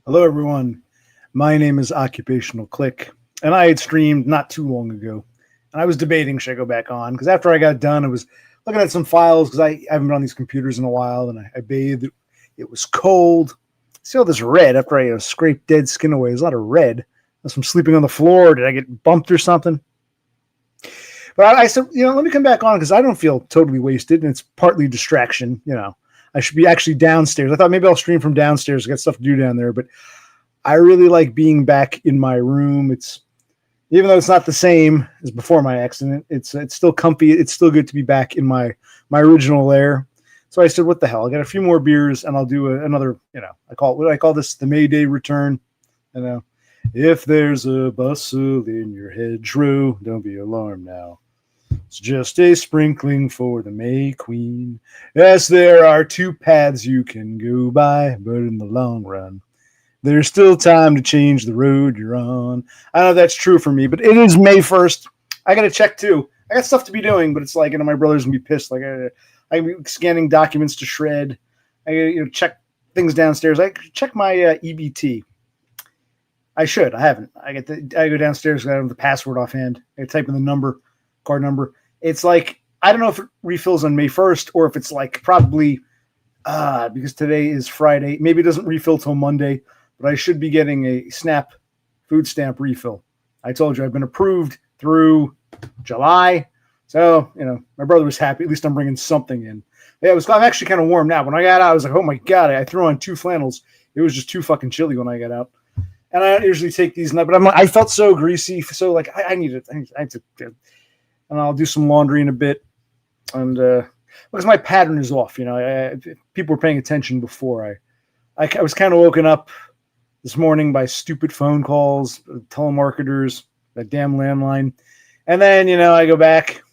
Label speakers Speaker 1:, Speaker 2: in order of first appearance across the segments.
Speaker 1: Hello, everyone. My name is Occupational Click, and I had streamed not too long ago. And I was debating should I go back on because after I got done, I was looking at some files because I haven't been on these computers in a while, and I bathed. It was cold. See all this red after I scraped dead skin away. There's a lot of red. That's from sleeping on the floor. Did I get bumped or something? But I said, let me come back on because I don't feel totally wasted, and it's partly distraction. I should be actually downstairs. I thought maybe I'll stream from downstairs. I got stuff to do down there, but I really like being back in my room. It's even though it's not the same as before my accident. It's still comfy. It's still good to be back in my original lair. So I said, what the hell? I'll get a few more beers and I'll do another. I call this the Mayday return. If there's a bustle in your hedgerow, don't be alarmed now. It's just a sprinkling for the May Queen. Yes, there are two paths you can go by, but in the long run, there's still time to change the road you're on. I know that's true for me, but it is May 1st. I got to check too. I got stuff to be doing, but it's like, my brother's going to be pissed. Like, I'm scanning documents to shred. I check things downstairs. I check my EBT. I should. I haven't. I go downstairs. I have the password offhand. I type in the card number. It's like, I don't know if it refills on May 1st or if it's like probably because today is Friday. Maybe it doesn't refill till Monday, but I should be getting a SNAP food stamp refill. I told you I've been approved through July. So, my brother was happy. At least I'm bringing something in. Yeah, I'm actually kind of warm now. When I got out, I was like, oh my God, I threw on 2 flannels. It was just too fucking chilly when I got out. And I don't usually take these, but I felt so greasy. So like, I need it. I have to, and I'll do some laundry in a bit. And because my pattern is off, people were paying attention before. I was kind of woken up this morning by stupid phone calls, telemarketers, that damn landline. And then, I go back,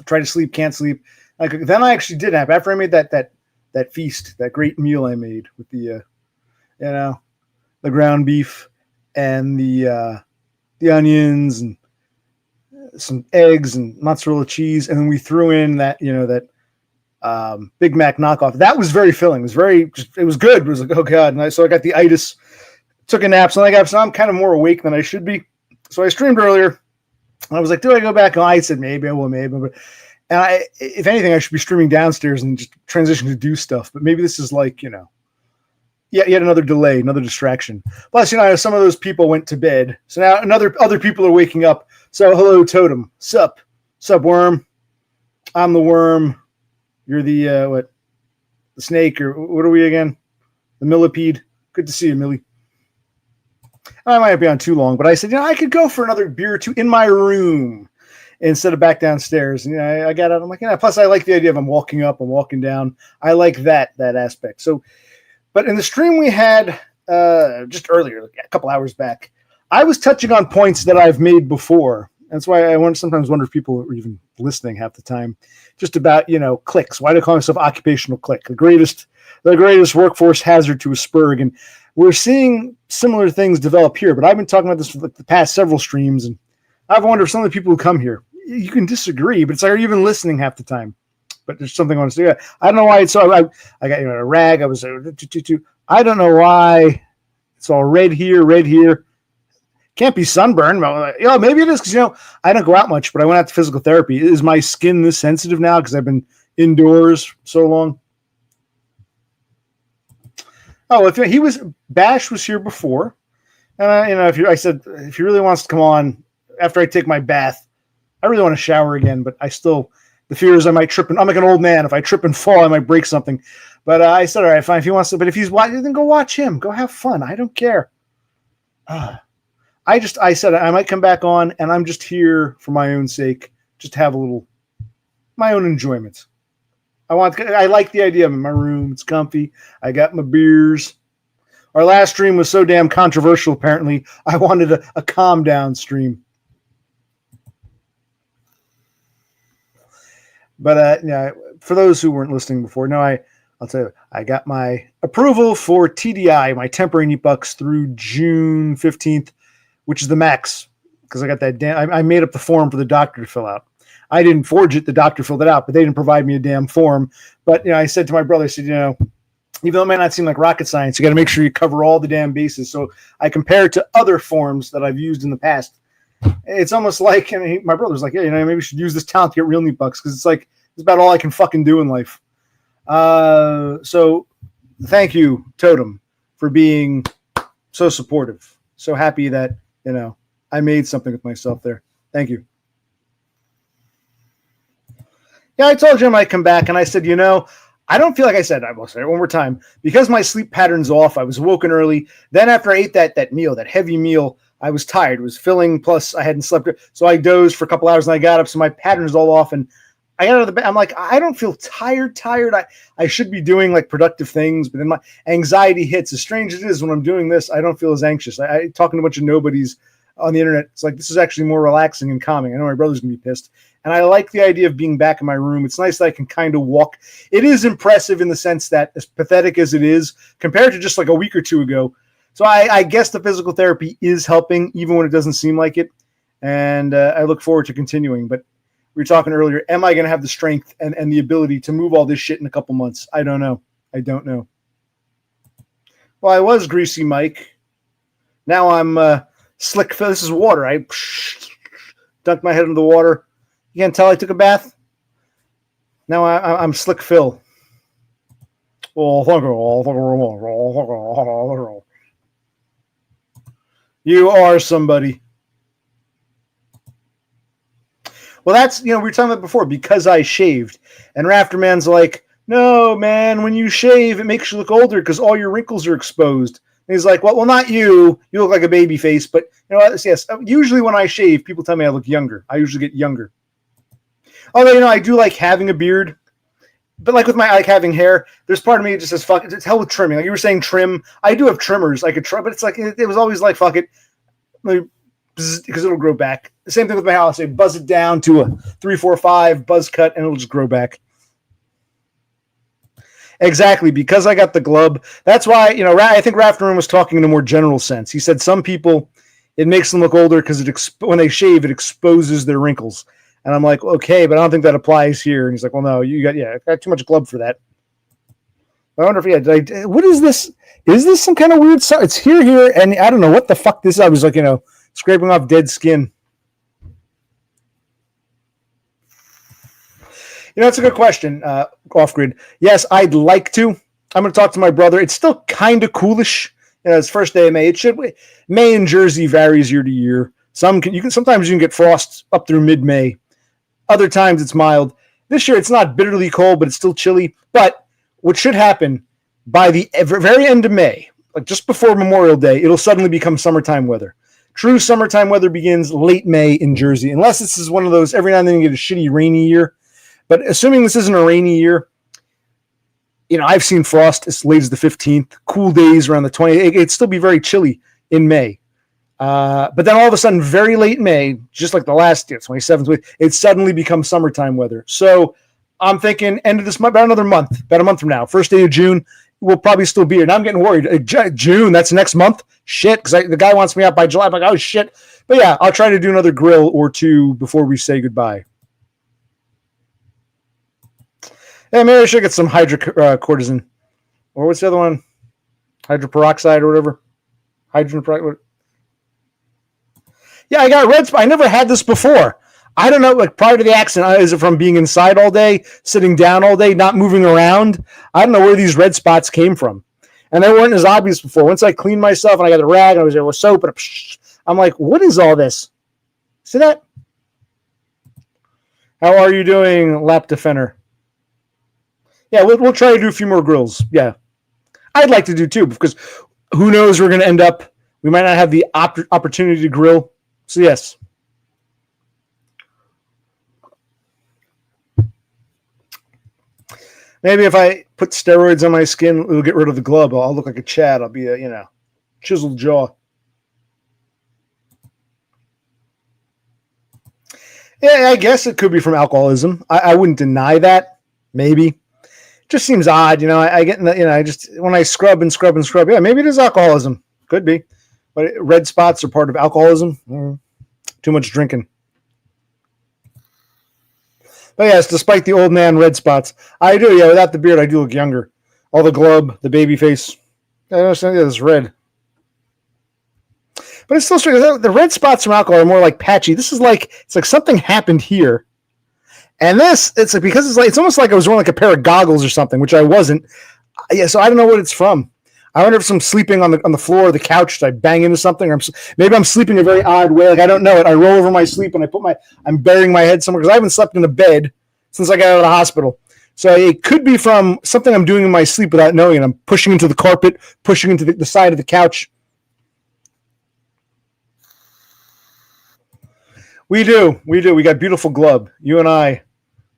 Speaker 1: try to sleep, can't sleep. Then I actually did nap after I made that feast, that great meal I made with the ground beef and the onions and some eggs and mozzarella cheese. And then we threw in that Big Mac knockoff. That was very filling. It was good. It was like, oh God. And so I got the itis, took a nap. So I'm kind of more awake than I should be. So I streamed earlier. And I was like, do I go back? And I said, maybe I will, maybe. But if anything, I should be streaming downstairs and just transition to do stuff. But maybe this is like, yet another delay, another distraction. Plus, some of those people went to bed. So now other people are waking up. So hello, Totem. Sup, worm. I'm the worm. You're the the snake, or what are we again? The millipede. Good to see you, Millie. I might be on too long, but I said, I could go for another beer or two in my room instead of back downstairs. And I got out. I'm like, plus I like the idea of I'm walking up, I'm walking down. I like that aspect. So, but in the stream we had just earlier, like a couple hours back, I was touching on points that I've made before. That's why I sometimes wonder if people are even listening half the time. Just about clicks. Why do I call myself Occupational Click? The greatest workforce hazard to Asperg. And we're seeing similar things develop here. But I've been talking about this for like the past several streams, and I've wondered if some of the people who come here, you can disagree, but it's like, are you even listening half the time? But there's something I want to say. I don't know why it's so. I got a rag. I was I don't know why it's all red here. Can't be sunburn. Maybe it is because I don't go out much, but I went out to physical therapy. Is my skin this sensitive now because I've been indoors so long? Oh, Bash was here before, and I said if he really wants to come on after I take my bath, I really want to shower again, but the fear is I might trip. I'm like an old man. If I trip and fall, I might break something. But I said, all right, fine. If he wants to, but if he's watching, then go watch him. Go have fun. I don't care. I said I might come back on, and I'm just here for my own sake, just to have my own enjoyment. I like the idea. I'm in my room. It's comfy. I got my beers. Our last stream was so damn controversial, apparently. I wanted a calm down stream. But for those who weren't listening before, I'll tell you, I got my approval for TDI, my temporary neat bucks, through June 15th, which is the max, because I got that I made up the form for the doctor to fill out. I didn't forge it. The doctor filled it out, but they didn't provide me a damn form. But I said to my brother, I said, even though it might not seem like rocket science, you got to make sure you cover all the damn bases. So I compare it to other forms that I've used in the past. It's almost like, and my brother's like, yeah, maybe we should use this talent to get real neat bucks, because it's like, it's about all I can fucking do in life. So thank you, Totem, for being so supportive. So happy that, I made something with myself there. Thank you. Yeah, I told you I might come back, and I said, I don't feel like I said, I will say it one more time, because my sleep pattern's off. I was woken early. Then after I ate that meal, that heavy meal, I was tired. It was filling, plus I hadn't slept. So I dozed for a couple hours, and I got up, so my pattern's all off. And I got out of the bed. I'm like, I don't feel tired. I should be doing like productive things, but then my anxiety hits. As strange as it is, when I'm doing this, I don't feel as anxious. I talking to a bunch of nobodies on the internet. It's like, this is actually more relaxing and calming. I know my brother's going to be pissed. And I like the idea of being back in my room. It's nice that I can kind of walk. It is impressive in the sense that, as pathetic as it is, compared to just like a week or two ago. So I guess the physical therapy is helping, even when it doesn't seem like it. And I look forward to continuing. But we were talking earlier, am I going to have the strength and the ability to move all this shit in a couple months? I don't know. Well, I was Greasy Mike. Now I'm Slick Phil. This is water. I dunked my head into the water. You can't tell I took a bath? Now I'm Slick Phil. You are somebody. Well, that's, we were talking about before, because I shaved. And Rafterman's like, no, man, when you shave, it makes you look older because all your wrinkles are exposed. And he's like, well, not you. You look like a baby face. But, yes, usually when I shave, people tell me I look younger. I usually get younger. Although, I do like having a beard. But like with I like having hair, there's part of me that just says, fuck it, it's hell with trimming. Like you were saying trim. I do have trimmers I could try, but it's like, it was always like, fuck it. Because it'll grow back. The same thing with my hair. I'll say buzz it down to a 3, 4, 5 buzz cut, and it'll just grow back. Exactly, because I got the glub. That's why, I think Rafterman was talking in a more general sense. He said some people, it makes them look older because when they shave, it exposes their wrinkles. And I'm like, okay, but I don't think that applies here. And he's like, well, no, I got too much glub for that. I wonder if, what is this? Is this some kind of weird stuff? It's here, and I don't know what the fuck this is. I was like, scraping off dead skin. It's a good question, Off-Grid. Yes, I'd like to. I'm going to talk to my brother. It's still kind of coolish. It's first day of May. May in Jersey varies year to year. Sometimes you can get frost up through mid-May. Other times it's mild. This year it's not bitterly cold, but it's still chilly. But what should happen by the very end of May, like just before Memorial Day, it'll suddenly become summertime weather. True summertime weather begins late May in Jersey, unless this is one of those every now and then you get a shitty rainy year. But assuming this isn't a rainy year, I've seen frost as late as the 15th, cool days around the 20th. It'd still be very chilly in May. But then all of a sudden, very late May, just like the last 27th week, it suddenly becomes summertime weather. So I'm thinking end of this month, about a month from now, first day of June, we'll probably still be here. Now I'm getting worried. June, that's next month? Shit, because the guy wants me out by July. I'm like, oh, shit. But yeah, I'll try to do another grill or two before we say goodbye. Yeah, maybe I should get some hydrocortisone. Or what's the other one? Hydroperoxide or whatever. Hydrogen peroxide. Yeah, I got red spot. I never had this before. I don't know, like prior to the accident, is it from being inside all day, sitting down all day, not moving around? I don't know where these red spots came from. And they weren't as obvious before. Once I cleaned myself and I got a rag and I was there with soap, and I'm like, what is all this? See that? How are you doing, Lap Defender? Yeah, we'll try to do a few more grills. Yeah. I'd like to do two, because who knows, we're going to end up, we might not have the opportunity to grill. So yes. Maybe if I put steroids on my skin, it'll get rid of the glub. I'll look like a Chad. I'll be a, chiseled jaw. Yeah, I guess it could be from alcoholism. I wouldn't deny that. Maybe. It just seems odd, I get in the, I just, when I scrub, yeah, maybe it is alcoholism. Could be. But red spots are part of alcoholism. Too much drinking. But yes, despite the old man red spots, I do, without the beard, I do look younger. All the glub, the baby face. I understand. Yeah, it's red. But it's still strange. The red spots from alcohol are more like patchy. This is like, it's like something happened here. And this, it's like, because it's like, it's almost like I was wearing like a pair of goggles or something, which I wasn't. Yeah, so I don't know what it's from. I wonder if I'm sleeping on the floor or the couch. Did I bang into something? Or maybe I'm sleeping a very odd way. Like I don't know it. I roll over my sleep and I'm burying my head somewhere because I haven't slept in a bed since I got out of the hospital. So it could be from something I'm doing in my sleep without knowing it. I'm pushing into the carpet, pushing into the side of the couch. We do. We got beautiful glub. You and I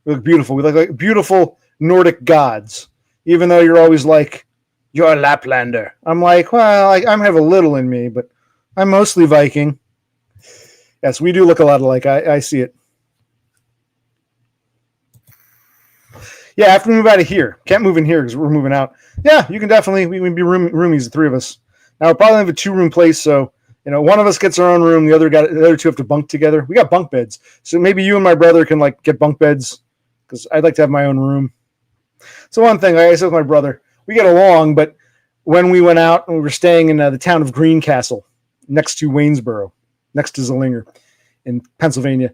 Speaker 1: look beautiful. We look like beautiful Nordic gods. Even though you're always like, you're a Laplander. I'm like, well, I have a little in me, but I'm mostly Viking. Yes, we do look a lot alike. I see it. Yeah, after we move out of here. Can't move in here because we're moving out. Yeah, you can definitely, we can be roomies, the three of us. Now, we'll probably have a 2-room place, so, one of us gets our own room, the other two have to bunk together. We got bunk beds. So maybe you and my brother can, like, get bunk beds because I'd like to have my own room. So one thing, like I said with my brother, we get along, but when we went out and we were staying in the town of Greencastle, next to Waynesboro, next to Zillinger in Pennsylvania,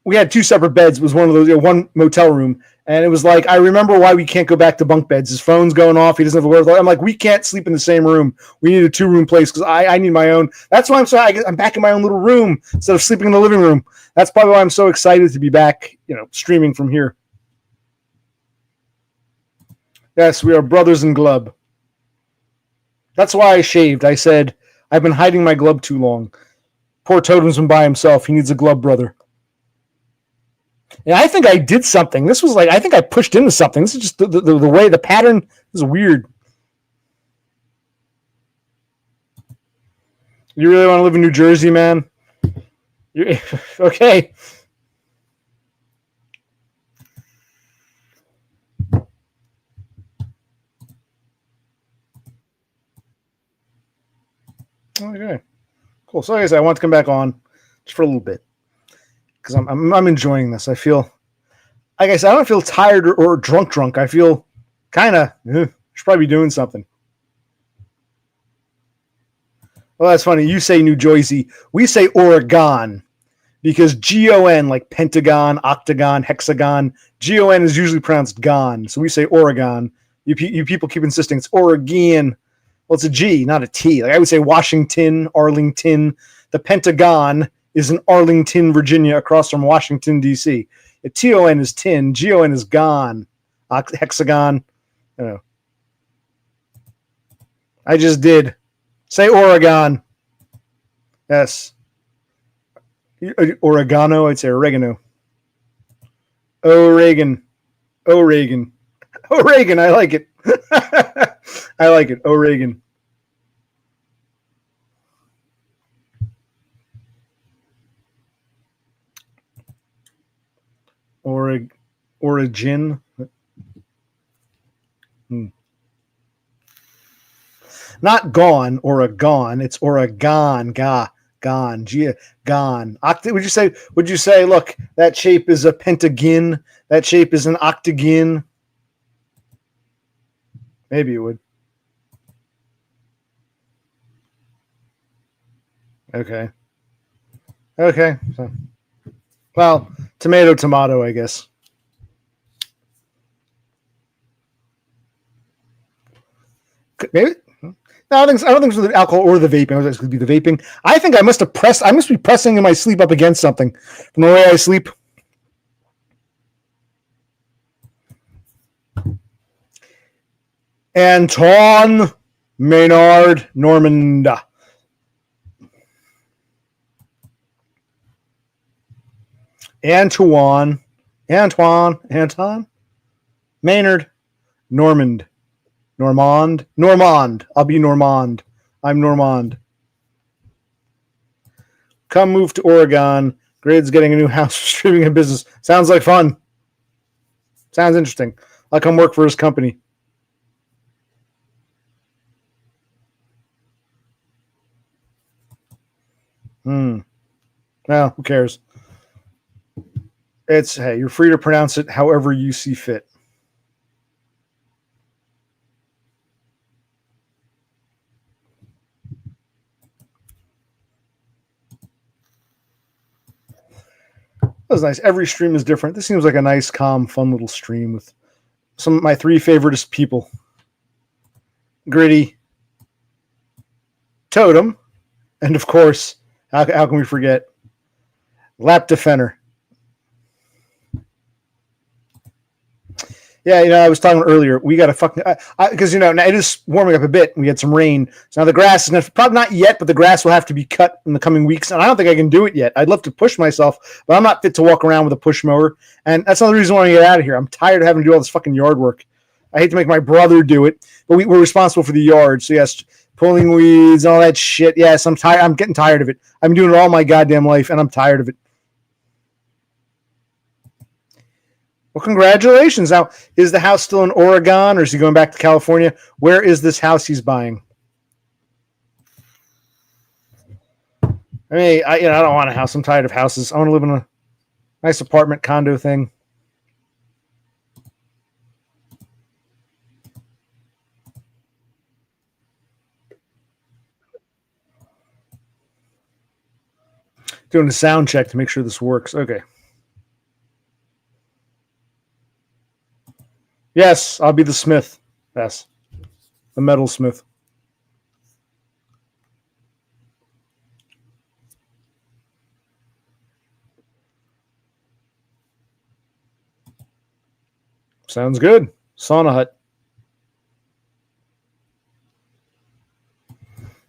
Speaker 1: we had 2 separate beds. It was one of those, one motel room. And it was like, I remember why we can't go back to bunk beds. His phone's going off. He doesn't have a word. I'm like, we can't sleep in the same room. We need a 2-room place because I need my own. That's why I'm sorry. I'm back in my own little room instead of sleeping in the living room. That's probably why I'm so excited to be back, streaming from here. Yes, we are brothers in glub. That's why I shaved. I said, I've been hiding my glub too long. Poor Totem's been by himself. He needs a glub brother. And I think I did something. This was like, I think I pushed into something. This is just the way, the pattern is weird. You really want to live in New Jersey, man? Okay. Okay. Cool. So like I said, I want to come back on just for a little bit because I'm enjoying this. I feel, like I said, I don't feel tired or drunk. I feel kind of should probably be doing something. Well, that's funny. You say New Jersey. We say Oregon because G-O-N, like pentagon, octagon, hexagon. G-O-N is usually pronounced gon. So we say Oregon. You people keep insisting it's Oregon. Well, it's a G, not a T. Like I would say Washington, Arlington. The Pentagon is in Arlington, Virginia, across from Washington, D.C. T-O-N is tin. G-O-N is gone. Hexagon. I just did. Say Oregon. Yes. Oregano, I'd say oregano. Oregon. Oregon, I like it. I like it. Oregon. Origin. Not gone, Oregon. It's Oregon. Gone. Gone. Would you say, look, that shape is a pentagon. That shape is an octagon. Maybe you would. Okay. So, well, tomato, I guess. Maybe. No, I don't think it's the alcohol or the vaping. I was going to be the vaping. I think I must be pressing in my sleep up against something from the way I sleep. Antoine Maynard Normand. Anton Maynard Normand. I'll be Normand. I'm Normand. Come move to Oregon. Grid's getting a new house for streaming and business. Sounds like fun. Sounds interesting. I'll come work for his company. Well, who cares? Hey, you're free to pronounce it however you see fit. That was nice. Every stream is different. This seems like a nice, calm, fun little stream with some of my three favoriteest people. Gritty, Totem, and of course, how can we forget Lap Defender? Yeah, I was talking earlier. We got to fucking because now it is warming up a bit. We had some rain, so now the grass is probably not yet, but the grass will have to be cut in the coming weeks. And I don't think I can do it yet. I'd love to push myself, but I'm not fit to walk around with a push mower. And that's another reason why I want to get out of here. I'm tired of having to do all this fucking yard work. I hate to make my brother do it, but we're responsible for the yard. So yes, pulling weeds, all that shit. Yes, I'm tired. I'm getting tired of it. I'm doing it all my goddamn life, and I'm tired of it. Well, congratulations. Now, is the house still in Oregon, or is he going back to California? Where is this house he's buying? I mean, I don't want a house. I'm tired of houses. I want to live in a nice apartment condo thing. Doing a sound check to make sure this works. Okay. Yes, I'll be the smith. Yes. The metal smith. Sounds good. Sauna hut.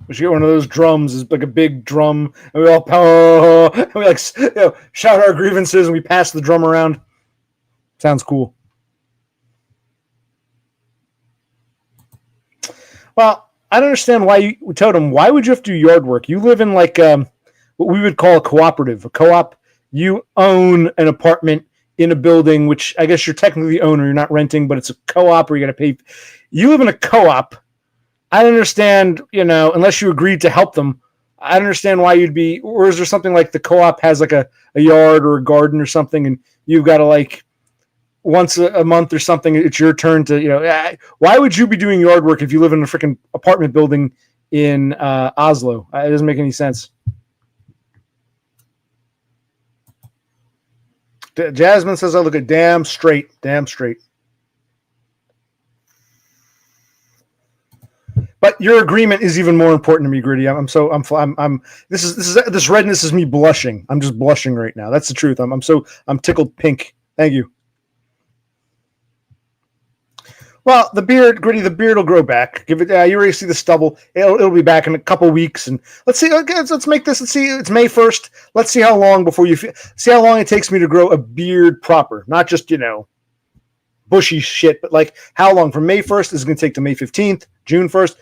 Speaker 1: We should get one of those drums. It's like a big drum, and we all and we shout our grievances, and we pass the drum around. Sounds cool. Well, I don't understand why Totem. Why would you have to do yard work? You live in like what we would call a cooperative. A co-op. You own an apartment in a building, which I guess you're technically the owner. You're not renting, but it's a co-op where you got to pay. You live in a co-op. I don't understand, unless you agreed to help them. I don't understand why you'd be, or is there something like the co-op has like a yard or a garden or something, and you've got to like once a month or something, it's your turn to, why would you be doing yard work if you live in a freaking apartment building in Oslo? It doesn't make any sense. Jasmine says, I look at damn straight. But your agreement is even more important to me, Gritty. This redness is me blushing. I'm just blushing right now. That's the truth. I'm tickled pink. Thank you. Well, the beard, Gritty, the beard will grow back. Give it. You already see the stubble. It'll be back in a couple weeks, and let's see. Let's make this. Let's see. It's May 1st. Let's see how long see how long it takes me to grow a beard proper, not just bushy shit, but like how long from May 1st is it going to take to May 15th, June 1st,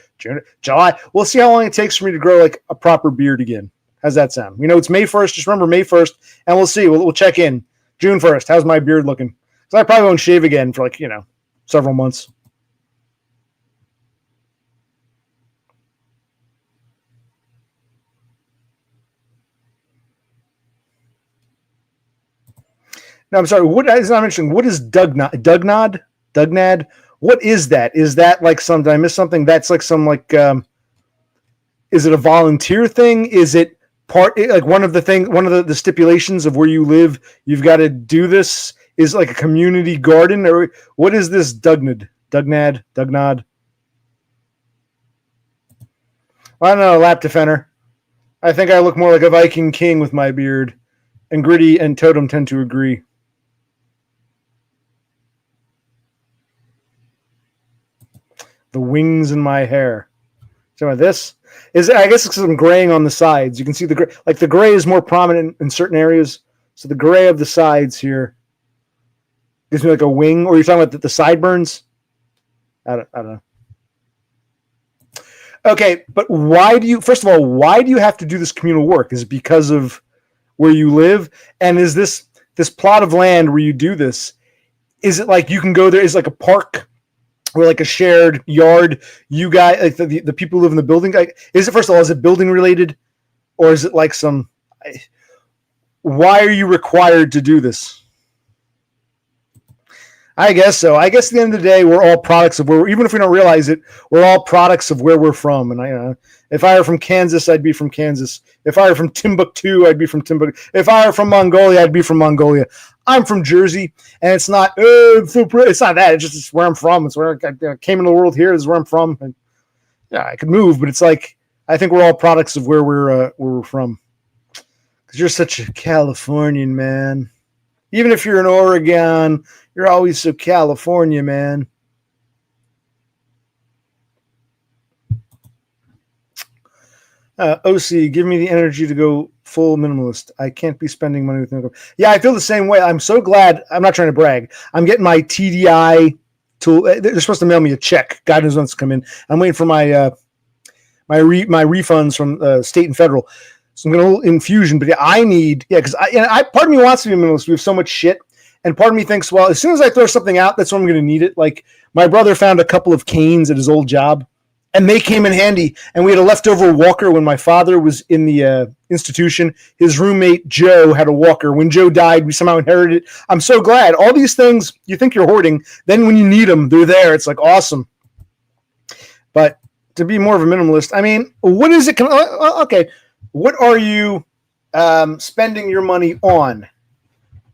Speaker 1: July. We'll see how long it takes for me to grow like a proper beard again. How's that sound? It's May 1st. Just remember May 1st, and we'll see. We'll check in June 1st. How's my beard looking? So I probably won't shave again for several months. No, I'm sorry. What is not mentioning? What is Dugnad? Dugnad? What is that? Is that like some? Did I miss something? That's like some is it a volunteer thing? Is it like one of the stipulations of where you live? You've got to do this. Is like a community garden, or what is this? Dugnad? Well, I don't know. Lap Defender. I think I look more like a Viking king with my beard, and Gritty and Totem tend to agree. The wings in my hair. So this is, I guess, it's some graying on the sides. You can see the gray, like the gray is more prominent in certain areas. So the gray of the sides here gives me like a wing. Or you're talking about the sideburns? I don't know. Okay, but first of all, why do you have to do this communal work? Is it because of where you live? And is this plot of land where you do this, is it like you can go there? Is it like a park or like a shared yard? You guys, like the people who live in the building, like, is it, first of all, is it building related, or is it like why are you required to do this? I guess so. I guess at the end of the day, we're all products of where, even if we don't realize it, we're all products of where we're from. And if I were from Kansas, I'd be from Kansas. If I were from Timbuktu, I'd be from Timbuktu. If I were from Mongolia, I'd be from Mongolia. I'm from Jersey, and it's not. It's not that. It's where I'm from. It's where I came into the world here. This is where I'm from. And yeah, I could move, but it's like I think we're all products of where we're from. Because you're such a Californian, man. Even if you're in Oregon, you're always so California, man. OC, give me the energy to go full minimalist. I can't be spending money with no. Yeah, I feel the same way. I'm so glad. I'm not trying to brag. I'm getting my TDI tool. They're supposed to mail me a check. God knows when it's come in. I'm waiting for my my refunds from state and federal. So I'm going to infusion, but I need, because part of me wants to be minimalist. We have so much shit. And part of me thinks, well, as soon as I throw something out, that's when I'm going to need it. Like my brother found a couple of canes at his old job, and they came in handy. And we had a leftover walker when my father was in the institution. His roommate, Joe, had a walker. When Joe died, we somehow inherited it. I'm so glad. All these things you think you're hoarding, then when you need them, they're there. It's like awesome. But to be more of a minimalist, I mean, what is it? Okay. What are you spending your money on?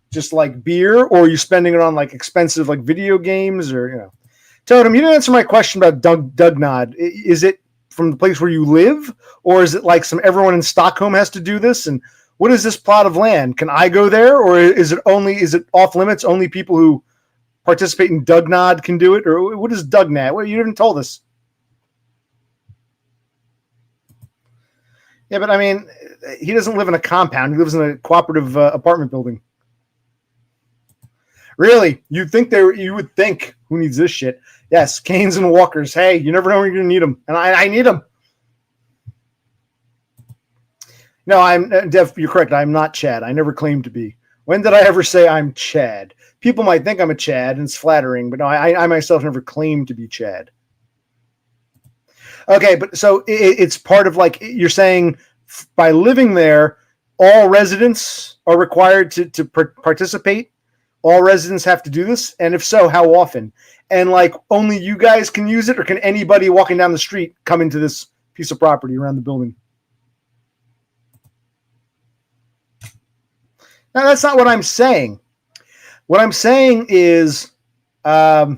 Speaker 1: Just like beer, or are you spending it on like expensive like video games, or Totem, you didn't answer my question about Dugnod. Is it from the place where you live, or is it like everyone in Stockholm has to do this? And what is this plot of land? Can I go there, or is it off limits? Only people who participate in Dugnod can do it, or what is Dugnod? Well, you haven't told us. Yeah, but I mean, he doesn't live in a compound. He lives in a cooperative apartment building. Really? You would think, who needs this shit? Yes, canes and walkers. Hey, you never know when you're going to need them. And I need them. No, I'm Dev. You're correct. I'm not Chad. I never claimed to be. When did I ever say I'm Chad? People might think I'm a Chad, and it's flattering, but no, I myself never claimed to be Chad. Okay, but so it's part of like you're saying by living there, all residents are required to participate. All residents have to do this, and if so, how often? And like only you guys can use it, or can anybody walking down the street come into this piece of property around the building? Now, that's not what I'm saying. What I'm saying is, I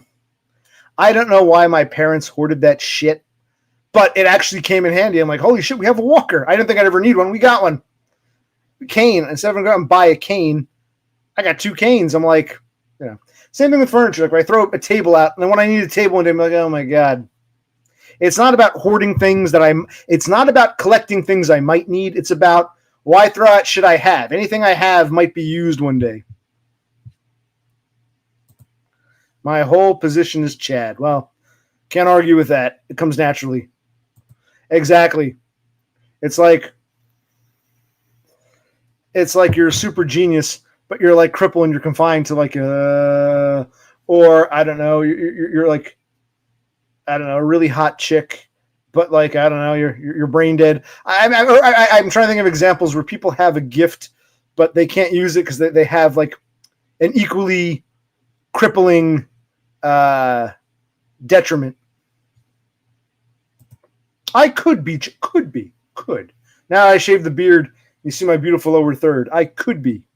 Speaker 1: don't know why my parents hoarded that shit, but it actually came in handy. I'm like, holy shit, we have a walker. I didn't think I'd ever need one. We got one. Cane. Instead of going out and buy a cane, I got 2 canes. I'm like, same thing with furniture. Like, I throw a table out, and then when I need a table one day, I'm like, oh my God. It's not about hoarding things it's not about collecting things I might need. It's about why throw out shit I have. Anything I have might be used one day. My whole position is Chad. Well, can't argue with that. It comes naturally. Exactly. It's like you're a super genius, but you're like crippled and you're confined to like or I don't know, you're like, I don't know, a really hot chick, but like, I don't know, you're brain dead. I'm trying to think of examples where people have a gift, but they can't use it because they have like an equally crippling detriment. I could. Now I shave the beard. You see my beautiful lower third. I could.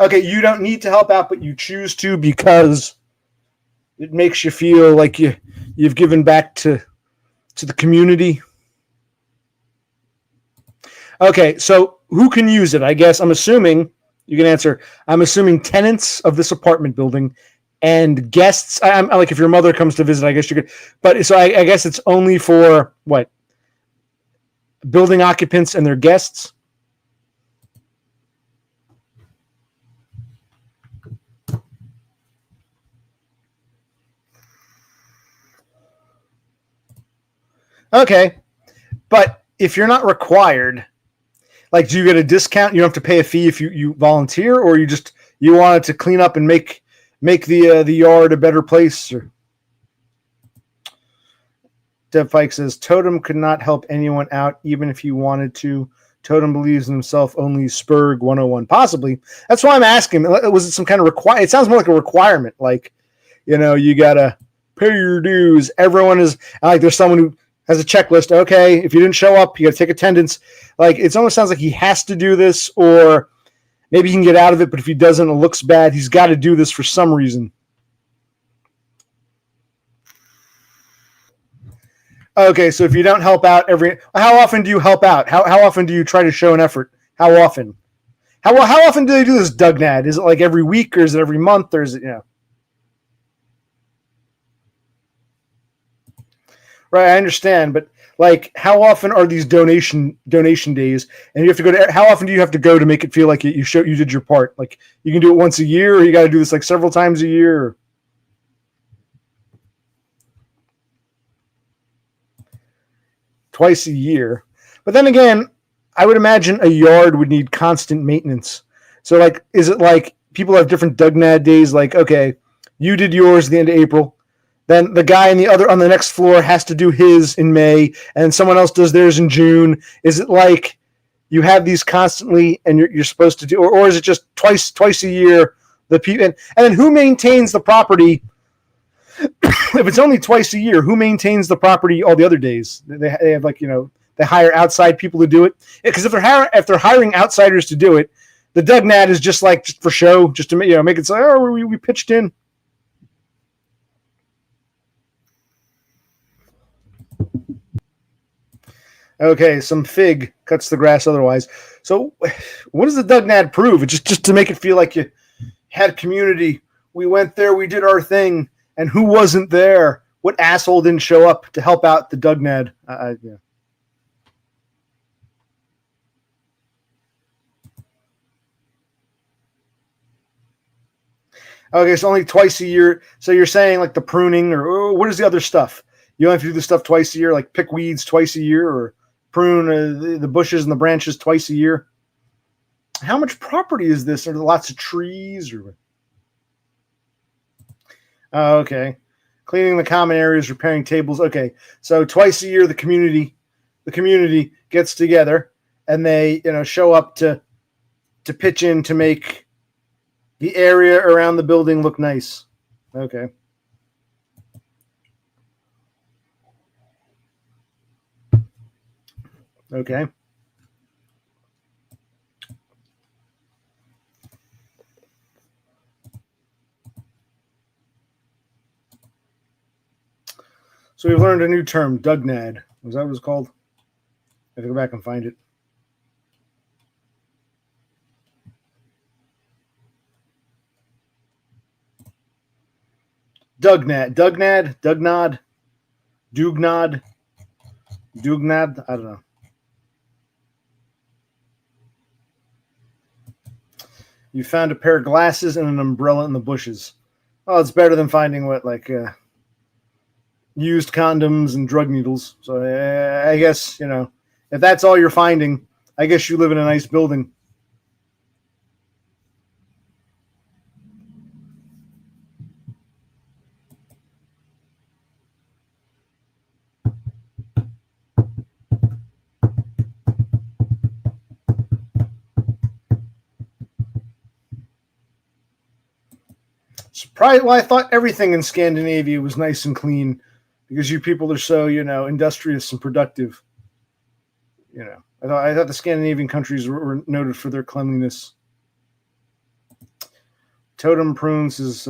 Speaker 1: Okay, you don't need to help out, but you choose to because it makes you feel like you've given back to the community. Okay, so who can use it? I guess I'm assuming you can answer. I'm assuming tenants of this apartment building and guests. I'm like, if your mother comes to visit, I guess you could. But so I guess it's only for what? Building occupants and their guests. Okay, but if you're not required, like, do you get a discount? You don't have to pay a fee if you volunteer, or you want it to clean up and make the yard a better place. Or Dev Pike says Totem could not help anyone out even if he wanted to. Totem believes in himself. Only Spurg 101. Possibly. That's why I'm asking. Was it some kind of require? It sounds more like a requirement. Like, you gotta pay your dues. Everyone is like, there's someone who has a checklist. Okay, if you didn't show up, you gotta take attendance. Like, it almost sounds like he has to do this, or maybe he can get out of it. But if he doesn't, it looks bad. He's got to do this for some reason. Okay, so if you don't help out how often do you help out? How often do you try to show an effort? How often? How often do they do this, Dugnad? Is it like every week, or is it every month, or is it Right, I understand, but like, how often are these donation days? And you have to go to. How often do you have to go to make it feel like you did your part? Like, you can do it once a year, or you got to do this like several times a year. Or... Twice a year. But then again, I would imagine a yard would need constant maintenance. So, like, is it like people have different Dugnad days? Like, okay, you did yours at the end of April. Then the guy on the next floor has to do his in May, and someone else does theirs in June. Is it like you have these constantly, and you're supposed to do, or is it just twice a year? The people, and then who maintains the property? If it's only twice a year, who maintains the property all the other days? They have they hire outside people to do it, because if they're hiring outsiders to do it, the Dugnad is just for show, just to make it say, oh, we pitched in. Okay, some fig cuts the grass otherwise. So, what does the Dugnad prove? It's just to make it feel like you had community. We went there, we did our thing, and who wasn't there? What asshole didn't show up to help out the Dugnad? Yeah. Okay, so only twice a year. So you're saying like the pruning, or what is the other stuff? You only have to do the stuff twice a year, like pick weeds twice a year, or prune the bushes and the branches twice a year. How much property is this? Are there lots of trees? Or okay, cleaning the common areas, repairing tables. Okay, so twice a year the community gets together and they show up to pitch in to make the area around the building look nice. Okay. Okay. So we've learned a new term, Dugnad. Was that what it's called? I have to go back and find it. Dugnad. Dugnad. I don't know. You found a pair of glasses and an umbrella in the bushes. Oh, it's better than finding used condoms and drug needles. So I guess, if that's all you're finding, I guess you live in a nice building. Surprised. Well, I thought everything in Scandinavia was nice and clean because you people are so, industrious and productive. I thought the Scandinavian countries were noted for their cleanliness. Totem prunes is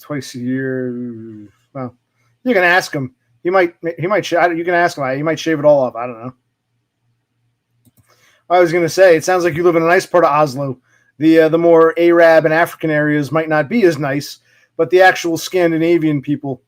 Speaker 1: twice a year. Well, you can ask him. You can ask him. He might shave it all off. I don't know. I was going to say, it sounds like you live in a nice part of Oslo. The more Arab and African areas might not be as nice, but the actual Scandinavian people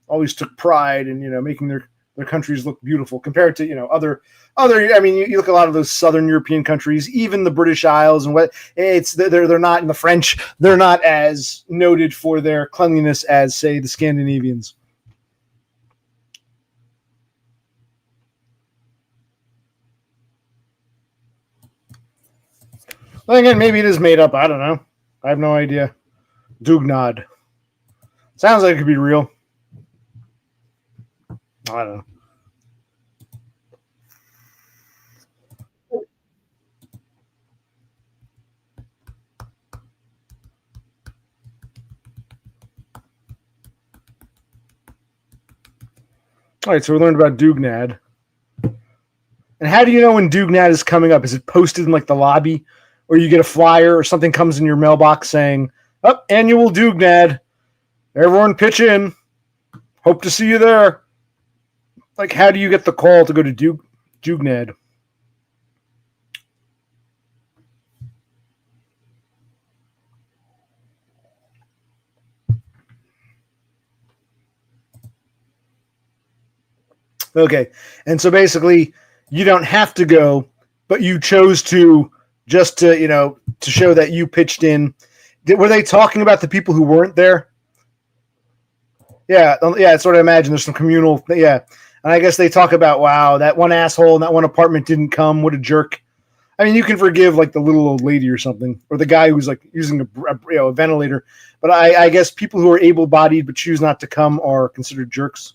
Speaker 1: always took pride in making their countries look beautiful compared to other. I mean, you look at a lot of those Southern European countries, even the British Isles, and they're not in the French. They're not as noted for their cleanliness as, say, the Scandinavians. Well, again, maybe it is made up. I don't know. I have no idea. Dugnad. Sounds like it could be real. I don't know. All right, so we learned about Dugnad. And how do you know when Dugnad is coming up? Is it posted in like the lobby, or you get a flyer or something comes in your mailbox saying, "Up, annual Dugnad. Everyone pitch in. Hope to see you there." Like, how do you get the call to go to Dugnad? Okay, and so basically, you don't have to go, but you chose to just to show that you pitched in. Were they talking about the people who weren't there? Yeah, that's what I imagine. There's some communal, yeah, and I guess they talk about, wow, that one asshole in that one apartment didn't come. What a jerk. I mean, you can forgive like the little old lady or something, or the guy who's like using a ventilator. But I guess people who are able-bodied but choose not to come are considered jerks.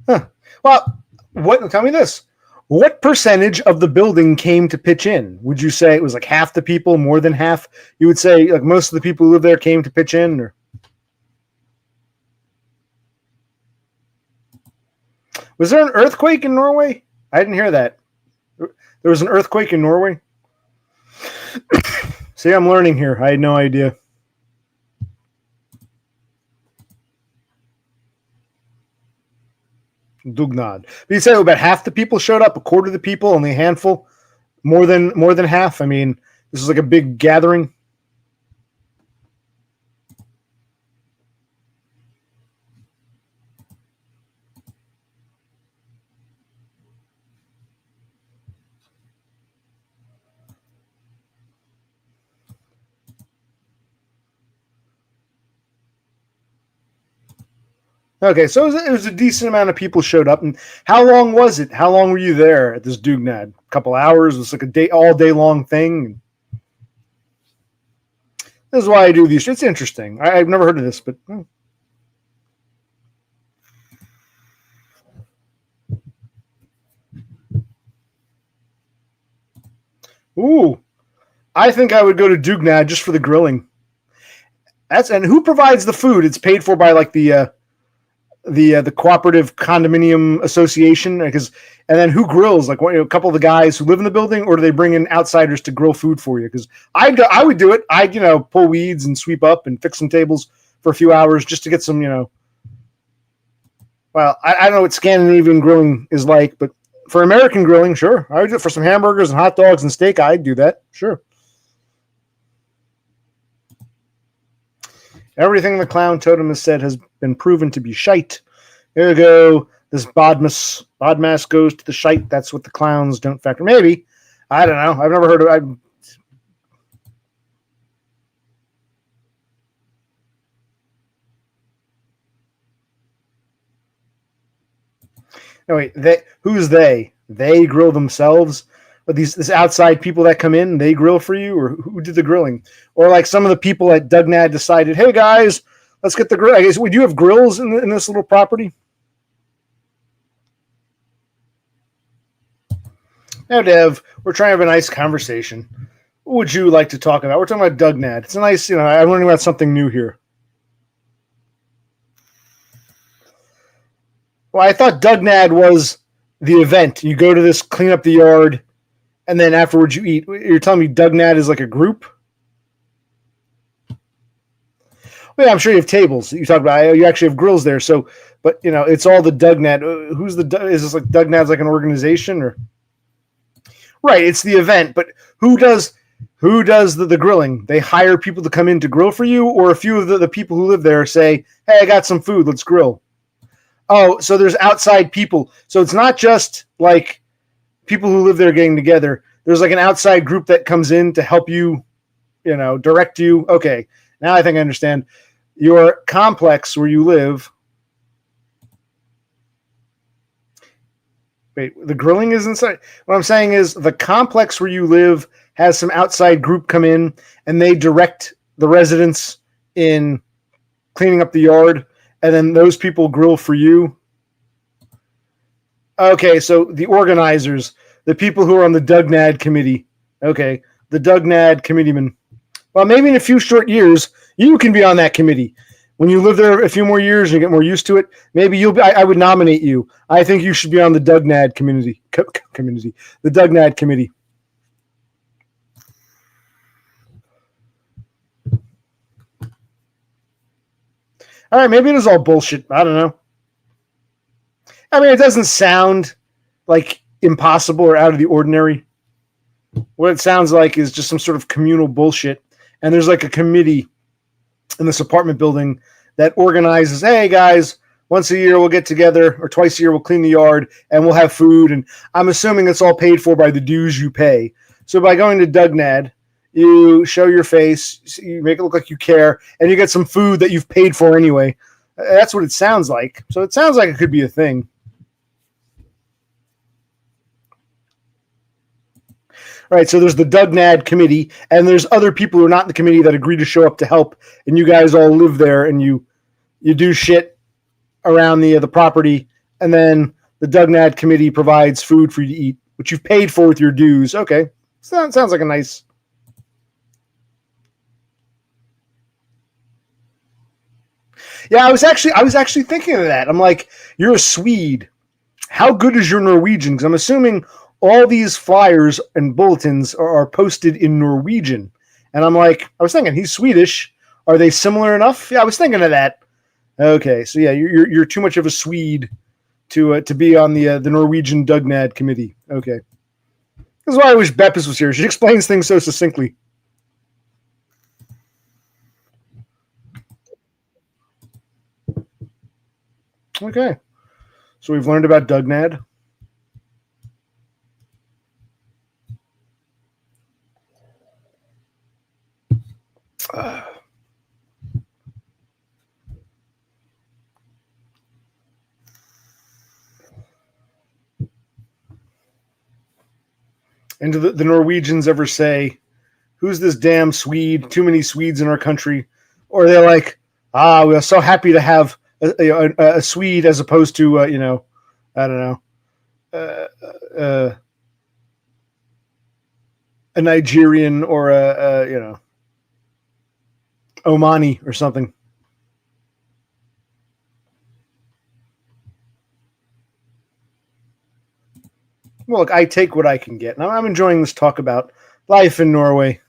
Speaker 1: Huh. Well, tell me this. What percentage of the building came to pitch in? Would you say it was like half the people, more than half? You would say like most of the people who live there came to pitch in? Or was there an earthquake in Norway? I didn't hear that. There was an earthquake in Norway? See, I'm learning here. I had no idea. Dugnad. But you said about half the people showed up, a quarter of the people, only a handful, more than half. I mean, this is like a big gathering. Okay, so it was a decent amount of people showed up. And how long was it? How long were you there at this Dugnad? A couple hours? It was like a all day long thing. This is why I do these. It's interesting. I've never heard of this, but. Ooh, I think I would go to Dugnad just for the grilling. And who provides the food? It's paid for by like the cooperative condominium association, and then who grills? Like a couple of the guys who live in the building, or do they bring in outsiders to grill food for you? Because I would do it. I'd pull weeds and sweep up and fix some tables for a few hours just to get some Well, I don't know what Scandinavian grilling is like, but for American grilling, sure, I would do it for some hamburgers and hot dogs and steak. I'd do that, sure. Everything the clown totem has said has been proven to be shite. Here we go. This Bodmas goes to the shite. That's what the clowns don't factor. Maybe. I don't know. I've never heard of it. No, wait. Who's they? They grill themselves? But this outside people that come in, they grill for you? Or who did the grilling? Or like some of the people at Dugnad decided, hey, guys, let's get the grill. I guess, would you have grills in this little property? Now, Dev, we're trying to have a nice conversation. What would you like to talk about? We're talking about Dugnad. It's a nice, I'm learning about something new here. Well, I thought Dugnad was the event. You go to this, clean up the yard, and then afterwards you eat. You're telling me Dugnad is like a group? Well, yeah, I'm sure you have tables. You talk about you actually have grills there. So, but it's all the Dugnad. Who's is this like Dugnad's like an organization or? Right, it's the event, but who does the grilling? They hire people to come in to grill for you, or a few of the people who live there say, hey, I got some food, let's grill. Oh, so there's outside people. So it's not just like people who live there getting together. There's like an outside group that comes in to help you, direct you. Okay, now I think I understand. Your complex where you live. Wait, the grilling is inside? What I'm saying is the complex where you live has some outside group come in and they direct the residents in cleaning up the yard, and then those people grill for you. Okay, so the organizers, the people who are on the Dugnad committee. Okay, the Dugnad committeeman. Well, maybe in a few short years, you can be on that committee. When you live there a few more years and you get more used to it, maybe you'll be. I would nominate you. I think you should be on the Dugnad community, the Dugnad committee. All right, maybe it is all bullshit. I don't know. I mean, it doesn't sound like impossible or out of the ordinary. What it sounds like is just some sort of communal bullshit. And there's like a committee in this apartment building that organizes, hey guys, once a year we'll get together, or twice a year we'll clean the yard and we'll have food. And I'm assuming it's all paid for by the dues you pay. So by going to Dugnad, you show your face, you make it look like you care, and you get some food that you've paid for anyway. That's what it sounds like. So it sounds like it could be a thing. All right, so there's the Dugnad committee, and there's other people who are not in the committee that agree to show up to help, and you guys all live there, and you do shit around the property, and then the Dugnad committee provides food for you to eat, which you've paid for with your dues. Okay, sounds like a nice. Yeah, I was actually thinking of that. I'm like, you're a Swede. How good is your Norwegian? Because I'm assuming all these flyers and bulletins are posted in Norwegian. And I'm like, I was thinking, he's Swedish. Are they similar enough? Yeah, I was thinking of that. Okay, so yeah, you're too much of a Swede to be on the Norwegian Dugnad committee. Okay, this is why I wish Beppis was here. She explains things so succinctly. Okay, so we've learned about Dugnad. And do the Norwegians ever say, who's this damn Swede? Too many Swedes in our country. Or they're like, we're so happy to have a Swede as opposed to, I don't know, a Nigerian or Omani or something. Well, look, I take what I can get. Now I'm enjoying this talk about life in Norway.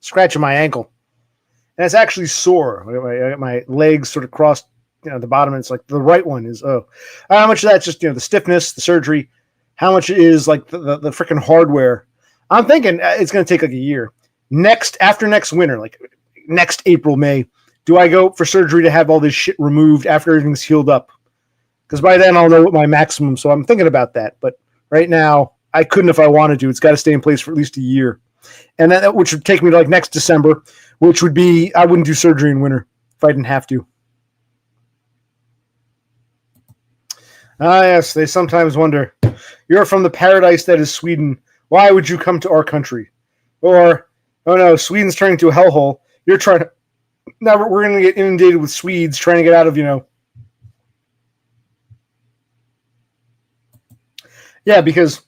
Speaker 1: Scratching my ankle. And it's actually sore. My legs sort of crossed, the bottom. It's like the right one is, how much of that's just, the stiffness, the surgery, how much is like the freaking hardware. I'm thinking it's going to take like a year. After next winter, like next April, May, do I go for surgery to have all this shit removed after everything's healed up? Because by then I'll know what my maximum. So I'm thinking about that. But right now, I couldn't if I wanted to. It's got to stay in place for at least a year. And that which would take me to like next December, which would be, I wouldn't do surgery in winter if I didn't have to. Yes, they sometimes wonder, you're from the paradise that is Sweden. Why would you come to our country? Or, oh no, Sweden's turning into a hellhole. You're trying to, now we're going to get inundated with Swedes trying to get out of, Yeah, because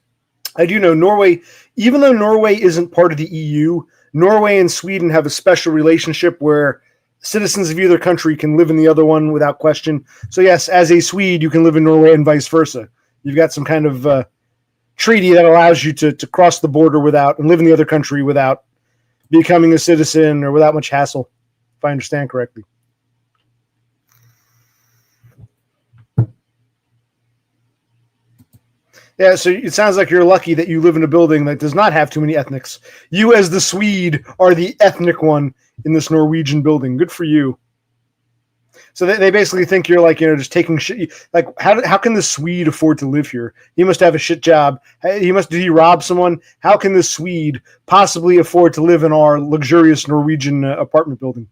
Speaker 1: I do know Norway, even though Norway isn't part of the EU, Norway and Sweden have a special relationship where citizens of either country can live in the other one without question. So yes, as a Swede, you can live in Norway and vice versa. You've got some kind of treaty that allows you to cross the border without and live in the other country without becoming a citizen or without much hassle, if I understand correctly. Yeah, so it sounds like you're lucky that you live in a building that does not have too many ethnics. You, as the Swede, are the ethnic one in this Norwegian building. Good for you. So they basically think you're like, just taking shit. Like, how can the Swede afford to live here? He must have a shit job. Did he rob someone? How can the Swede possibly afford to live in our luxurious Norwegian apartment building?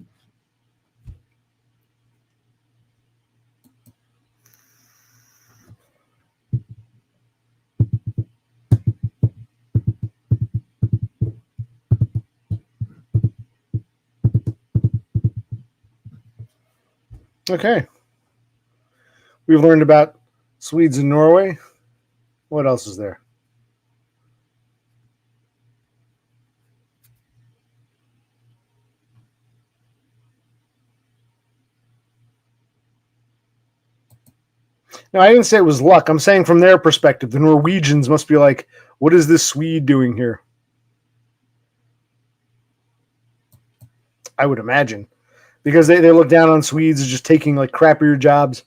Speaker 1: Okay. We've learned about Swedes in Norway. What else is there? No, I didn't say it was luck. I'm saying from their perspective, the Norwegians must be like, what is this Swede doing here? I would imagine. Because they look down on Swedes as just taking like crappier jobs.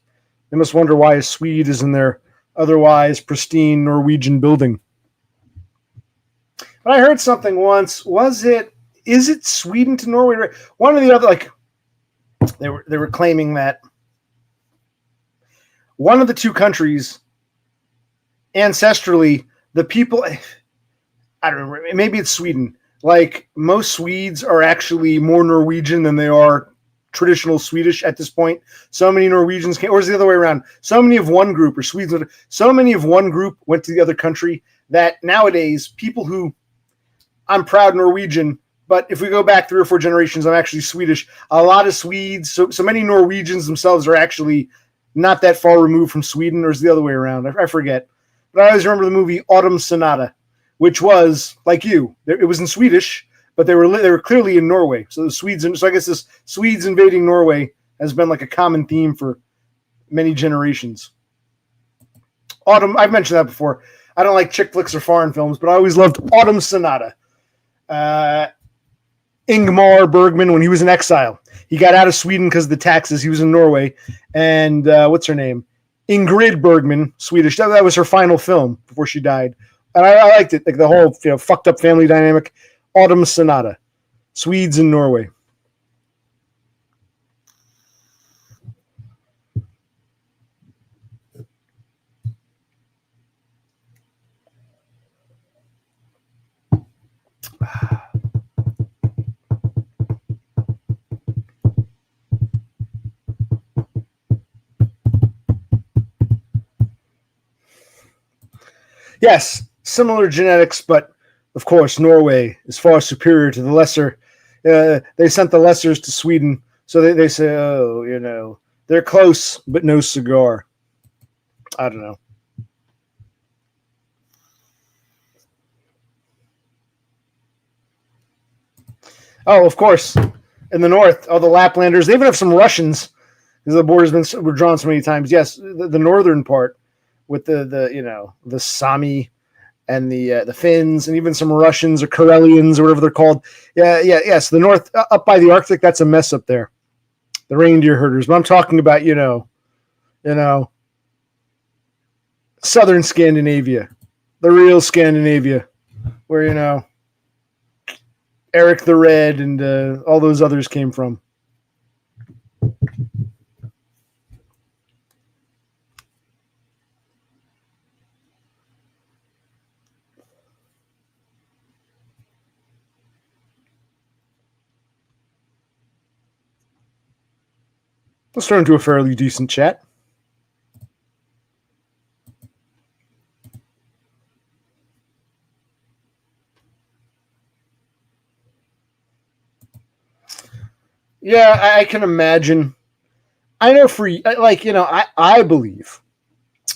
Speaker 1: They must wonder why a Swede is in their otherwise pristine Norwegian building. But I heard something once. Is it Sweden to Norway? One or the other, like they were claiming that one of the two countries, ancestrally, the people, I don't know, maybe it's Sweden. Like most Swedes are actually more Norwegian than they are traditional Swedish at this point. So many Norwegians came, or is it the other way around? So many of one group, or Swedes, so many of one group went to the other country that nowadays people who, I'm proud Norwegian, but if we go back 3 or 4 generations, I'm actually Swedish. A lot of Swedes, so many Norwegians themselves are actually not that far removed from Sweden, or is the other way around? I forget. But I always remember the movie Autumn Sonata, which was like you. It was in Swedish, but they were clearly in Norway. So the Swedes, so I guess this Swedes invading Norway has been like a common theme for many generations. Autumn, I've mentioned that before. I don't like chick flicks or foreign films, but I always loved Autumn Sonata. Ingmar Bergman, when he was in exile, he got out of Sweden because of the taxes. He was in Norway, and what's her name? Ingrid Bergman, Swedish. That was her final film before she died, and I liked it. Like the whole fucked up family dynamic. Autumn Sonata, Swedes in Norway. Yes, similar genetics, but of course, Norway is far superior to the lesser. They sent the lessers to Sweden, so they say, oh, they're close, but no cigar. I don't know. Oh, of course, in the north, the Laplanders. They even have some Russians, because the border's were drawn so many times. Yes, the northern part with the Sami and the Finns, and even some Russians or Karelians or whatever they're called. Yes. The north, up by the Arctic, that's a mess up there. The reindeer herders. But I'm talking about, southern Scandinavia, the real Scandinavia, where, Eric the Red and all those others came from. Let's turn to a fairly decent chat. Yeah, I can imagine. I know I believe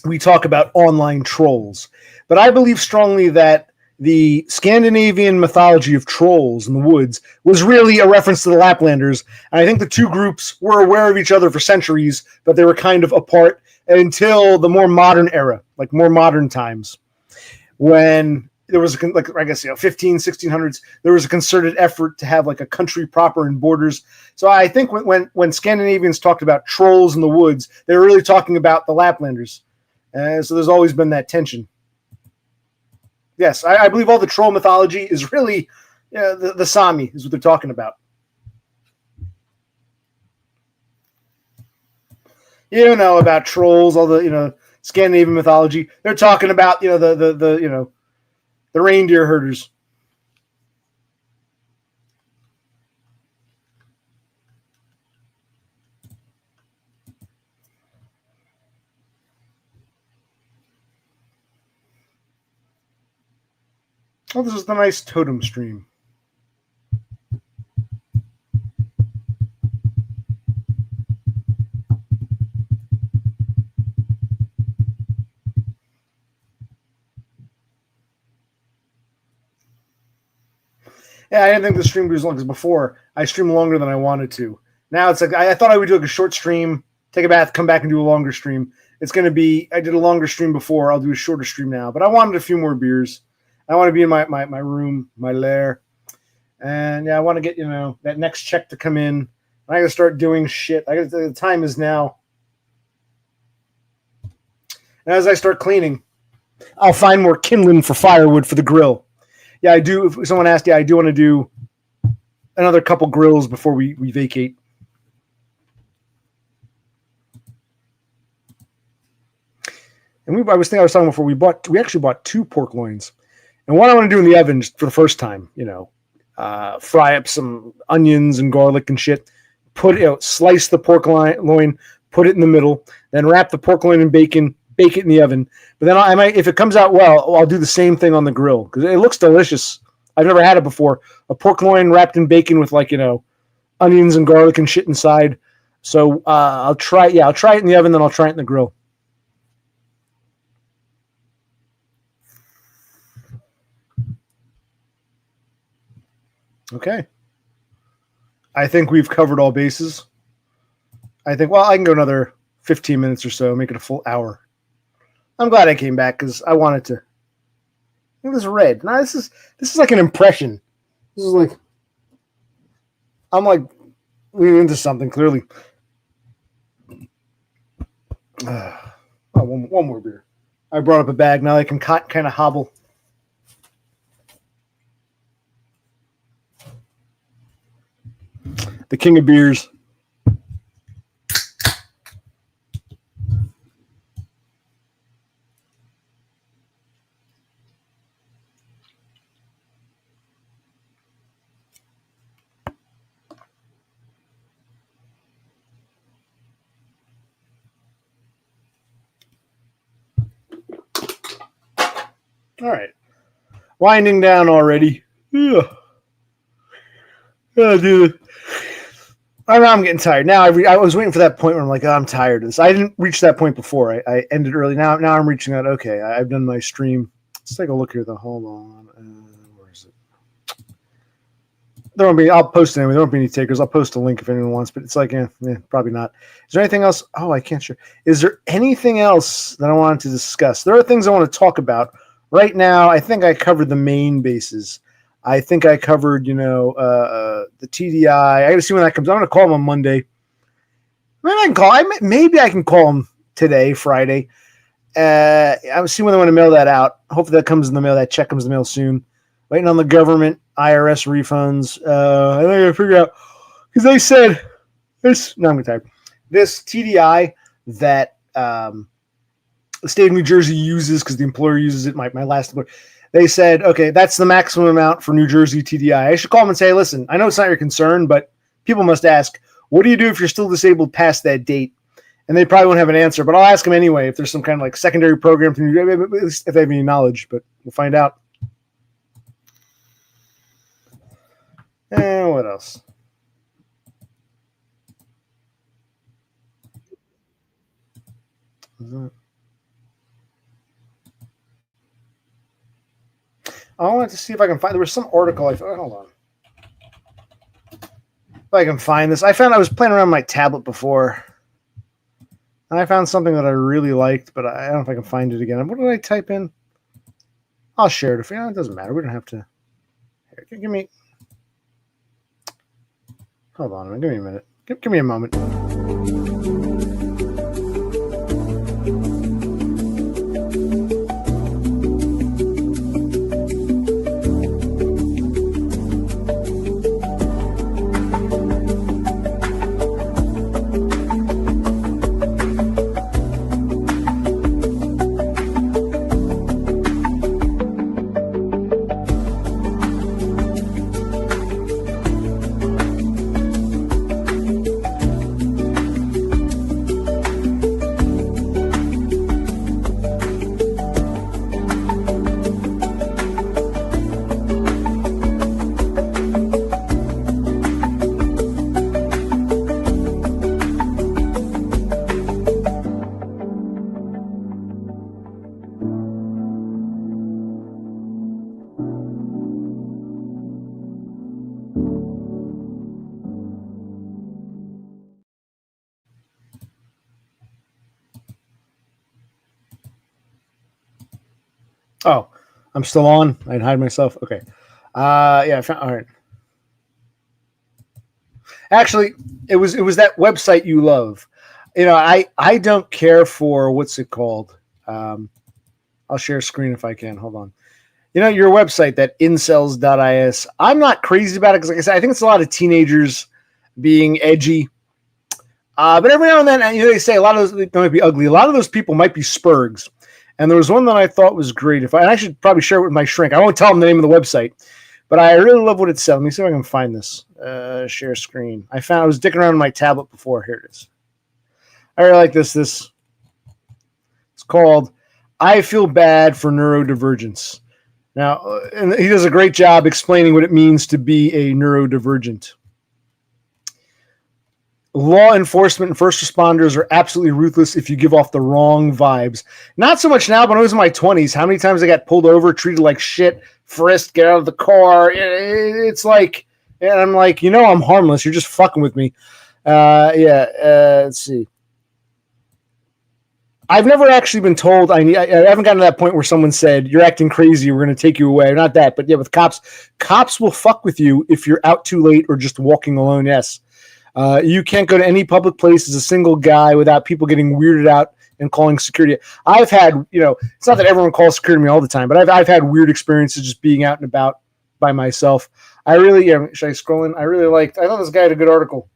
Speaker 1: we talk about online trolls, but I believe strongly that the Scandinavian mythology of trolls in the woods was really a reference to the Laplanders. And I think the two groups were aware of each other for centuries, but they were kind of apart until the more modern era, like more modern times, when there was like, I guess, 1600s, there was a concerted effort to have like a country proper and borders. So I think when Scandinavians talked about trolls in the woods, they were really talking about the Laplanders. So there's always been that tension. Yes, I believe all the troll mythology is really the Sami is what they're talking about. You know about trolls, all the Scandinavian mythology. They're talking about the reindeer herders. Oh, this is the nice totem stream. Yeah, I didn't think the stream would be as long as before. I streamed longer than I wanted to. Now it's like I thought I would do like a short stream, take a bath, come back and do a longer stream. It's going to be, I did a longer stream before. I'll do a shorter stream now, but I wanted a few more beers. I want to be in my room, my lair. And yeah, I want to get, that next check to come in. I got to start doing shit. The time is now. And as I start cleaning, I'll find more kindling for firewood for the grill. Yeah, I do. If someone asked, I do want to do another couple grills before we vacate. And I was talking before, we actually bought 2 pork loins. And one I want to do in the oven just for the first time, fry up some onions and garlic and shit. Slice the pork loin, put it in the middle, then wrap the pork loin in bacon, bake it in the oven. But then I might, if it comes out well, I'll do the same thing on the grill because it looks delicious. I've never had it before. A pork loin wrapped in bacon with onions and garlic and shit inside. So I'll try it in the oven, then I'll try it in the grill. Okay. I think we've covered all bases. I can go another 15 minutes or so, make it a full hour. I'm glad I came back because I wanted to. Look at this red. Now this is like an impression. This is like I'm like leaning into something clearly. One more beer. I brought up a bag. Now I can kind of hobble. The king of beers. All right. Winding down already. Yeah. Oh, dude. I'm getting tired. Now I was waiting for that point where I'm like, I'm tired of this. I didn't reach that point before. I ended early. Now I'm reaching out. Okay, I've done my stream. Let's take a look here. Hold on. Where is it? There won't be. I'll post it anyway. There won't be any takers. I'll post a link if anyone wants. But it's like, probably not. Is there anything else? Oh, I can't share. Is there anything else that I wanted to discuss? There are things I want to talk about. Right now, I think I covered the main bases. I think I covered, the TDI. I got to see when that comes. I'm going to call him on Monday. Maybe I can call him today, Friday. I'll see when they want to mail that out. Hopefully that comes in the mail. That check comes in the mail soon. Waiting on the government, IRS refunds. I think I got to figure out because they said this. No, I'm getting tired. This TDI that the state of New Jersey uses because the employer uses it. My last employer. They said, okay, that's the maximum amount for New Jersey TDI. I should call them and say, listen, I know it's not your concern, but people must ask, what do you do if you're still disabled past that date? And they probably won't have an answer, but I'll ask them anyway if there's some kind of secondary program, if they have any knowledge, but we'll find out. And what else? I wanted to see if I can find. There was some article. Hold on. If I can find this, I was playing around with my tablet before, and I found something that I really liked, but I don't know if I can find it again. What did I type in? I'll share it if it doesn't matter. We don't have to. Here, give me. Hold on. Give me a minute. Give me a moment. I'm still on. I'd hide myself. Okay. Yeah. I found, all right. Actually, it was that website you love. I don't care for what's it called. I'll share a screen if I can. Hold on. Your website, that incels.is. I'm not crazy about it because, like I said, I think it's a lot of teenagers being edgy. But every now and then, they say a lot of those might be ugly. A lot of those people might be spurgs. And there was one that I thought was great. I should probably share it with my shrink. I won't tell him the name of the website, but I really love what it said. Let me see if I can find this. Share screen. I was dicking around on my tablet before. Here it is. I really like this. It's called "I Feel Bad for Neurodivergence." Now, and he does a great job explaining what it means to be a neurodivergent. Law enforcement and first responders are absolutely ruthless if you give off the wrong vibes. Not so much now, but when I was in my 20s, how many times I got pulled over, treated like shit, frisked, get out of the car. It's like, and I'm like, I'm harmless. You're just fucking with me. Let's see. I've never actually been told. I haven't gotten to that point where someone said, you're acting crazy, we're going to take you away. Not that, but yeah, with cops will fuck with you if you're out too late or just walking alone, yes. You can't go to any public place as a single guy without people getting weirded out and calling security. I've had, it's not that everyone calls security to me all the time, but I've had weird experiences just being out and about by myself. I really, should I scroll in? I thought this guy had a good article.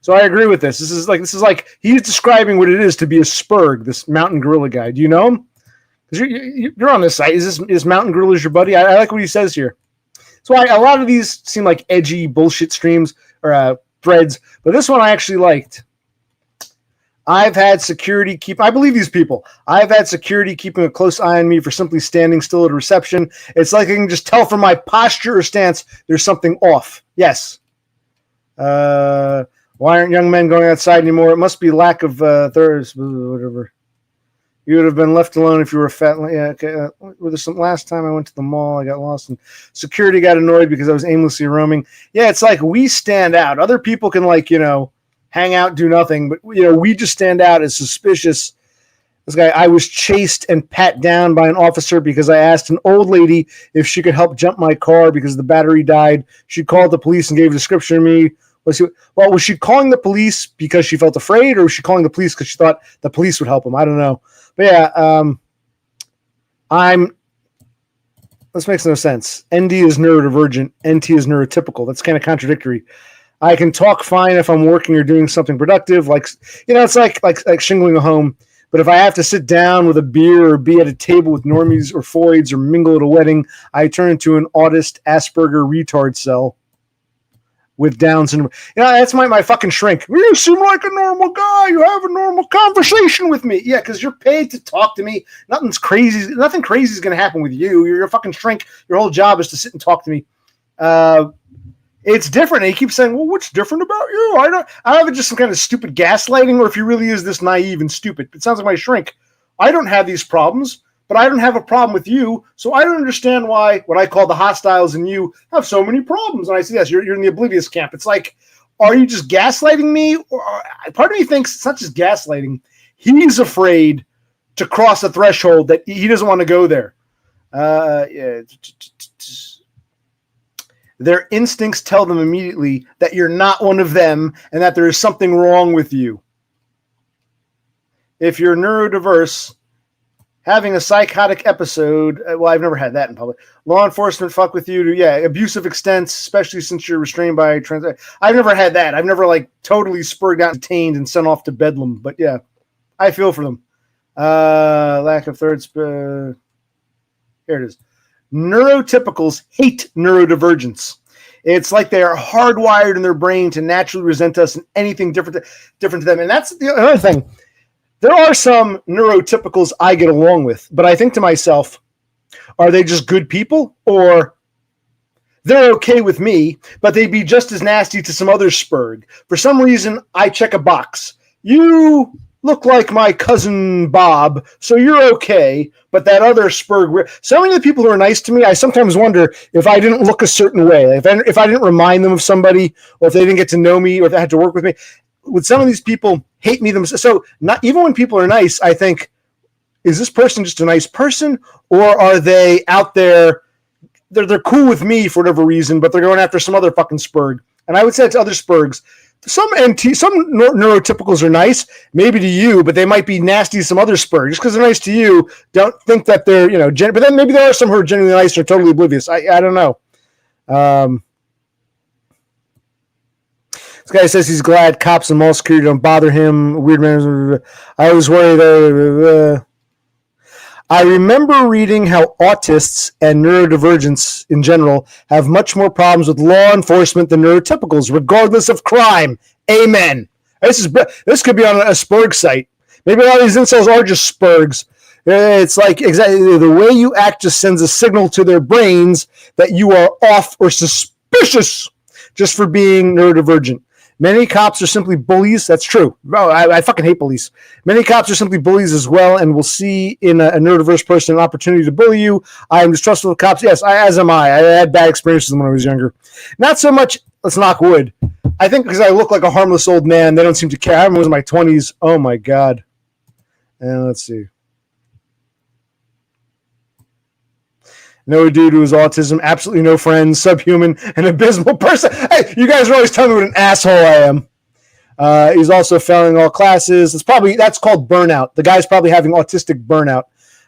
Speaker 1: So I agree with this. This is like he's describing what it is to be a spurg, this mountain gorilla guy. Do you know him? Because you're on this site. Is Mountain Gorilla your buddy? I like what he says here. So a lot of these seem like edgy bullshit streams or threads, but this one I actually liked. I've had security I believe these people. I've had security keeping a close eye on me for simply standing still at a reception. It's like I can just tell from my posture or stance there's something off. Yes. Why aren't young men going outside anymore? It must be lack of thirst, whatever. You would have been left alone if you were fat. Yeah, okay. Last time I went to the mall, I got lost, and security got annoyed because I was aimlessly roaming. Yeah, it's like we stand out. Other people can hang out, do nothing, but we just stand out as suspicious. This guy, I was chased and pat down by an officer because I asked an old lady if she could help jump my car because the battery died. She called the police and gave a description of me. Was she calling the police because she felt afraid, or was she calling the police because she thought the police would help him? I don't know. But yeah, this makes no sense. ND is neurodivergent. NT is neurotypical. That's kind of contradictory. I can talk fine if I'm working or doing something productive. It's like shingling a home. But if I have to sit down with a beer or be at a table with normies or foids or mingle at a wedding, I turn into an autist, Asperger, retard cell with Down syndrome. That's my fucking shrink. You seem like a normal guy. You have a normal conversation with me. Yeah, because you're paid to talk to me. Nothing crazy is going to happen with you. You're a fucking shrink. Your whole job is to sit and talk to me. It's different. And he keeps saying, well, what's different about you? I don't have it just some kind of stupid gaslighting, or if he really is this naive and stupid. It sounds like my shrink. I don't have these problems, but I don't have a problem with you, so I don't understand why what I call the hostiles in you have so many problems. And I say, yes, you're in the oblivious camp. It's like, are you just gaslighting me? Or part of me thinks it's not just gaslighting. He's afraid to cross a threshold that he doesn't want to go there. Yeah. Their instincts tell them immediately that you're not one of them and that there is something wrong with you. If you're neurodiverse, having a psychotic episode, well, I've never had that in public. Law enforcement fuck with you. Abusive extents, especially since you're restrained by I've never had that. I've never totally spurred out, detained, and sent off to bedlam. But yeah, I feel for them. Lack of third. Here it is. Neurotypicals hate neurodivergence. It's like they are hardwired in their brain to naturally resent us and anything different to them. And that's the other thing. There are some neurotypicals I get along with, but I think to myself, are they just good people, or they're okay with me, but they'd be just as nasty to some other spurg? For some reason, I check a box. You look like my cousin Bob, so you're okay, but that other spurg, so many of the people who are nice to me, I sometimes wonder if I didn't look a certain way, if I didn't remind them of somebody, or if they didn't get to know me, or if they had to work with me. Would some of these people hate me themselves? So not even when people are nice, I think, is this person just a nice person, or are they out there? They're cool with me for whatever reason, but they're going after some other fucking spurg. And I would say to other spurgs, some neurotypicals are nice, maybe to you, but they might be nasty to some other spurg. Just because they're nice to you, don't think that they're, but then maybe there are some who are genuinely nice or totally oblivious. I don't know. This guy says he's glad cops and mall security don't bother him. Weird man. I was worried. I remember reading how autists and neurodivergents in general have much more problems with law enforcement than neurotypicals, regardless of crime. Amen. This could be on a spurg site. Maybe a lot of these incels are just spurgs. It's like exactly the way you act just sends a signal to their brains that you are off or suspicious just for being neurodivergent. Many cops are simply bullies. That's true. Bro, I fucking hate bullies. Many cops are simply bullies as well, and will see in a neurodiverse person an opportunity to bully you. I am distrustful of cops. Yes, as am I. I had bad experiences when I was younger. Not so much, let's knock wood. I think because I look like a harmless old man, they don't seem to care. I was in my 20s. Oh, my God. And let's see. No dude who has autism, absolutely no friends, subhuman, an abysmal person. Hey, you guys are always telling me what an asshole I am. He's also failing all classes. That's called burnout. The guy's probably having autistic burnout.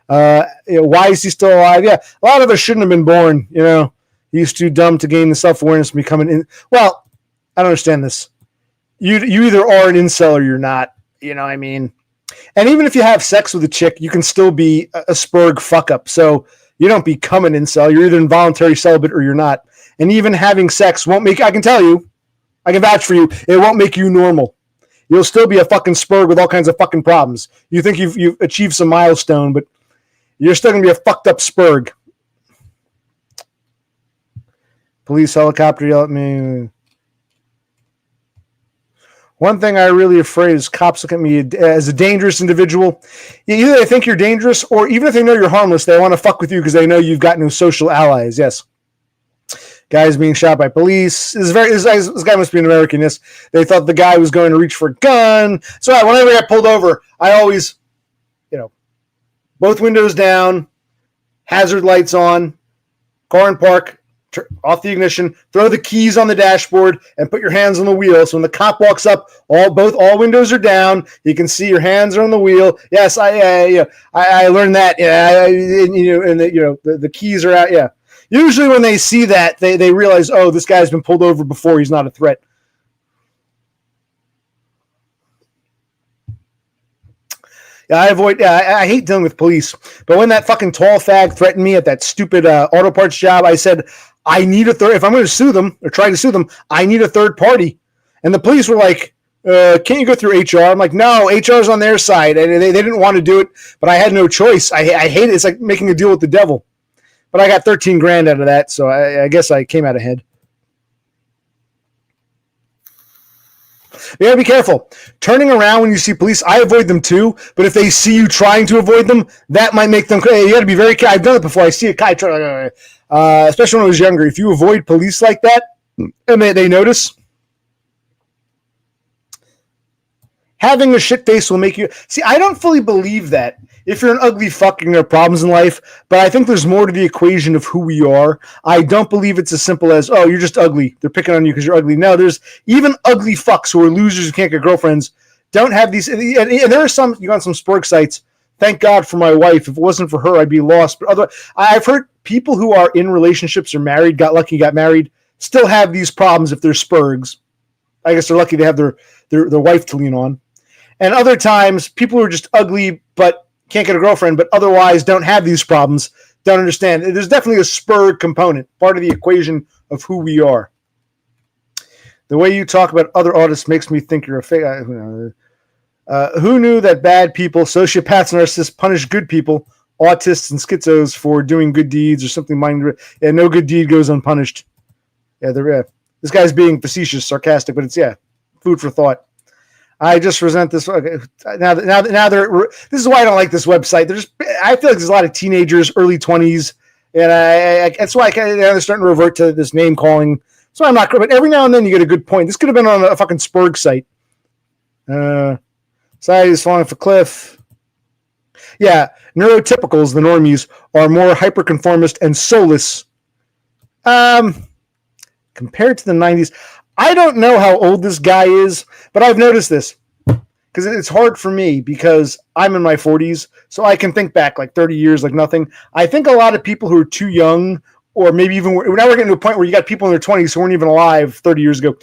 Speaker 1: Why is he still alive? Yeah, a lot of us shouldn't have been born. He's too dumb to gain the self-awareness and become Well, I don't understand this. You either are an incel or you're not. You know what I mean? And even if you have sex with a chick, you can still be a spurg fuck up. So you don't become an incel. You're either involuntary celibate or you're not. And even having sex won't make, I can tell you, I can vouch for you, it won't make you normal. You'll still be a fucking spurg with all kinds of fucking problems. You think you've achieved some milestone, but you're still going to be a fucked up spurg. Police helicopter yell at me. One thing I'm really afraid is cops look at me as a dangerous individual. Either they think you're dangerous, or even if they know you're harmless, they want to fuck with you because they know you've got no social allies. Yes. Guys being shot by police. This guy must be an American. Yes. They thought the guy was going to reach for a gun. So whenever I got pulled over, I always, both windows down, hazard lights on, car in park, off the ignition, throw the keys on the dashboard, and put your hands on the wheel. So when the cop walks up, all windows are down. You can see your hands are on the wheel. Yes, I learned that. Yeah, the keys are out. Yeah. Usually when they see that, they realize, oh, this guy's been pulled over before. He's not a threat. I hate dealing with police. But when that fucking tall fag threatened me at that stupid auto parts job, I said, I need a third. If I'm going to sue them or try to sue them, I need a third party. And the police were like, can't you go through HR? I'm like, no, HR's on their side. And they didn't want to do it, but I had no choice. I hate it. It's like making a deal with the devil. But I got $13,000 out of that, so I guess I came out ahead. You gotta be careful. Turning around when you see police, I avoid them too, but if they see you trying to avoid them, that might make them crazy. You gotta be very careful. I've done it before. I see a guy try, especially when I was younger. If you avoid police like that, and they notice, having a shit face will make you... See, I don't fully believe that. If you're an ugly fuck, you're going to have problems in life, but I think there's more to the equation of who we are. I don't believe it's as simple as, oh, you're just ugly. They're picking on you because you're ugly. No, there's even ugly fucks who are losers who can't get girlfriends, don't have these... And there are some... You go on some sport sites, thank God for my wife. If it wasn't for her, I'd be lost. But I've heard people who are in relationships or married, got lucky, got married, still have these problems if they're spurgs. I guess they're lucky they have their wife to lean on. And other times, people who are just ugly but can't get a girlfriend, but otherwise don't have these problems, don't understand. There's definitely a spur component, part of the equation of who we are. The way you talk about other artists makes me think you're a fake. Who knew that bad people, sociopaths, narcissists punish good people, autists and schizos for doing good deeds or something? Yeah, no good deed goes unpunished. Yeah, this guy's being facetious, sarcastic, but it's food for thought. I just resent this. Okay. Now this is why I don't like this website. I feel like there's a lot of teenagers, early 20s, and that's why they're starting to revert to this name calling. So I'm not, but every now and then you get a good point. This could have been on a fucking Spurg site. Society is falling off a cliff. Yeah, neurotypicals, the normies, are more hyperconformist and soulless. Compared to the 90s, I don't know how old this guy is, but I've noticed this because it's hard for me because I'm in my 40s, so I can think back like 30 years like nothing. I think a lot of people who are too young, or maybe even now we're getting to a point where you got people in their 20s who weren't even alive 30 years ago.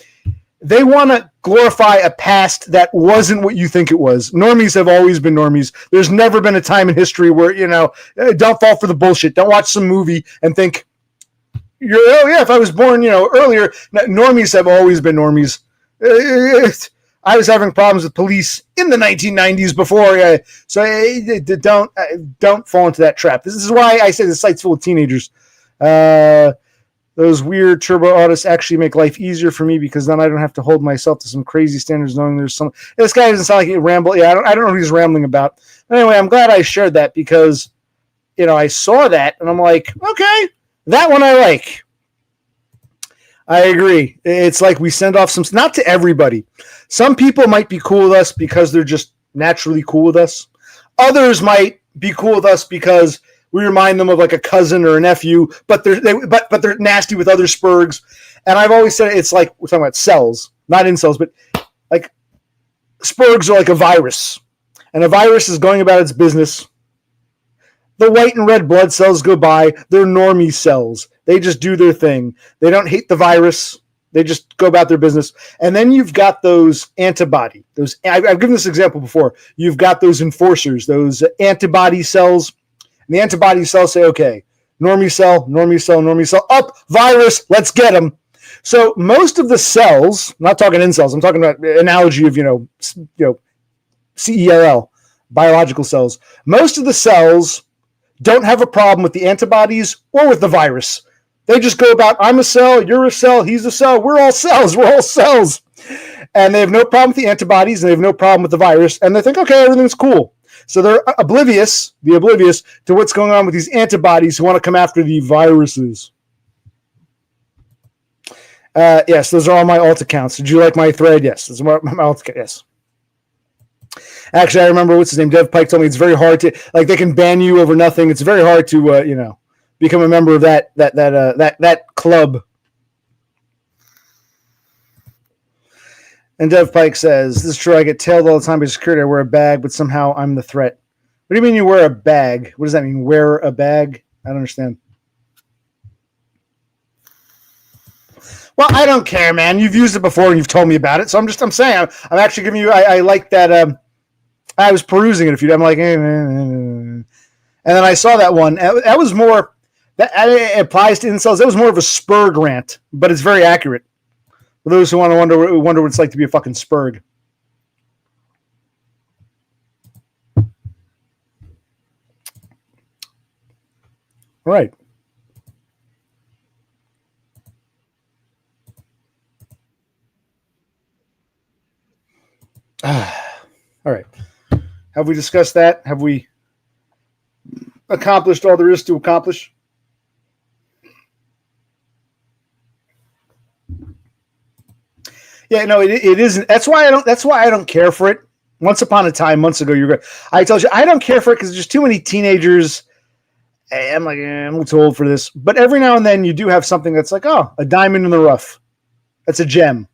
Speaker 1: They want to glorify a past that wasn't what you think it was. Normies have always been normies. There's never been a time in history where, don't fall for the bullshit. Don't watch some movie and think, if I was born, earlier. Normies have always been normies. I was having problems with police in the 1990s before, so don't fall into that trap. This is why I say the site's full of teenagers. Those weird turbo autos actually make life easier for me because then I don't have to hold myself to some crazy standards knowing there's some. This guy doesn't sound like he ramble. Yeah, I don't know what he's rambling about. But anyway, I'm glad I shared that because, I saw that and I'm like, okay, that one I like. I agree. It's like we send off some, not to everybody. Some people might be cool with us because they're just naturally cool with us. Others might be cool with us because we remind them of like a cousin or a nephew, but they're nasty with other spurgs. And I've always said it's like we're talking about cells, not incels, but like spurgs are like a virus, and a virus is going about its business. The white and red blood cells go by. They're normie cells. They just do their thing. They don't hate the virus. They just go about their business. And then you've got those antibody. I've given this example before. You've got those enforcers, those antibody cells. And the antibody cells say, okay, normie cell, normie cell, normie cell, up, virus, let's get them. So most of the cells, not talking incels, I'm talking about analogy of, CELL, biological cells. Most of the cells don't have a problem with the antibodies or with the virus. They just go about, I'm a cell, you're a cell, he's a cell, we're all cells, And they have no problem with the antibodies, and they have no problem with the virus, and they think, okay, everything's cool. So they're oblivious to what's going on with these antibodies who want to come after the viruses. Yes, those are all my alt accounts. Did you like my thread? Yes, those are my alt accounts. Yes. Actually, I remember what's his name. Dev Pike told me it's very hard to they can ban you over nothing. It's very hard to become a member of that club. And Dev Pike says, "This is true. I get tailed all the time by security. I wear a bag, but somehow I'm the threat." What do you mean you wear a bag? What does that mean? Wear a bag? I don't understand. Well, I don't care, man. You've used it before and you've told me about it. So I'm saying I'm actually giving you. I like that. I was perusing it a few times. I'm like, and then I saw that one. That was more. That it applies to incels. That was more of a spurg rant, but it's very accurate. For those who want to wonder what it's like to be a fucking spurg. Right. All right. Have we discussed that? Have we accomplished all there is to accomplish? Yeah, no, it isn't. That's why I don't care for it. Once upon a time, months ago, I told you I don't care for it because there's too many teenagers. I'm like, I'm too old for this. But every now and then you do have something that's like, oh, a diamond in the rough. That's a gem.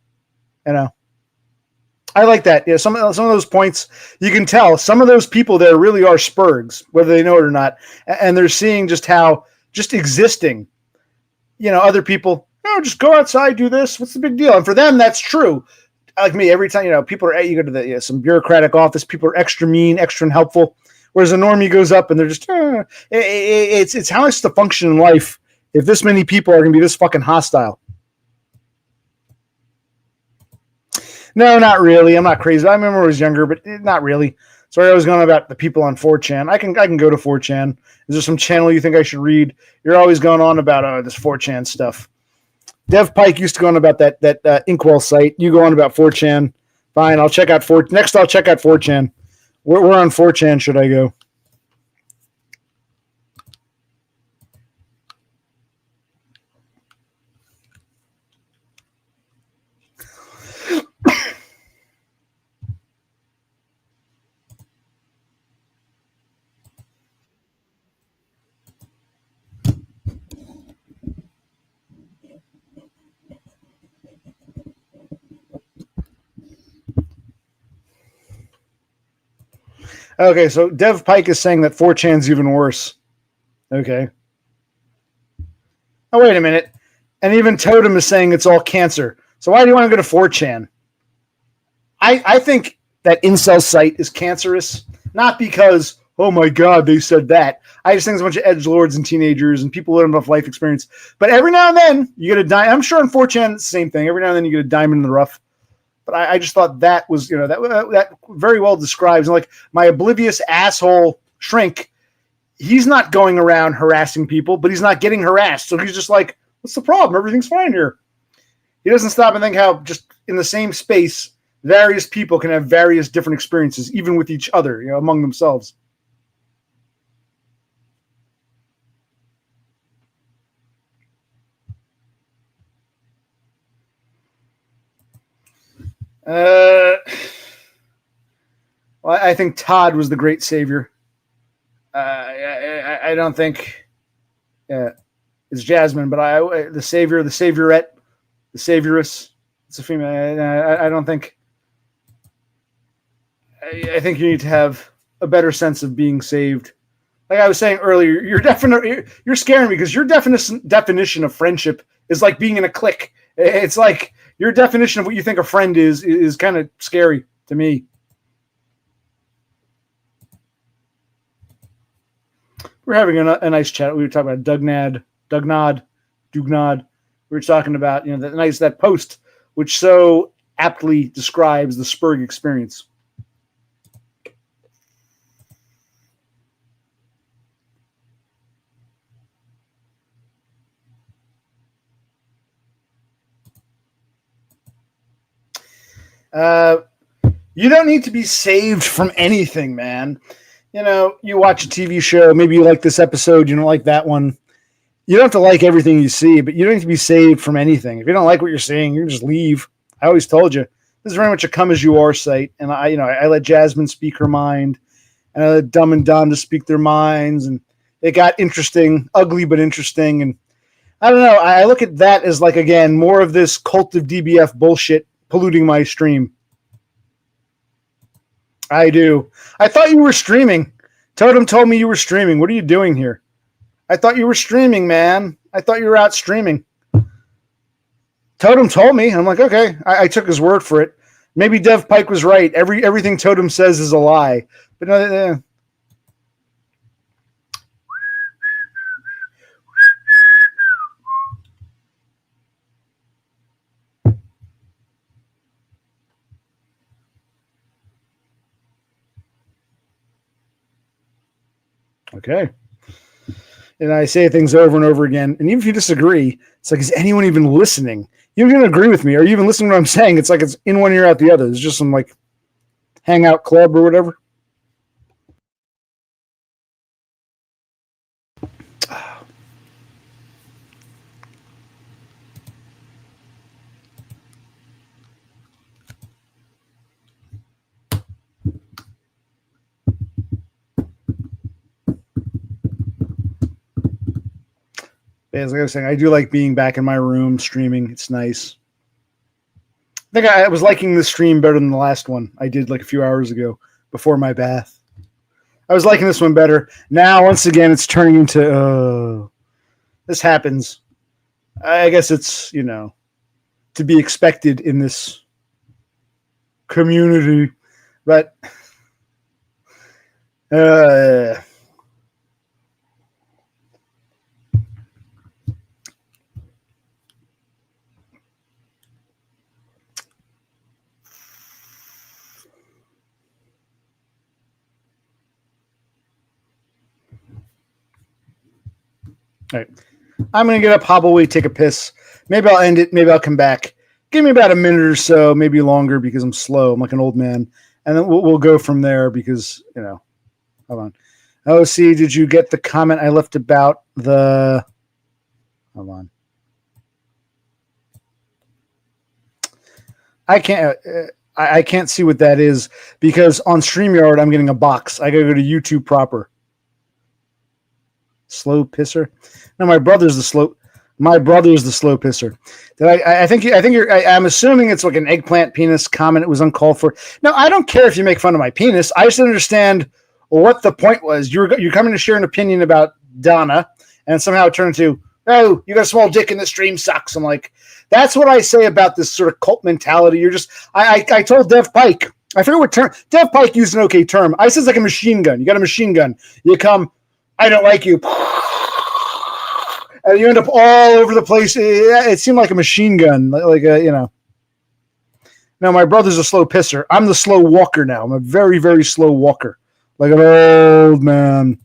Speaker 1: I like that. Yeah, some of those points, you can tell some of those people there really are spurgs, whether they know it or not. And they're seeing just how, just existing, other people, just go outside, do this. What's the big deal? And for them, that's true. Like me, every time, people are, you go to some bureaucratic office, people are extra mean, extra unhelpful. Whereas a normie goes up and they're just, it's how it's to function in life if this many people are going to be this fucking hostile. No, not really. I'm not crazy. I remember when I was younger, but not really. Sorry, I was going about the people on 4chan. I can go to 4chan. Is there some channel you think I should read? You're always going on about this 4chan stuff. Dev Pike used to go on about that Inkwell site. You go on about 4chan. Fine, I'll check out 4. Next, I'll check out 4chan. Where on 4chan should I go? Okay, so Dev Pike is saying that 4chan's even worse. Okay. Oh, wait a minute. And even Totem is saying it's all cancer. So why do you want to go to 4chan? I think that incel site is cancerous, not because, oh my God, they said that. I just think it's a bunch of edgelords and teenagers and people with enough life experience. But every now and then you get a diamond. I'm sure on 4chan it's the same thing. Every now and then you get a diamond in the rough. But I just thought that was, that very well describes, like, my oblivious asshole shrink. He's not going around harassing people, but he's not getting harassed. So he's just like, what's the problem? Everything's fine here. He doesn't stop and think how just in the same space, various people can have various different experiences, even with each other, among themselves. Well, I think Todd was the great savior. I don't think it's Jasmine, but the savior, the saviorette, the savioress. It's a female. I don't think. I think you need to have a better sense of being saved. Like I was saying earlier, you're scaring me because your definition of friendship is like being in a clique. It's like your definition of what you think a friend is kind of scary to me. We're having a nice chat. We were talking about Dugnod. We were talking about that post, which so aptly describes the Spurg experience. You don't need to be saved from anything, man. You watch a TV show, maybe you like this episode, you don't like that one. You don't have to like everything you see, but you don't need to be saved from anything. If you don't like what you're seeing, you can just leave. I always told you, this is very much a come as you are site. And I let Jasmine speak her mind, and I let Dumb and Don to speak their minds, and it got interesting, ugly but interesting. And I don't know. I look at that as, like, again, more of this cult of DBF bullshit polluting my stream. I do. I thought you were streaming. Totem told me you were streaming. What are you doing here? I thought you were streaming, man. I thought you were out streaming. Totem told me. I'm like, okay. I took his word for it. Maybe Dev Pike was right. Everything Totem says is a lie. But no. Okay. And I say things over and over again. And even if you disagree, it's like, is anyone even listening? You don't even agree with me. Are you even listening to what I'm saying? It's like it's in one ear out the other. It's just some like hangout club or whatever. As I was saying, I do like being back in my room streaming. It's nice. I think I was liking the stream better than the last one I did like a few hours ago before my bath. I was liking this one better. Now, once again, it's turning into, this happens. I guess it's, to be expected in this community. But, all right. I'm going to get up, hobble away, take a piss. Maybe I'll end it. Maybe I'll come back. Give me about a minute or so, maybe longer, because I'm slow. I'm like an old man. And then we'll go from there because, hold on. OC, did you get the comment I left about the... Hold on. I can't see what that is because on StreamYard, I'm getting a box. I got to go to YouTube proper. Slow pisser. No, my brother's the slow pisser. I'm assuming it's like an eggplant penis comment. It was uncalled for. No, I don't care if you make fun of my penis. I just don't understand what the point was. You're coming to share an opinion about Donna, and somehow it turned into, oh, you got a small dick and the stream sucks. I'm like, that's what I say about this sort of cult mentality. You're just, I told Dev Pike, I forget what term, Dev Pike used an okay term. I said it's like a machine gun. You got a machine gun. You come, I don't like you. And you end up all over the place. It seemed like a machine gun, like a, Now, my brother's a slow pisser. I'm the slow walker now. I'm a very, very slow walker. Like an old man,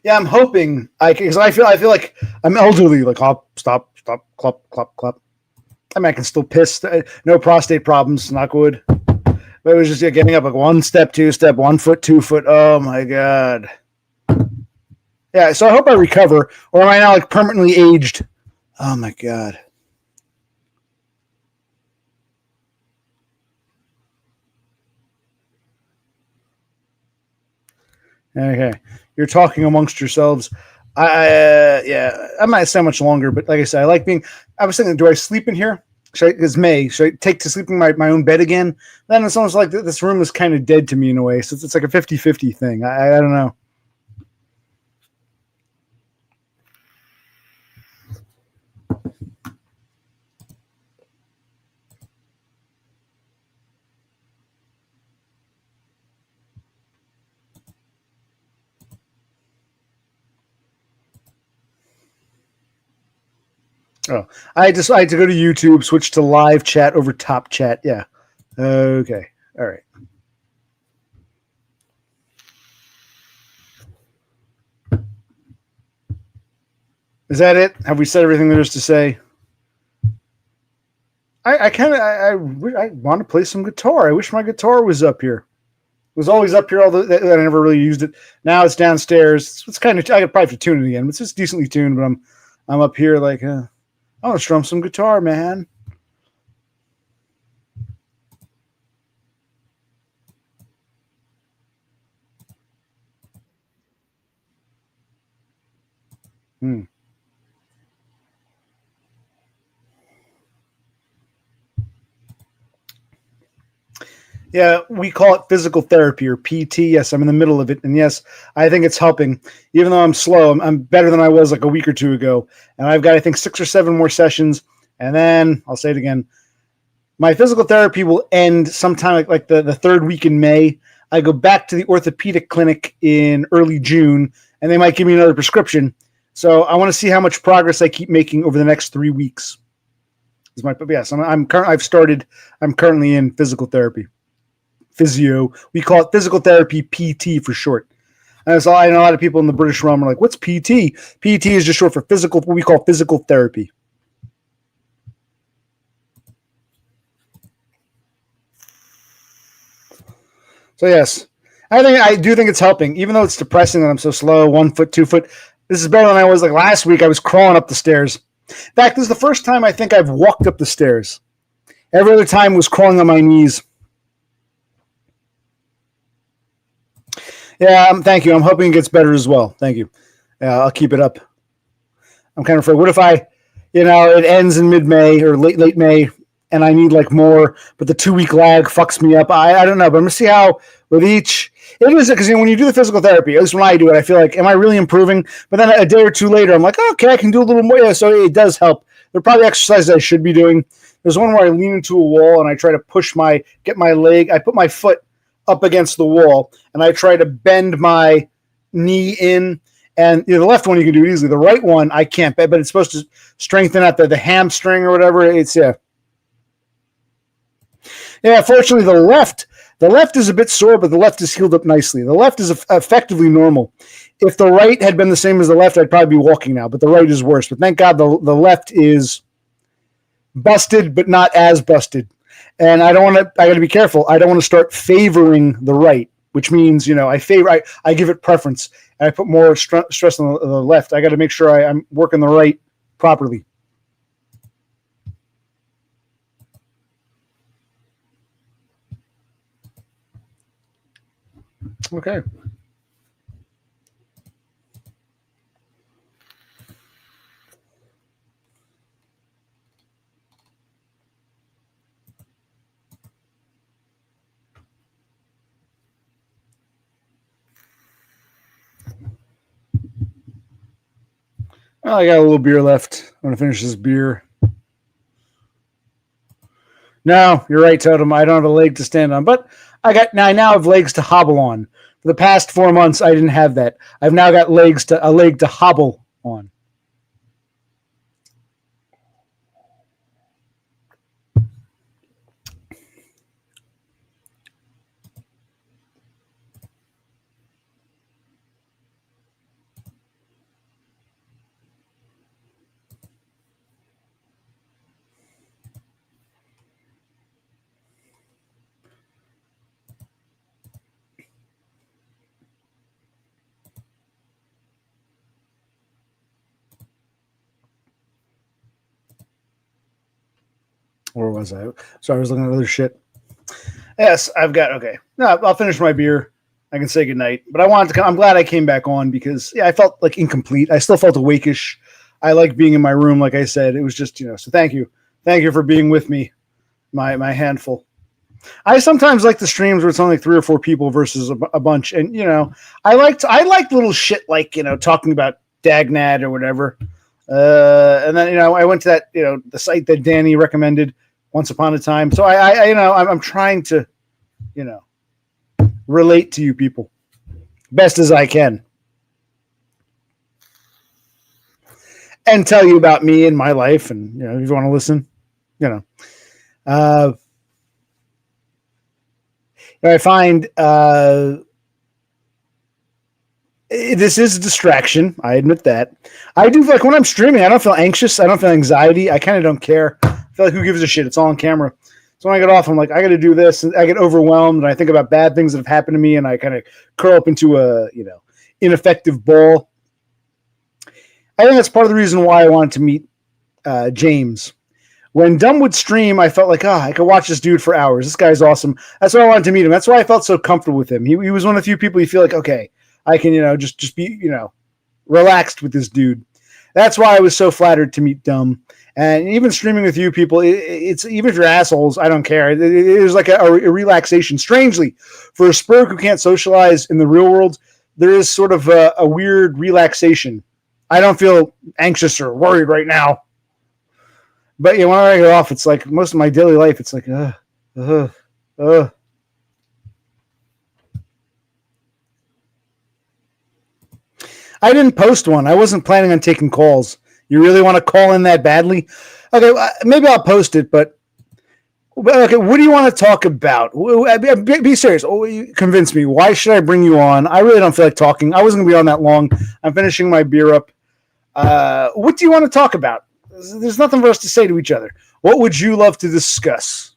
Speaker 1: Yeah, I'm hoping because I feel like I'm elderly. Like, hop, stop, clap, clap, clap. I mean, I can still piss. No prostate problems. Knock wood. But it was just getting up like 1 step, 2 step, 1 foot, 2 foot. Oh my god. Yeah. So I hope I recover, or am I now like permanently aged? Oh my god. Okay, you're talking amongst yourselves. I might stay much longer, but like I said, I like being. I was thinking, do I sleep in here? It's May. Should I take to sleeping in my own bed again? Then it's almost like this room is kind of dead to me in a way. So it's like a 50-50 thing. I don't know. Oh, I had to go to YouTube, switch to live chat over top chat. Yeah. Okay. All right. Is that it? Have we said everything there is to say? I want to play some guitar. I wish my guitar was up here. It was always up here, although I never really used it. Now it's downstairs. It's kind of, I could probably have to tune it again. It's just decently tuned, but I'm up here like, I want to strum some guitar, man. Yeah, we call it physical therapy or PT. Yes, I'm in the middle of it. And yes, I think it's helping. Even though I'm slow, I'm better than I was like a week or two ago. And I've got, I think, 6 or 7 more sessions. And then I'll say it again. My physical therapy will end sometime like the third week in May. I go back to the orthopedic clinic in early June, and they might give me another prescription. So I want to see how much progress I keep making over the next 3 weeks. Yes, I'm currently in physical therapy. Physio. We call it physical therapy, PT for short. And so I know a lot of people in the British realm are like, what's PT? PT is just short for physical, what we call physical therapy. So yes, I do think it's helping, even though it's depressing that I'm so slow, 1 foot, 2 foot. This is better than I was like last week. I was crawling up the stairs. In fact, this is the first time I think I've walked up the stairs. Every other time was crawling on my knees. Yeah, thank you. I'm hoping it gets better as well. Thank you. Yeah, I'll keep it up. I'm kind of afraid. What if it ends in mid-May or late May, and I need like more, but the 2 week lag fucks me up. I don't know, but I'm gonna see how with each. It is because when you do the physical therapy, at least when I do it, I feel like, am I really improving? But then a day or two later, I'm like, okay, I can do a little more. Yeah, so it does help. There are probably exercises I should be doing. There's one where I lean into a wall and I try to get my leg. I put my foot up against the wall and I try to bend my knee in. And the left one you can do it easily. The right one I can't, but it's supposed to strengthen out the hamstring or whatever. It's yeah. Fortunately, the left is a bit sore, but the left is healed up nicely. The left is effectively normal. If the right had been the same as the left, I'd probably be walking now, but the right is worse. But thank God the left is busted, but not as busted. And I got to be careful. I don't want to start favoring the right, which means, I give it preference and I put more stress on the left. I got to make sure I'm working the right properly. Okay. Well, I got a little beer left. I'm going to finish this beer. No, you're right, Totem. I don't have a leg to stand on, but I now have legs to hobble on. For the past 4 months, I didn't have that. I've now got a leg to hobble on. Where was I? Sorry, I was looking at other shit. Yes, okay. No, I'll finish my beer. I can say goodnight. But I'm glad I came back on because, I felt like incomplete. I still felt awake-ish. I like being in my room, like I said. It was just, so thank you. Thank you for being with me, my handful. I sometimes like the streams where it's only 3 or 4 people versus a bunch. And, I like little shit like, talking about Dagnad or whatever. And then, I went to that, the site that Danny recommended once upon a time. So I'm trying to, relate to you people best as I can and tell you about me and my life. And, if you want to listen, I find, this is a distraction. I admit that. I do like when I'm streaming, I don't feel anxious. I don't feel anxiety. I kind of don't care. I feel like who gives a shit? It's all on camera. So when I get off, I'm like, I got to do this. And I get overwhelmed and I think about bad things that have happened to me and I kind of curl up into a, ineffective ball. I think that's part of the reason why I wanted to meet James. When Dumb would stream, I felt like, I could watch this dude for hours. This guy's awesome. That's why I wanted to meet him. That's why I felt so comfortable with him. He was one of the few people you feel like, okay, I can, just be, relaxed with this dude. That's why I was so flattered to meet Dumb. And even streaming with you people, it's even if you're assholes, I don't care. It is like a relaxation. Strangely, for a Spurg who can't socialize in the real world, there is sort of a weird relaxation. I don't feel anxious or worried right now. But when I get off, it's like most of my daily life, it's like, I didn't post one. I wasn't planning on taking calls. You really want to call in that badly? Okay, maybe I'll post it, but okay, what do you want to talk about? Be serious. Convince me. Why should I bring you on? I really don't feel like talking. I wasn't going to be on that long. I'm finishing my beer up. What do you want to talk about? There's nothing for us to say to each other. What would you love to discuss?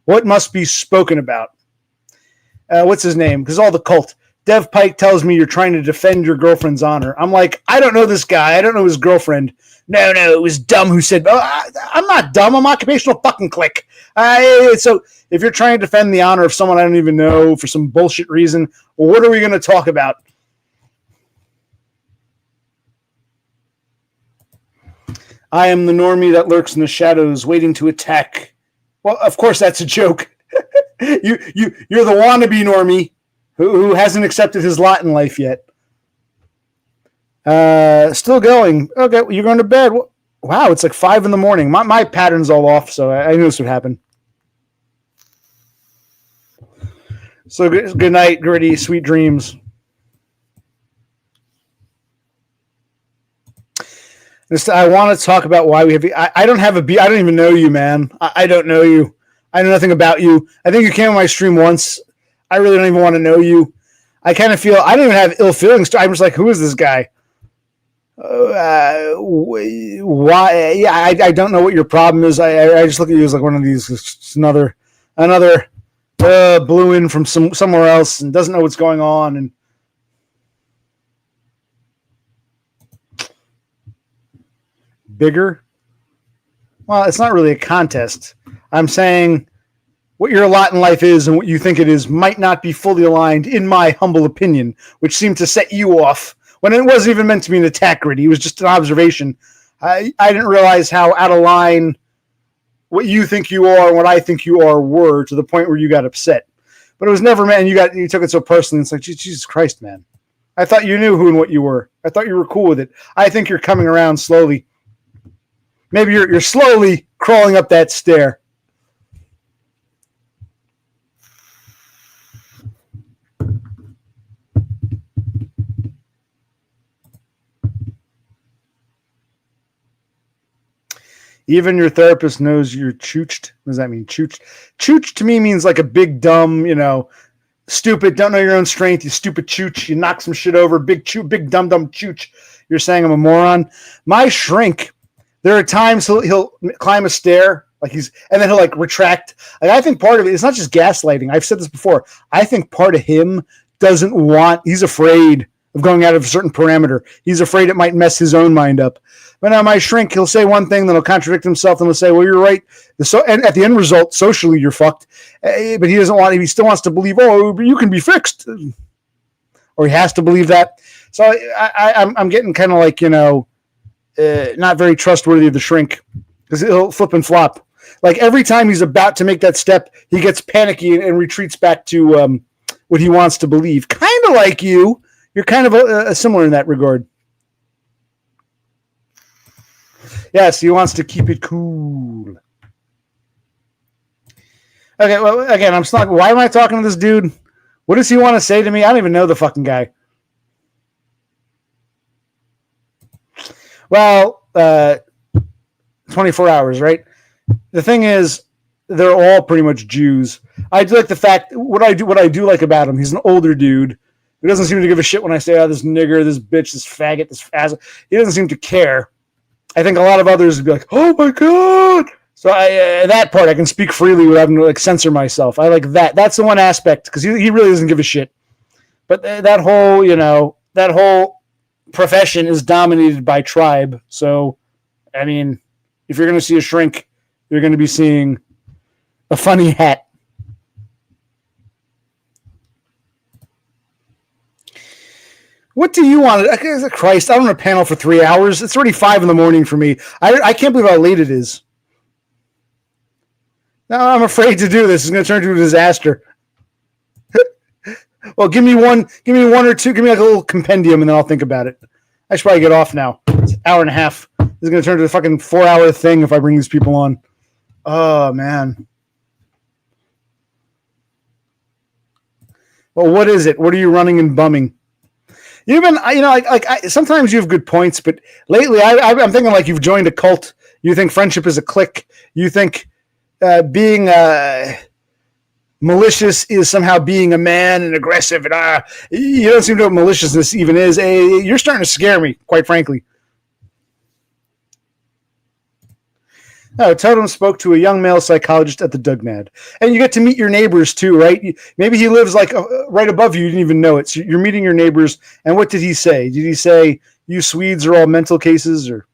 Speaker 1: What must be spoken about? What's his name? Because all the cult. Dev Pike tells me you're trying to defend your girlfriend's honor. I'm like, I don't know this guy. I don't know his girlfriend. No, it was Dumb who said, I'm not dumb. I'm occupational fucking click. So if you're trying to defend the honor of someone I don't even know for some bullshit reason, well, what are we going to talk about? I am the normie that lurks in the shadows, waiting to attack Well, of course that's a joke. You're the wannabe normie who hasn't accepted his lot in life yet. Still going. Okay, you're going to bed. Wow, it's like 5 in the morning. My pattern's all off, so I knew this would happen. So good night, Gritty. Sweet dreams. I want to talk about why we have. I don't have a B. I don't even know you, man. I don't know you. I know nothing about you. I think you came on my stream once. I really don't even want to know you. I kind of feel I don't even have ill feelings. I'm just like, who is this guy? Why? Yeah, I don't know what your problem is. I just look at you as like one of these another blew in from somewhere else and doesn't know what's going on and. Bigger? Well, it's not really a contest. I'm saying what your lot in life is and what you think it is might not be fully aligned, in my humble opinion, which seemed to set you off when it wasn't even meant to be an attack, Gritty. It was just an observation. I didn't realize how out of line what you think you are and what I think you are were to the point where you got upset. But it was never meant, and you took it so personally. It's like, Jesus Christ, man. I thought you knew who and what you were. I thought you were cool with it. I think you're coming around slowly. Maybe you're slowly crawling up that stair. Even your therapist knows you're chooched. What does that mean? Chooched? Chooched to me means like a big, dumb, stupid, don't know your own strength, you stupid chooch. You knock some shit over, big, dumb chooch. You're saying I'm a moron. My shrink, there are times he'll climb a stair, and then he'll like retract. Like, I think part of it's not just gaslighting. I've said this before. I think part of him he's afraid of going out of a certain parameter. He's afraid it might mess his own mind up. But now my shrink, he'll say one thing, then he'll contradict himself, and he'll say, well, you're right. And at the end result, socially, you're fucked. But he still wants to believe, you can be fixed. Or he has to believe that. So I'm getting kind of like, not very trustworthy of the shrink, because he'll flip and flop. Like every time he's about to make that step, he gets panicky and retreats back to what he wants to believe. Kind of like you. You're kind of similar in that regard. Yes, he wants to keep it cool. Okay, well, again, I'm stuck. Why am I talking to this dude? What does he want to say to me? I don't even know the fucking guy. Well, 24 hours, right? The thing is, they're all pretty much Jews. I do like the fact, what I do like about him, he's an older dude who doesn't seem to give a shit when I say, this nigger, this bitch, this faggot, this ass. He doesn't seem to care. I think a lot of others would be like, oh my God. So that part I can speak freely without having to censor myself. I like that. That's the one aspect, because he really doesn't give a shit. But that whole profession is dominated by tribe. So, I mean, if you're going to see a shrink, you're going to be seeing a funny hat. What do you want? Christ, I'm on a panel for 3 hours. It's already 5 in the morning for me. I can't believe how late it is. Now I'm afraid to do this. It's going to turn into a disaster. Well, give me one or two. Give me like a little compendium, and then I'll think about it. I should probably get off now. It's an hour and a half. This is going to turn into a fucking 4-hour thing if I bring these people on. Oh, man. Well, what is it? What are you running and bumming? Sometimes you have good points, but lately I'm thinking like you've joined a cult. You think friendship is a clique. You think being malicious is somehow being a man and aggressive. And you don't seem to know what maliciousness even is. You're starting to scare me, quite frankly. No, Totem spoke to a young male psychologist at the Dugnad. And you get to meet your neighbors too, right? Maybe he lives like right above you. You didn't even know it. So you're meeting your neighbors. And what did he say? Did he say, you Swedes are all mental cases? Or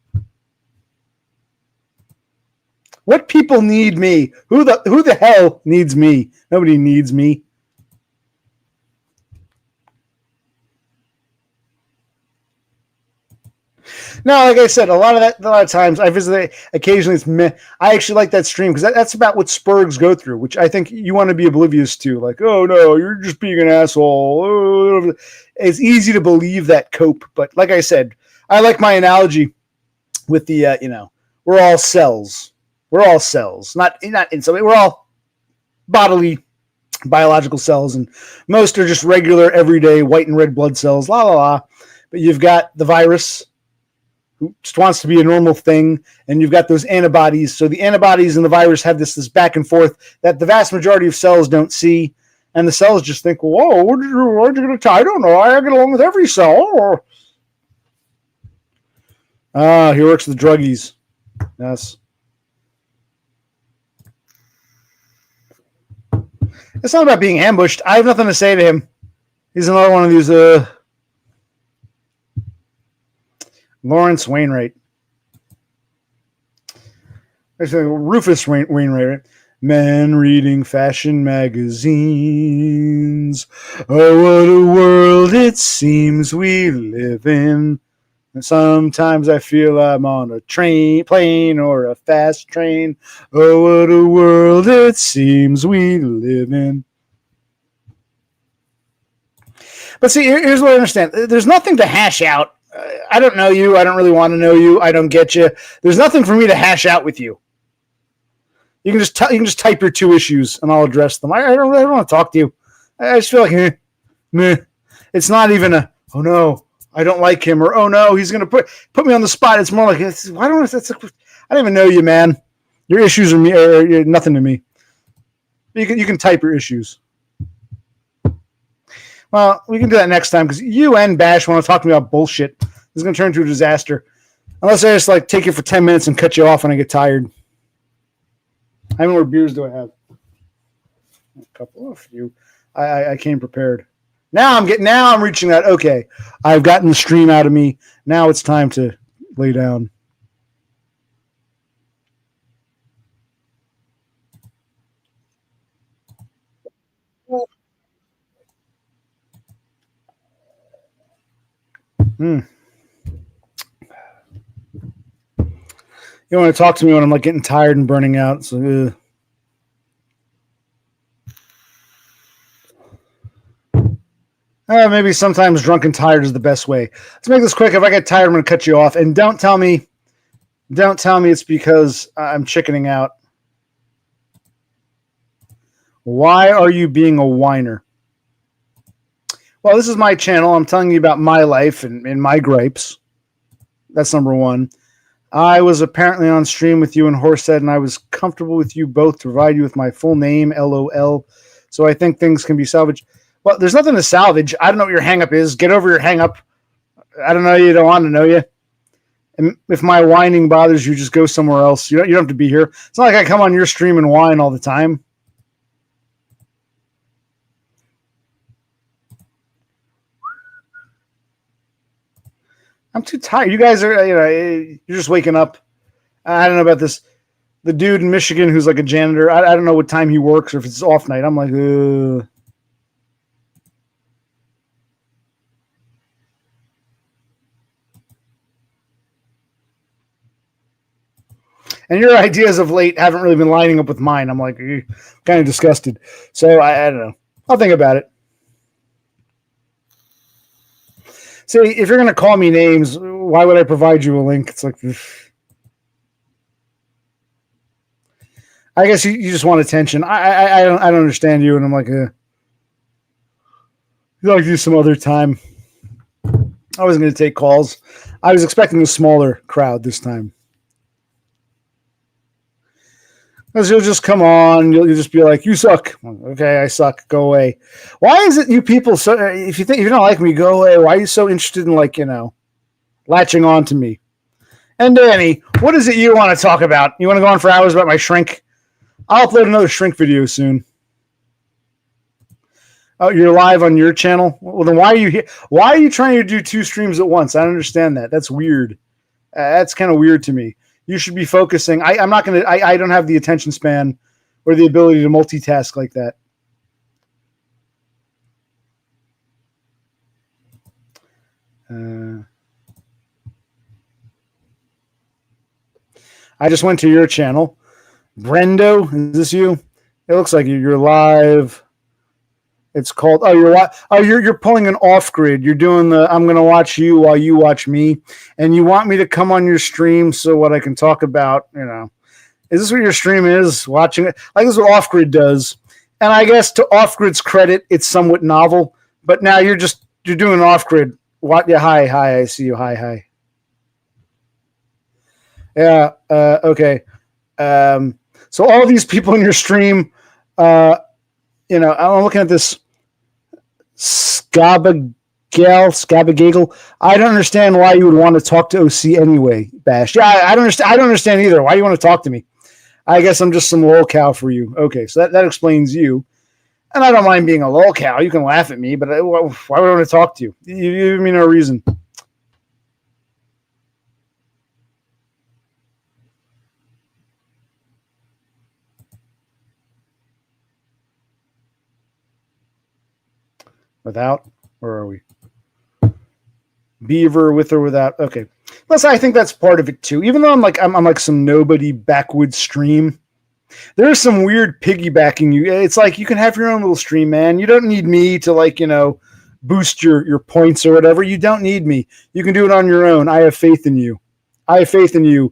Speaker 1: what people need me? Who the hell needs me? Nobody needs me. No, like I said, a lot of times I visit. Occasionally, it's meh. I actually like that stream because that's about what Spurgs go through, which I think you want to be oblivious to. Like, oh no, you're just being an asshole. Oh. It's easy to believe that cope, but like I said, I like my analogy with the we're all cells. We're all cells, not in some. We're all bodily biological cells, and most are just regular, everyday white and red blood cells. La la la. But you've got the virus who just wants to be a normal thing, and you've got those antibodies. So the antibodies and the virus have this back and forth that the vast majority of cells don't see, and the cells just think, "Whoa, what are you going to? I don't know. I get along with every cell." He works with the druggies. Yes. It's not about being ambushed. I have nothing to say to him. He's another one of these Lawrence Wainwright. Actually, Rufus Wainwright. Men reading fashion magazines. Oh, what a world it seems we live in. And sometimes I feel I'm on a plane, or a fast train. Oh, what a world it seems we live in. But see, here's what I understand. There's nothing to hash out. I don't know you. I don't really want to know you. I don't get you. There's nothing for me to hash out with you. You can just type your two issues and I'll address them. I don't want to talk to you. I just feel like meh. It's not even a, oh no, I don't like him, or oh no, he's gonna put me on the spot. It's more like, why don't I don't even know you, man. Your issues are nothing to me. You can type your issues. Well, we can do that next time because you and Bash want to talk to me about bullshit. This is going to turn into a disaster. Unless I just take it for 10 minutes and cut you off when I get tired. How many more beers do I have? A couple of you. I came prepared. Now I'm reaching that. Okay, I've gotten the stream out of me. Now it's time to lay down. You want to talk to me when I'm getting tired and burning out. So, maybe sometimes drunk and tired is the best way. Let's make this quick. If I get tired, I'm going to cut you off. And don't tell me it's because I'm chickening out. Why are you being a whiner? Well, this is my channel. I'm telling you about my life and my gripes. That's number one. I was apparently on stream with you and Horsehead, and I was comfortable with you both to provide you with my full name, LOL. So I think things can be salvaged. Well, there's nothing to salvage. I don't know what your hang-up is. Get over your hang-up. I don't know you. Don't want to know you. And if my whining bothers you, just go somewhere else. You don't have to be here. It's not like I come on your stream and whine all the time. I'm too tired. You guys are, you're just waking up. I don't know about this. The dude in Michigan who's like a janitor. I don't know what time he works or if it's off night. I'm like, ugh. And your ideas of late haven't really been lining up with mine. I'm like, kind of disgusted. So I don't know. I'll think about it. See, if you're going to call me names, why would I provide you a link? It's like, I guess you just want attention. I don't understand you, and I'm like, you like to do some other time. I wasn't going to take calls. I was expecting a smaller crowd this time. Because you'll just come on, you'll just be like, you suck. Okay, I suck. Go away. Why is it you people so? If you don't like me, go away. Why are you so interested in latching on to me? And Danny, what is it you want to talk about? You want to go on for hours about my shrink? I'll upload another shrink video soon. Oh, you're live on your channel? Well, then why are you here? Why are you trying to do two streams at once? I don't understand that. That's weird. That's kind of weird to me. You should be focusing. I'm not going to, I don't have the attention span or the ability to multitask like that. I just went to your channel. Brendo, is this you? It looks like you're live. It's called you're pulling an off grid. You're doing the I'm gonna watch you while you watch me, and you want me to come on your stream so what I can talk about. Is this what your stream is? Watching it like this is what off grid does, and I guess to off grid's credit, it's somewhat novel. But now you're doing off grid. What? Yeah, hi, I see you. Hi. Yeah. Okay. So all these people in your stream, I'm looking at this Scabagale. I don't understand why you would want to talk to OC anyway, Bash. Yeah, I don't understand. I don't understand either. Why do you want to talk to me? I guess I'm just some lolcow for you. Okay, so that explains you. And I don't mind being a lolcow. You can laugh at me, but why would I want to talk to you? You give me no reason. Without? Where are we? Beaver with or without? Okay. Plus, I think that's part of it too. Even though I'm like some nobody backwoods stream, there's some weird piggybacking you. It's like you can have your own little stream, man. You don't need me to boost your points or whatever. You don't need me. You can do it on your own. I have faith in you. I have faith in you.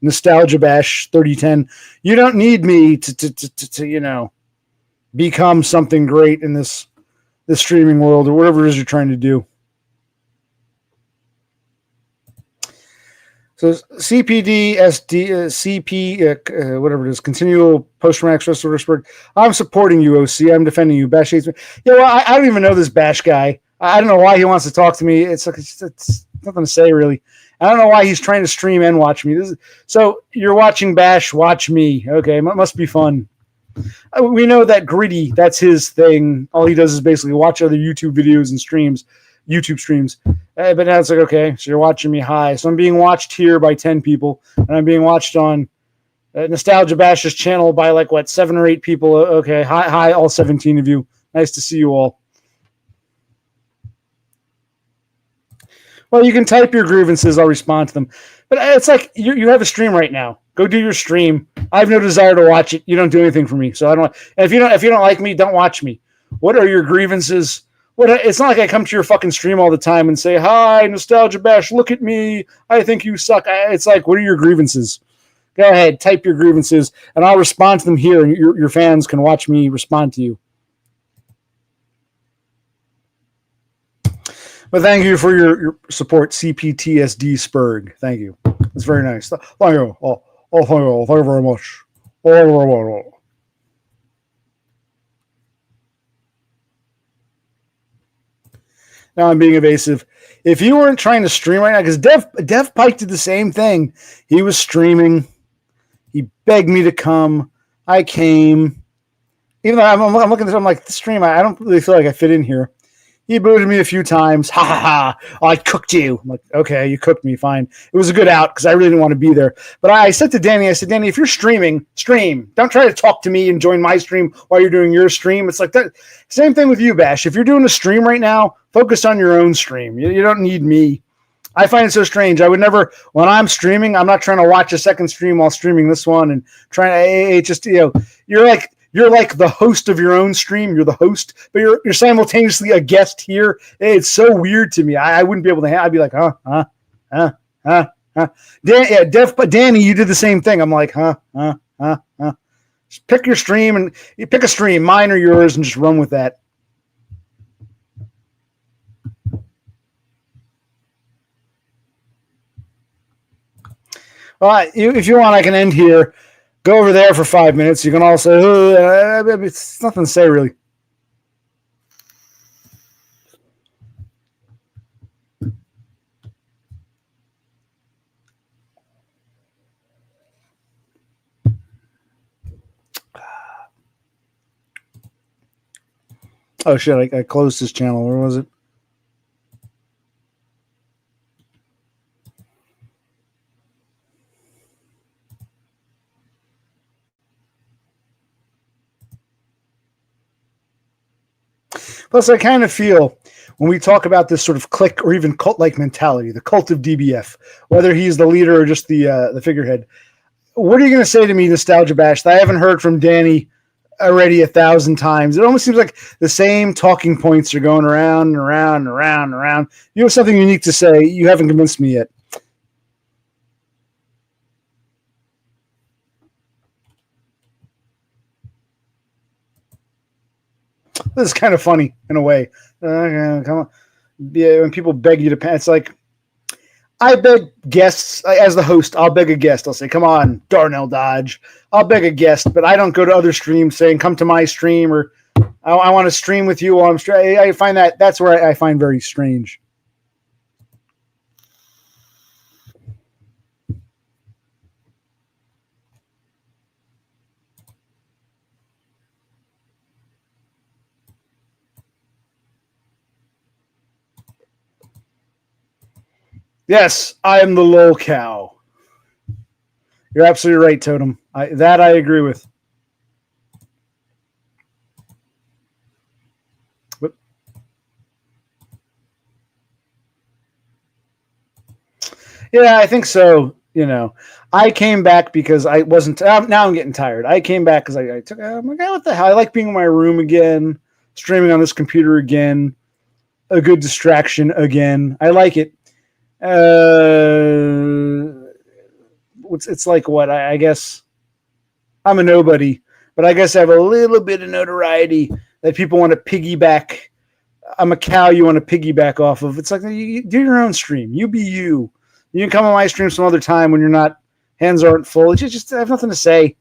Speaker 1: Nostalgia Bash 3010. You don't need me to become something great in this streaming world or whatever it is you're trying to do. So CPD, SD, CP, whatever it is, continual post-traumatic stress disorder. I'm supporting you, OC. I'm defending you. Bash hates me. Yeah, well, I don't even know this Bash guy. I don't know why he wants to talk to me. It's nothing to say, really. I don't know why he's trying to stream and watch me. So you're watching Bash, watch me. Okay, must be fun. We know that Gritty, that's his thing. All he does is basically watch other YouTube videos and YouTube streams. But now it's like, okay, so you're watching me. Hi. So I'm being watched here by 10 people, and I'm being watched on Nostalgia Bash's channel by 7 or 8 people. Okay, hi, all 17 of you. Nice to see you all. Well, you can type your grievances. I'll respond to them. But it's like you have a stream right now. Go do your stream. I have no desire to watch it. You don't do anything for me, so I don't. If you don't like me, don't watch me. What are your grievances? It's not like I come to your fucking stream all the time and say, "Hi, Nostalgia Bash, look at me. I think you suck." It's like, what are your grievances? Go ahead, type your grievances, and I'll respond to them here, and your fans can watch me respond to you. But thank you for your support, CPTSD Spurg. Thank you. It's very nice. Thank you. Thank you very much. Now I'm being evasive. If you weren't trying to stream right now, because Dev Pike did the same thing. He was streaming. He begged me to come. I came. Even though I'm looking at this, I'm like, the stream, I don't really feel like I fit in here. He booted me a few times. Ha ha ha. Oh, I cooked you. I'm like, okay, you cooked me. Fine. It was a good out because I really didn't want to be there. But I said to Danny, Danny, if you're streaming, stream. Don't try to talk to me and join my stream while you're doing your stream. It's like that. Same thing with you, Bash. If you're doing a stream right now, focus on your own stream. You don't need me. I find it so strange. I would never, when I'm streaming, I'm not trying to watch a second stream while streaming this one and trying to, you're like the host of your own stream. You're the host, but you're simultaneously a guest here. It's so weird to me. I wouldn't be able to. I'd be like, Danny, you did the same thing. I'm like, Just pick your stream and you pick a stream, mine or yours, and just run with that. Well, if you want, I can end here. Go over there for 5 minutes. You can also, it's nothing to say, really. Oh, shit. I closed this channel. Where was it? Plus, I kind of feel when we talk about this sort of clique or even cult-like mentality, the cult of DBF, whether he's the leader or just the figurehead, what are you going to say to me, Nostalgia Bash, that I haven't heard from Danny already 1,000 times? It almost seems like the same talking points are going around and around and around and around. You have something unique to say. You haven't convinced me yet. This is kind of funny in a way. Come on. Yeah, when people beg you to, it's like, I beg guests as the host. I'll beg a guest. I'll say, "Come on, Darnell Dodge." I'll beg a guest, but I don't go to other streams saying, "Come to my stream," or "I want to stream with you while I'm streaming." I find that's where I find very strange. Yes, I am the lol cow. You're absolutely right, Totem. I agree with. But, yeah, I think so. I came back because I wasn't. Now I'm getting tired. I came back because I took. I'm like, what the hell? I like being in my room again, streaming on this computer again. A good distraction again. I like it. It's like what I guess I'm a nobody, but I guess I have a little bit of notoriety that people want to piggyback. I'm a cow you want to piggyback off of. It's like, you do your own stream. You be you. You can come on my stream some other time when you're not, hands aren't full. It's just I have nothing to say.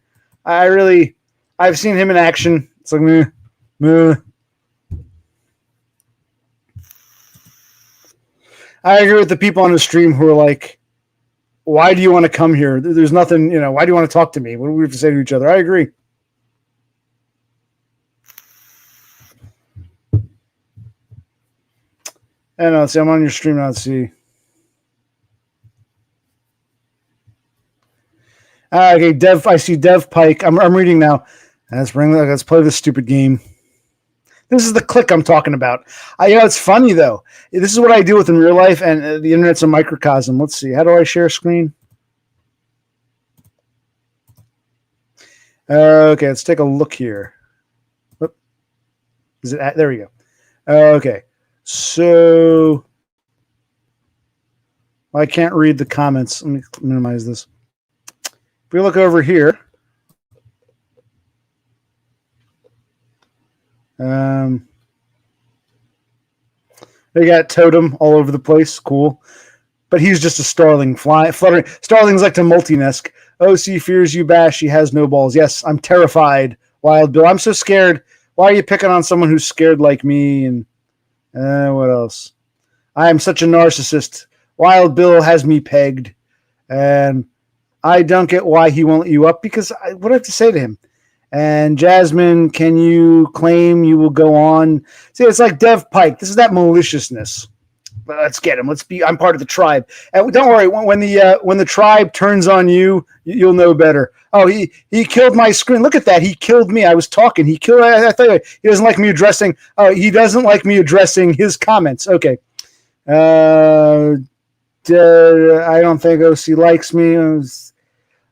Speaker 1: I've seen him in action. It's like, meh, meh. I agree with the people on the stream who are like, why do you want to come here? There's nothing, why do you want to talk to me? What do we have to say to each other? I agree. I know. See, I'm on your stream now. Let's see. Okay, Dev. I see Dev Pike. I'm reading now. Let's play this stupid game. This is the click I'm talking about. It's funny though. This is what I deal with in real life, and the internet's a microcosm. Let's see. How do I share screen? Okay, let's take a look here. Is it? There we go. Okay, so I can't read the comments. Let me minimize this. If we look over here. They got Totem all over the place. Cool. But he's just a starling fluttering. Starlings like to multi-nest. OC fears you, Bash. He has no balls. Yes, I'm terrified, Wild Bill. I'm so scared. Why are you picking on someone who's scared like me? And what else? I am such a narcissist. Wild Bill has me pegged. And I don't get why he won't let you up, because what do I have to say to him? And Jasmine, can you claim you will go on? See, it's like Dev Pike. This is that maliciousness. Let's get him. I'm part of the tribe. And don't worry, when the tribe turns on you, you'll know better. Oh, he killed my screen. Look at that. He killed me. I was talking. He killed. I thought he doesn't like me addressing. Oh, he doesn't like me addressing his comments. Okay. I don't think OC likes me. I don't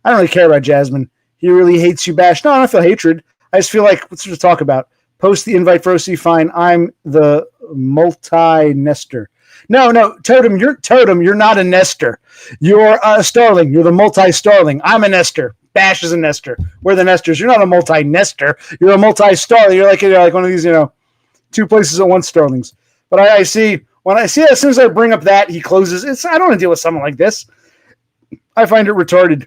Speaker 1: really care about Jasmine. He really hates you, Bash. No, I don't feel hatred. I just feel like, let's just talk about. Post the invite for OC. Fine. I'm the multi-nester. No, Totem, you're not a nester. You're a starling. You're the multi-starling. I'm a nester. Bash is a nester. We're the nesters. You're not a multi-nester. You're a multi-starling. You're like one of these, two places at once starlings. But I see, as soon as I bring up that, he closes. I don't want to deal with someone like this. I find it retarded.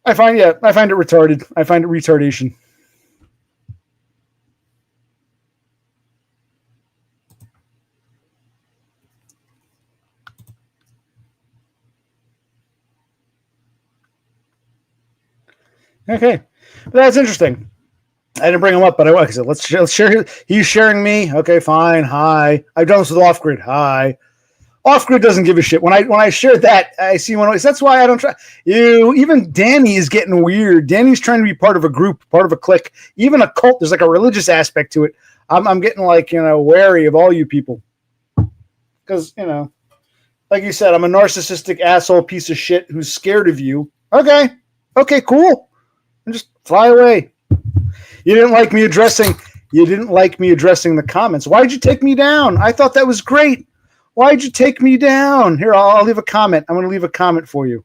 Speaker 1: I find it retarded. I find it retardation. Okay, but that's interesting. I didn't bring him up, but I said, let's share. He's sharing me. Okay, fine. Hi. I've done this with Off Grid. Hi. Off Grid doesn't give a shit. When I shared that, I see one. That's why I don't try. Even Danny is getting weird. Danny's trying to be part of a group, part of a clique, even a cult. There's like a religious aspect to it. I'm getting like, wary of all you people. Because, like you said, I'm a narcissistic asshole piece of shit who's scared of you. Okay. Okay, cool. And just fly away. You didn't like me addressing the comments. Why'd you take me down? I thought that was great. Why'd you take me down? Here, I'll leave a comment. I'm going to leave a comment for you.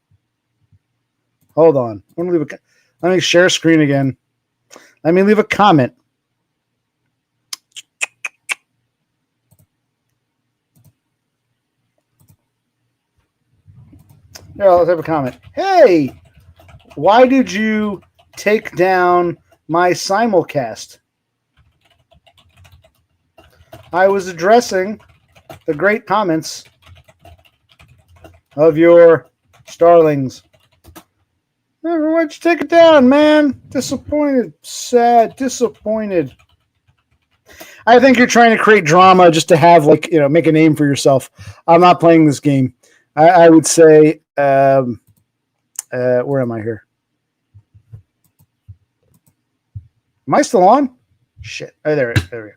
Speaker 1: Hold on. Let me share screen again. Let me leave a comment. Here, let's have a comment. Hey, why did you take down my simulcast? I was addressing the great comments of your starlings. Why'd you take it down, man? Disappointed. Sad. Disappointed. I think you're trying to create drama just to have, make a name for yourself. I'm not playing this game. I would say, where am I here? Am I still on? Shit. Oh, there we go.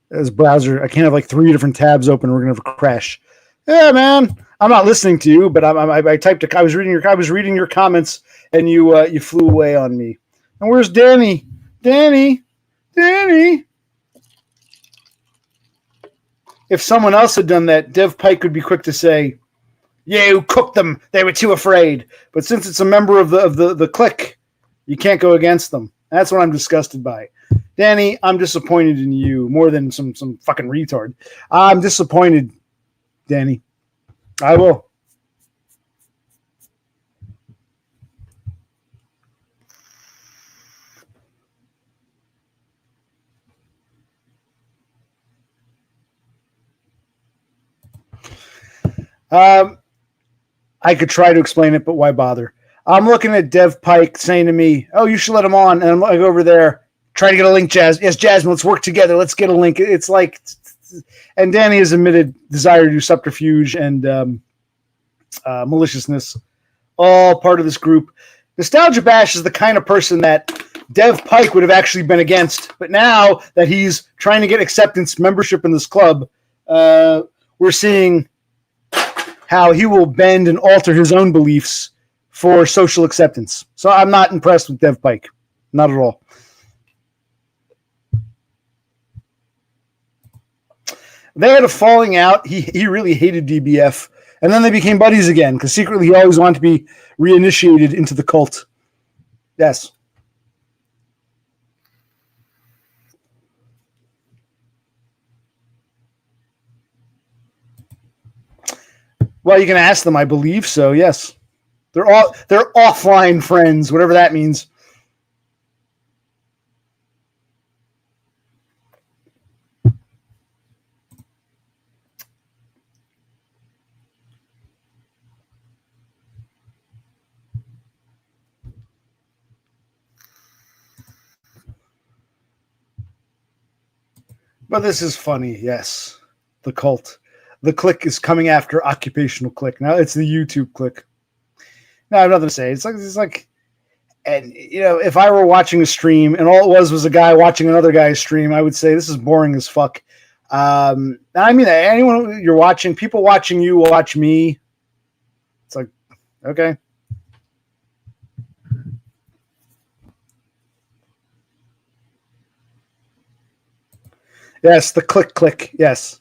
Speaker 1: This browser, I can't have 3 different tabs open. We're gonna have a crash. Yeah, man. I'm not listening to you, but I typed. I was reading your comments, and you flew away on me. And where's Danny? Danny. If someone else had done that, Dev Pike would be quick to say, "You cooked them. They were too afraid." But since it's a member of the clique, you can't go against them. That's what I'm disgusted by. Danny, I'm disappointed in you more than some fucking retard. I'm disappointed, Danny. I will. I could try to explain it, but why bother? I'm looking at Dev Pike saying to me, "Oh, you should let him on." And I'm like over there trying to get a link, Yes, Jasmine, let's work together. Let's get a link. It's like, and Danny has admitted desire to do subterfuge and maliciousness, all part of this group. Nostalgia Bash is the kind of person that Dev Pike would have actually been against. But now that he's trying to get acceptance membership in this club, we're seeing how he will bend and alter his own beliefs for social acceptance. So I'm not impressed with Dev Pike. Not at all. They had a falling out. He really hated DBF. And then they became buddies again because secretly he always wanted to be reinitiated into the cult. Yes. Well, you can ask them. I believe so. Yes, they're offline friends, whatever that means. But this is funny. Yes, the cult. The clique is coming after occupational clique. Now it's the YouTube clique. No, I have nothing to say. It's like, and if I were watching a stream and all it was a guy watching another guy's stream, I would say this is boring as fuck. I mean, anyone you're watching, people watching you watch me. It's like, okay. Yes, the click. Yes.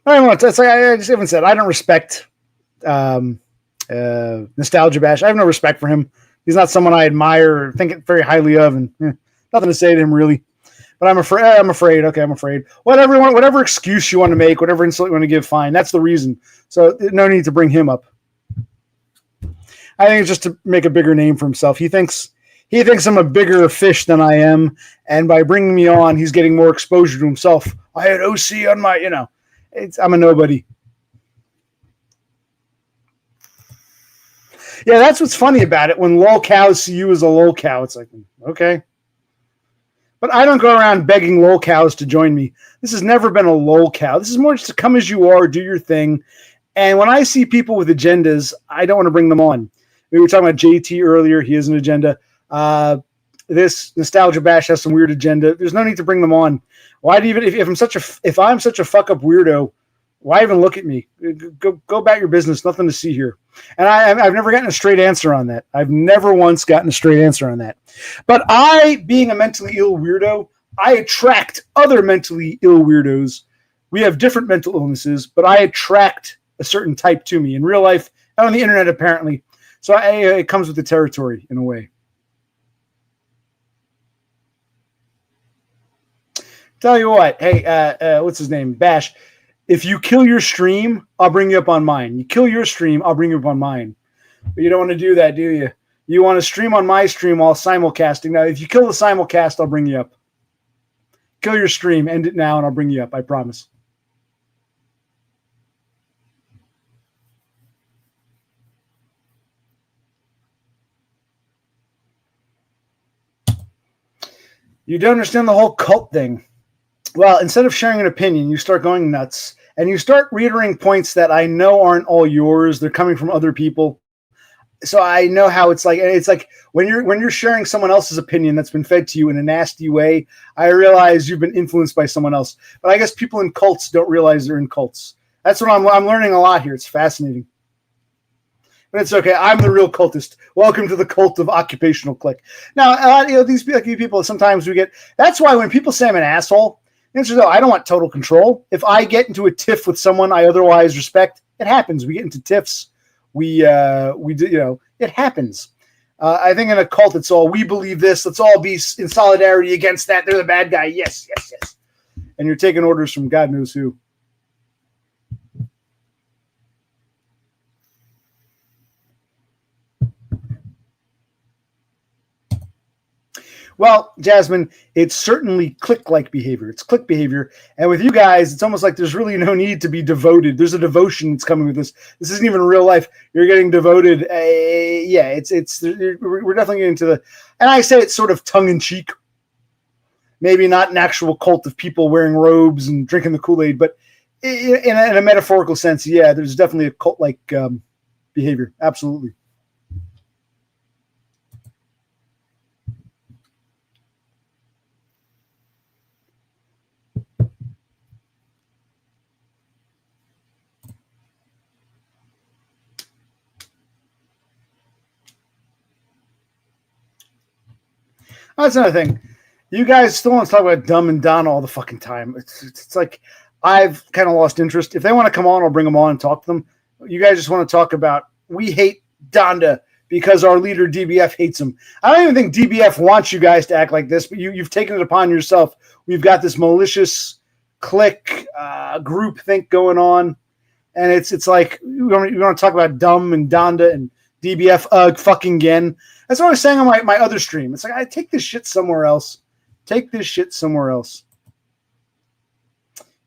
Speaker 1: I don't know. It's like I just haven't said. I don't respect Nostalgia Bash. I have no respect for him. He's not someone I admire or think very highly of, and nothing to say to him really. But I'm afraid. Okay, I'm afraid. Whatever excuse you want to make, whatever insult you want to give, fine. That's the reason. So no need to bring him up. I think it's just to make a bigger name for himself. He thinks I'm a bigger fish than I am, and by bringing me on, he's getting more exposure to himself. I had OC on my, I'm a nobody. Yeah, that's what's funny about it. When lol cows see you as a lol cow, it's like, okay. But I don't go around begging lol cows to join me. This has never been a lol cow. This is more just to come as you are, do your thing. And when I see people with agendas, I don't want to bring them on. We were talking about JT earlier. He has an agenda. this Nostalgia Bash has some weird agenda. There's no need to bring them on. Why do you even if I'm such a fuck up weirdo? Why even look at me? Go about your business. Nothing to see here. And I've never gotten a straight answer on that. I've never once gotten a straight answer on that. But I, being a mentally ill weirdo, I attract other mentally ill weirdos. We have different mental illnesses, but I attract a certain type to me in real life and on the internet, apparently. So it comes with the territory in a way. Tell you what, hey, what's his name? Bash. If you kill your stream, I'll bring you up on mine. You kill your stream, I'll bring you up on mine. But you don't want to do that, do you? You want to stream on my stream while simulcasting. Now, if you kill the simulcast, I'll bring you up. Kill your stream, end it now, and I'll bring you up. I promise. You don't understand the whole cult thing. Well, instead of sharing an opinion, you start going nuts. And you start reiterating points that I know aren't all yours. They're coming from other people. So I know how it's like. It's like when you're sharing someone else's opinion that's been fed to you in a nasty way. I realize you've been influenced by someone else. But I guess people in cults don't realize they're in cults. That's what I'm learning a lot here. It's fascinating. But it's okay. I'm the real cultist. Welcome to the cult of Occupational Click. Now, these people, sometimes we get. That's why when people say I'm an asshole, the answer is no. I don't want total control. If I get into a tiff with someone I otherwise respect, it happens. We get into tiffs. We do. It happens. I think in a cult, it's all we believe this. Let's all be in solidarity against that. They're the bad guy. Yes. And you're taking orders from God knows who. Well, Jasmine, it's certainly click-like behavior. It's click behavior. And with you guys, it's almost like there's really no need to be devoted. There's a devotion that's coming with this. This isn't even real life. You're getting devoted. We're definitely getting to the, and I say it's sort of tongue-in-cheek. Maybe not an actual cult of people wearing robes and drinking the Kool-Aid, but in a metaphorical sense, yeah, there's definitely a cult-like behavior. Absolutely. That's another thing. You guys still want to talk about Dumb and Don all the fucking time. It's like I've kind of lost interest. If they want to come on, I'll bring them on and talk to them. You guys just want to talk about we hate Donda because our leader DBF hates him. I don't even think DBF wants you guys to act like this, but you've taken it upon yourself. We've got this malicious click group think going on, and it's like you want to talk about Dumb and Donda and DBF fucking again. That's what I was saying on my other stream. It's like, I take this shit somewhere else. Take this shit somewhere else.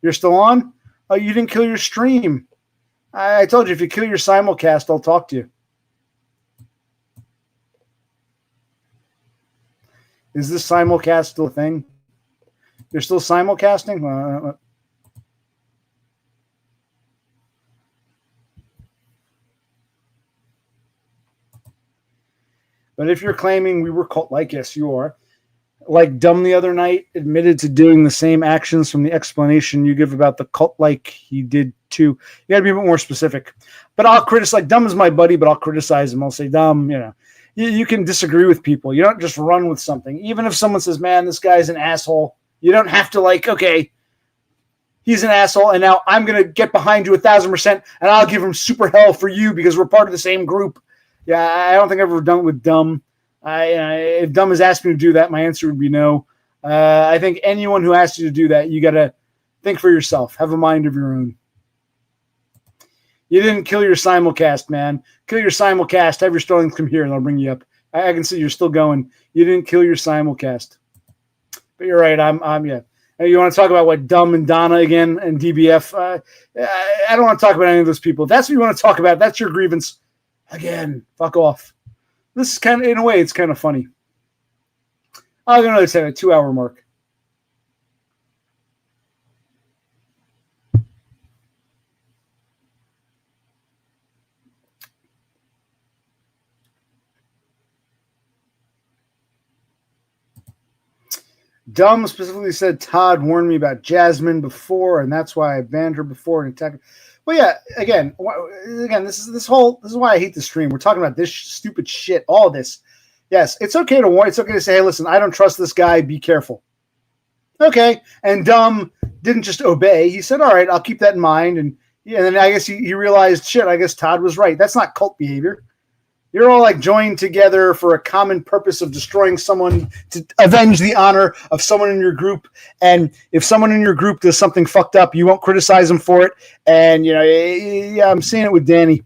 Speaker 1: You're still on? Oh, you didn't kill your stream. I told you, if you kill your simulcast, I'll talk to you. Is this simulcast still a thing? You're still simulcasting? But if you're claiming we were cult-like, yes, you are. Like Dumb the other night admitted to doing the same actions from the explanation you give about the cult-like he did too. You got to be a bit more specific. But I'll criticize. Dumb is my buddy, but I'll criticize him. I'll say, Dumb, you can disagree with people. You don't just run with something. Even if someone says, man, this guy's an asshole, you don't have to okay, he's an asshole, and now I'm going to get behind you 1,000%, and I'll give him super hell for you because we're part of the same group. Yeah, I don't think I've ever done it with Dumb. If Dumb has asked me to do that, my answer would be no. I think anyone who asks you to do that, you got to think for yourself. Have a mind of your own. You didn't kill your simulcast, man. Kill your simulcast. Have your Sterling come here, and I'll bring you up. I can see you're still going. You didn't kill your simulcast. But you're right. Yeah. You want to talk about what Dumb and Donna again and DBF? I don't want to talk about any of those people. If that's what you want to talk about, that's your grievance. Again, fuck off. This is kind of, in a way, it's kind of funny. I'll go another 10, a 2-hour mark. Dumb specifically said Todd warned me about Jasmine before, and that's why I banned her before and attacked. Well, yeah. Again, this is why I hate the stream. We're talking about this stupid shit. All this. Yes, it's okay to warn. It's okay to say, "Hey, listen, I don't trust this guy. Be careful." Okay, and Dumb didn't just obey. He said, "All right, I'll keep that in mind." And then I guess he realized, shit. I guess Todd was right. That's not cult behavior. You're all like joined together for a common purpose of destroying someone to avenge the honor of someone in your group. And if someone in your group does something fucked up, you won't criticize them for it. And, yeah, I'm seeing it with Danny.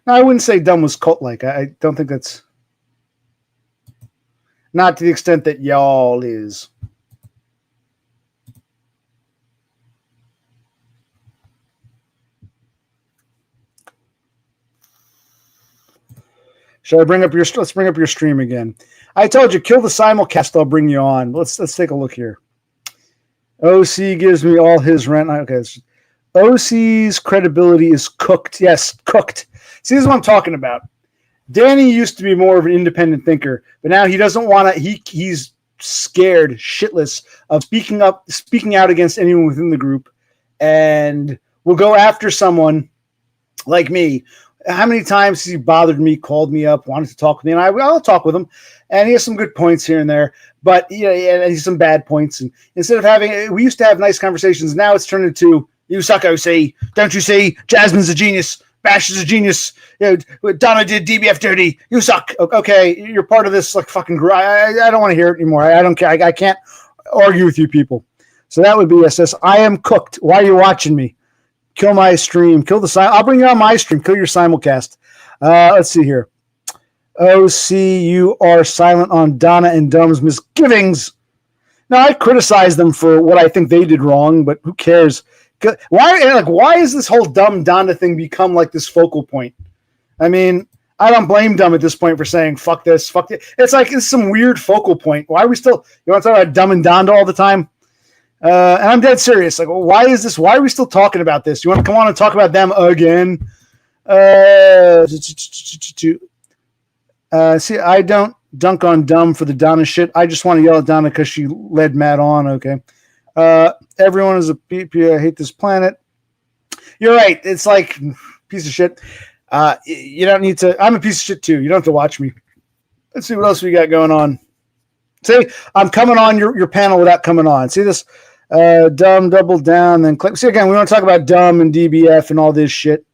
Speaker 1: Now, I wouldn't say Dumb was cult-like. I don't think that's not to the extent that y'all is. Should I bring up your? Let's bring up your stream again. I told you, kill the simulcast. I'll bring you on. Let's take a look here. OC gives me all his rent. Okay, OC's credibility is cooked. Yes, cooked. See, this is what I'm talking about. Danny used to be more of an independent thinker, but now he doesn't want to. He's scared shitless of speaking out against anyone within the group, and will go after someone like me. How many times has he bothered me, called me up, wanted to talk with me, and I'll talk with him. And he has some good points here and there, but and he's some bad points. And instead of we used to have nice conversations. Now it's turned into, you suck, OC. Don't you see? Jasmine's a genius. Bash is a genius. Donna did DBF dirty. You suck. Okay, you're part of this like fucking group. I don't want to hear it anymore. I don't care. I can't argue with you people. So that would be SS. I am cooked. Why are you watching me? Kill my stream. I'll bring you on my stream. Kill your simulcast. Let's see here. OC, you are silent on Donna and Dumb's misgivings. Now, I criticize them for what I think they did wrong, but who cares? Why is this whole Dumb Donna thing become like this focal point? I mean, I don't blame Dumb at this point for saying, fuck this, fuck it. It's like it's some weird focal point. Why are we still, you want to talk about Dumb and Donda all the time? And I'm dead serious. Like, why is this? Why are we still talking about this? You want to come on and talk about them again? See, I don't dunk on Dumb for the Donna shit. I just want to yell at Donna because she led Matt on. Okay. Everyone is a PP. I hate this planet. You're right. It's like piece of shit. You don't need to. I'm a piece of shit too. You don't have to watch me. Let's see what else we got going on. See, I'm coming on your panel without coming on. See this? Dumb, double down, then click. See, again, we want to talk about Dumb and DBF and all this shit.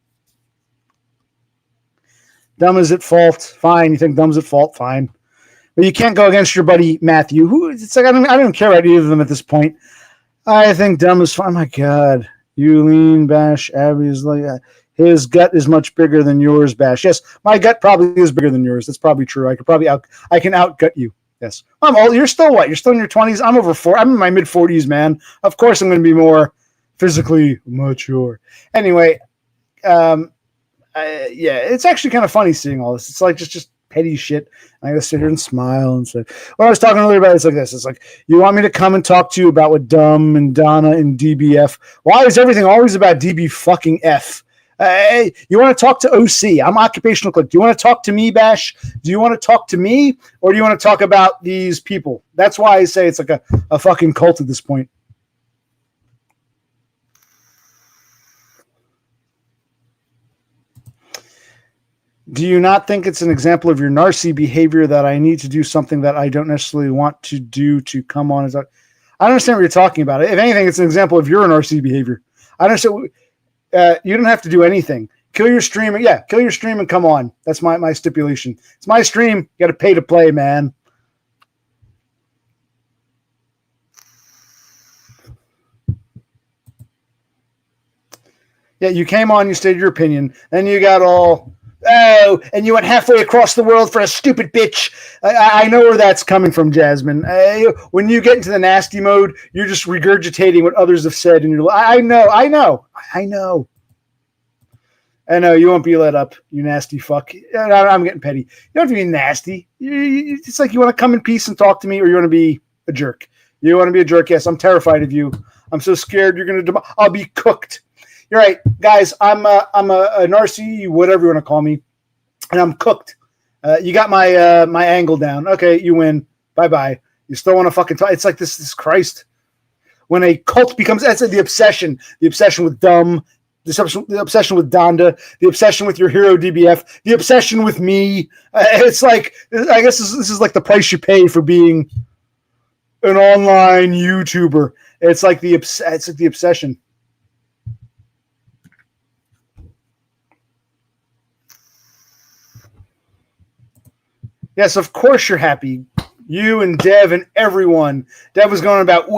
Speaker 1: Dumb is at fault. Fine. You think Dumb's at fault? Fine. But you can't go against your buddy Matthew. Who? It's like I don't care about either of them at this point. I think Dumb is fine. Oh my God. Yulene, Bash, Abby is like his gut is much bigger than yours, Bash. Yes, my gut probably is bigger than yours. That's probably true. I can outgut you. Yes. I'm old. You're still what? You're still in your 20s? I'm over 4. I'm in my mid 40s, man. Of course I'm going to be more physically mature. Anyway, yeah, it's actually kind of funny seeing all this. It's like just petty shit. I gotta sit here and smile and say, what I was talking earlier about, it's like this. It's like, you want me to come and talk to you about what Dumb and Donna and DBF? Why is everything always about DB fucking F? Hey, you want to talk to OC? I'm Occupational Click. Do you want to talk to me, Bash? Do you want to talk to me, or do you want to talk about these people? That's why I say it's like a fucking cult at this point. Do you not think it's an example of your narcy behavior that I need to do something that I don't necessarily want to do to come on? I don't understand what you're talking about. If anything, it's an example of your narcy behavior. I don't understand. You don't have to do anything. Kill your stream. Yeah, kill your stream and come on. That's my stipulation. It's my stream. You got to pay to play, man. Yeah, you came on. You stated your opinion. Then you got all... Oh, and you went halfway across the world for a stupid bitch. I know where that's coming from, Jasmine. When you get into the nasty mode, you're just regurgitating what others have said, and you're. I know. I know you won't be let up, you nasty fuck. I'm getting petty. You don't have to be nasty. It's like you want to come in peace and talk to me, or you want to be a jerk. You want to be a jerk? Yes, I'm terrified of you. I'm so scared you're gonna. I'll be cooked. You're right, guys. I'm an RC, whatever you want to call me, and I'm cooked. You got my angle down. Okay, you win. Bye bye. You still want to fucking talk? It's like this is Christ. When a cult becomes, that's the obsession with dumb, the obsession with Donda, the obsession with your hero DBF, the obsession with me. It's like, I guess this is like the price you pay for being an online YouTuber. It's like the obsession. Yes, of course you're happy. You and Dev and everyone. Dev was going about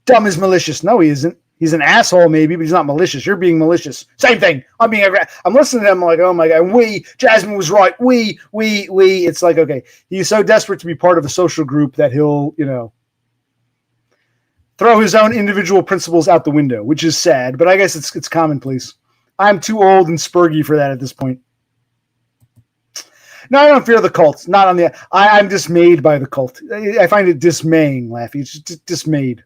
Speaker 1: dumb is malicious. No, he isn't. He's an asshole, maybe, but he's not malicious. You're being malicious. Same thing. I'm listening to him like, oh my God, Jasmine was right. We. It's like, okay, he's so desperate to be part of a social group that he'll, throw his own individual principles out the window, which is sad, but I guess it's commonplace. I'm too old and spurgy for that at this point. No, I don't fear the cult. Not on the. I'm dismayed by the cult. I find it dismaying, Laffy. It's just dismayed.